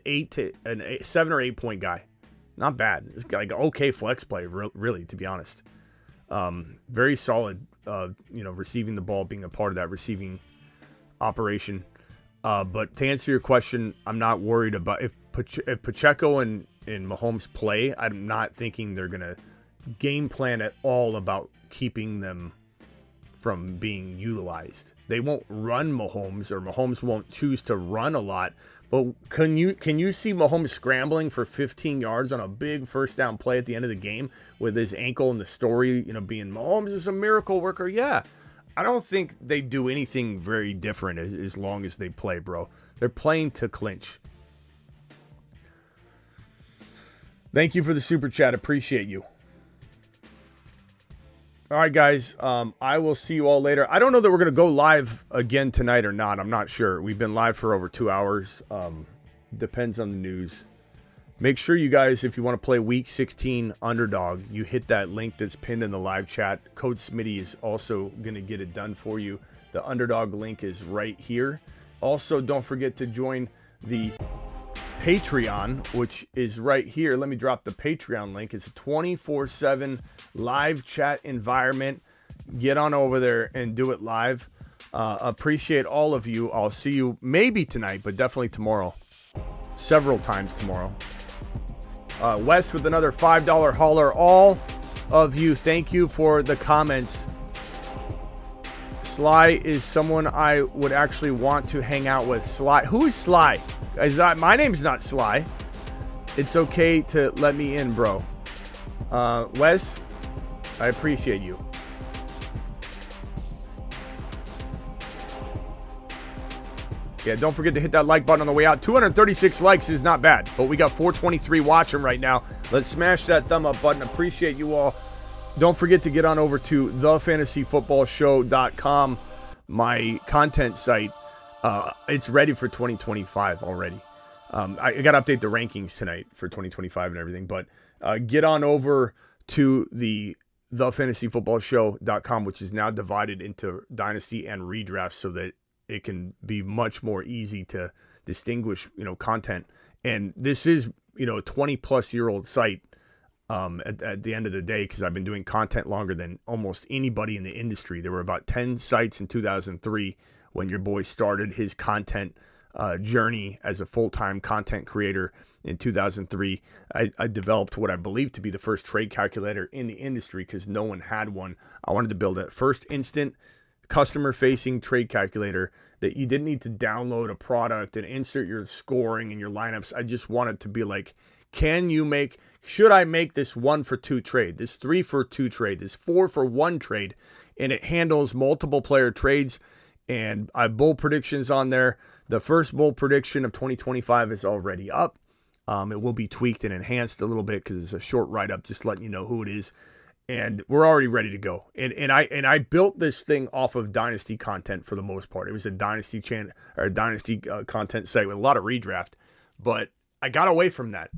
7 or 8 point guy. Not bad. It's like okay flex play, really, to be honest. Very solid, receiving the ball, being a part of that receiving operation. But to answer your question, I'm not worried about if Pacheco and Mahomes play. I'm not thinking they're going to game plan at all about keeping them from being utilized. They won't run Mahomes, or Mahomes won't choose to run a lot. But can you see Mahomes scrambling for 15 yards on a big first down play at the end of the game with his ankle and the story, being Mahomes is a miracle worker? Yeah. I don't think they do anything very different as long as they play, bro. They're playing to clinch. Thank you for the super chat. Appreciate you. All right, guys. I will see you all later. I don't know that we're going to go live again tonight or not. I'm not sure. We've been live for over 2 hours. Depends on the news. Make sure you guys, if you want to play Week 16 Underdog, you hit that link that's pinned in the live chat. Coach Smitty is also going to get it done for you. The Underdog link is right here. Also, don't forget to join the Patreon, which is right here. Let me drop the Patreon link. It's a 24/7 live chat environment. Get on over there and do it live. Appreciate all of you. I'll see you maybe tonight, but definitely tomorrow. Several times tomorrow. Wes with another $5 hauler. All of you, thank you for the comments. Sly is someone I would actually want to hang out with. Sly, who is Sly? My name's not Sly. It's okay to let me in, bro. Wes, I appreciate you. Yeah, don't forget to hit that like button on the way out. 236 likes is not bad, but we got 423 watching right now. Let's smash that thumb up button. Appreciate you all. Don't forget to get on over to thefantasyfootballshow.com, my content site. It's ready for 2025 already. I got to update the rankings tonight for 2025 and everything, but get on over to thefantasyfootballshow.com, which is now divided into Dynasty and Redraft so that it can be much more easy to distinguish, content. And this is, a 20-plus-year-old site at the end of the day, because I've been doing content longer than almost anybody in the industry. There were about 10 sites in 2003 when your boy started his content journey as a full-time content creator in 2003. I developed what I believe to be the first trade calculator in the industry because no one had one. I wanted to build a first instant customer-facing trade calculator that you didn't need to download a product and insert your scoring and your lineups. I just wanted to be like, should I make this 1-for-2 trade, this 3-for-2 trade, this 4-for-1 trade? And it handles multiple player trades. And I have bowl predictions on there. The first bowl prediction of 2025 is already up. It will be tweaked and enhanced a little bit because it's a short write-up, just letting you know who it is. And we're already ready to go. And I built this thing off of Dynasty content for the most part. It was a Dynasty channel or Dynasty content site with a lot of redraft, but I got away from that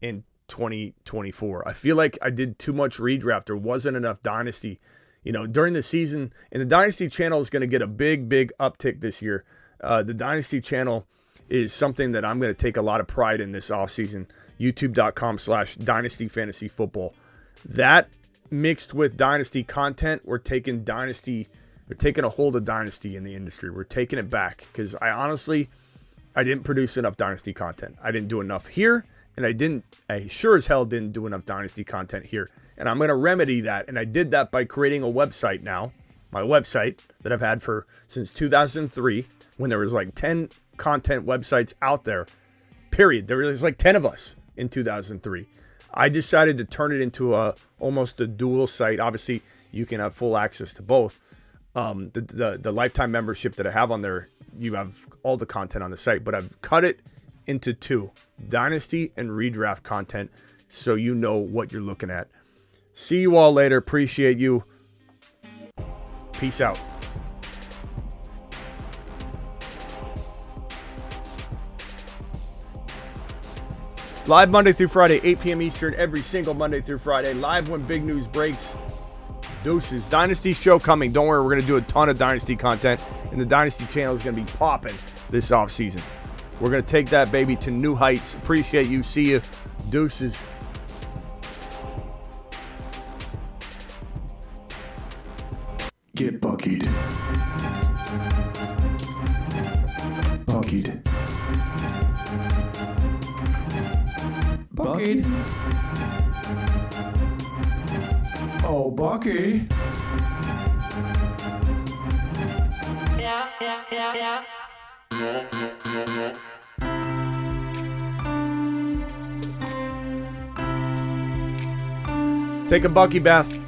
in 2024. I feel like I did too much redraft. There wasn't enough Dynasty. During the season, and the Dynasty channel is going to get a big, big uptick this year. The Dynasty channel is something that I'm going to take a lot of pride in this offseason. YouTube.com/Dynasty Fantasy Football. That mixed with Dynasty content, we're taking a hold of Dynasty in the industry. We're taking it back because I didn't produce enough Dynasty content. I didn't do enough here, and I sure as hell didn't do enough Dynasty content here. And I'm going to remedy that. And I did that by creating a website now, my website that I've had since 2003, when there was like 10 content websites out there, period. There was like 10 of us in 2003. I decided to turn it into almost a dual site. Obviously, you can have full access to both. The lifetime membership that I have on there, you have all the content on the site, but I've cut it into two, Dynasty and Redraft content, so you know what you're looking at. See you all later. Appreciate you. Peace out. Live Monday through Friday, 8 p.m. Eastern, every single Monday through Friday. Live when big news breaks. Deuces. Dynasty show coming. Don't worry, we're going to do a ton of Dynasty content, and the Dynasty channel is going to be popping this offseason. We're going to take that baby to new heights. Appreciate you. See you. Deuces. Get buckied. Buckied. Buckied. Oh, Bucky. Yeah. Take a Bucky bath.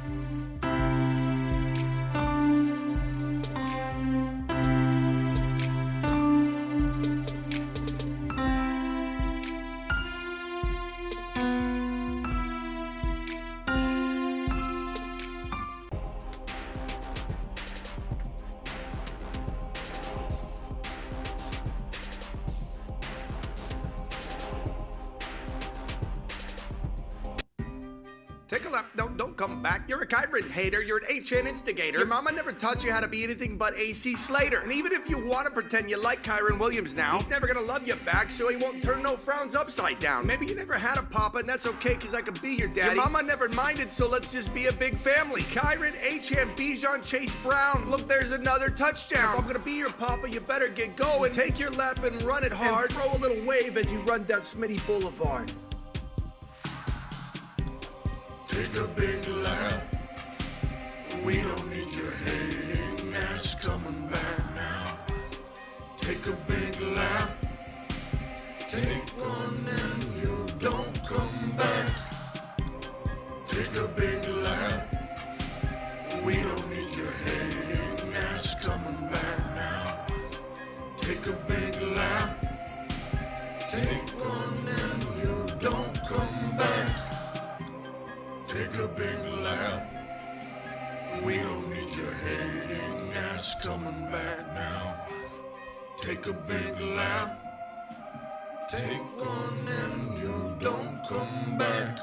Take a left. Don't come back. You're a Kyron hater. You're an HN instigator. Your mama never taught you how to be anything but AC Slater. And even if you want to pretend you like Kyron Williams now, he's never going to love you back, so he won't turn no frowns upside down. Maybe you never had a papa, and that's okay, because I could be your daddy. Your mama never minded, so let's just be a big family. Kyron, HN, Bijan, Chase Brown. Look, there's another touchdown. If I'm going to be your papa, you better get going. Take your lap and run it hard. And throw a little wave as you run down Smitty Boulevard. Take a big lap. We don't need your hating ass coming back now. Take a big lap. Take one and you don't come back. Take a big lap. We don't need your hating ass coming back now. Take a big lap. Take one and you don't come back. Take a big lap. We don't need your hating ass coming back now. Take a big lap. Take one and you don't come back.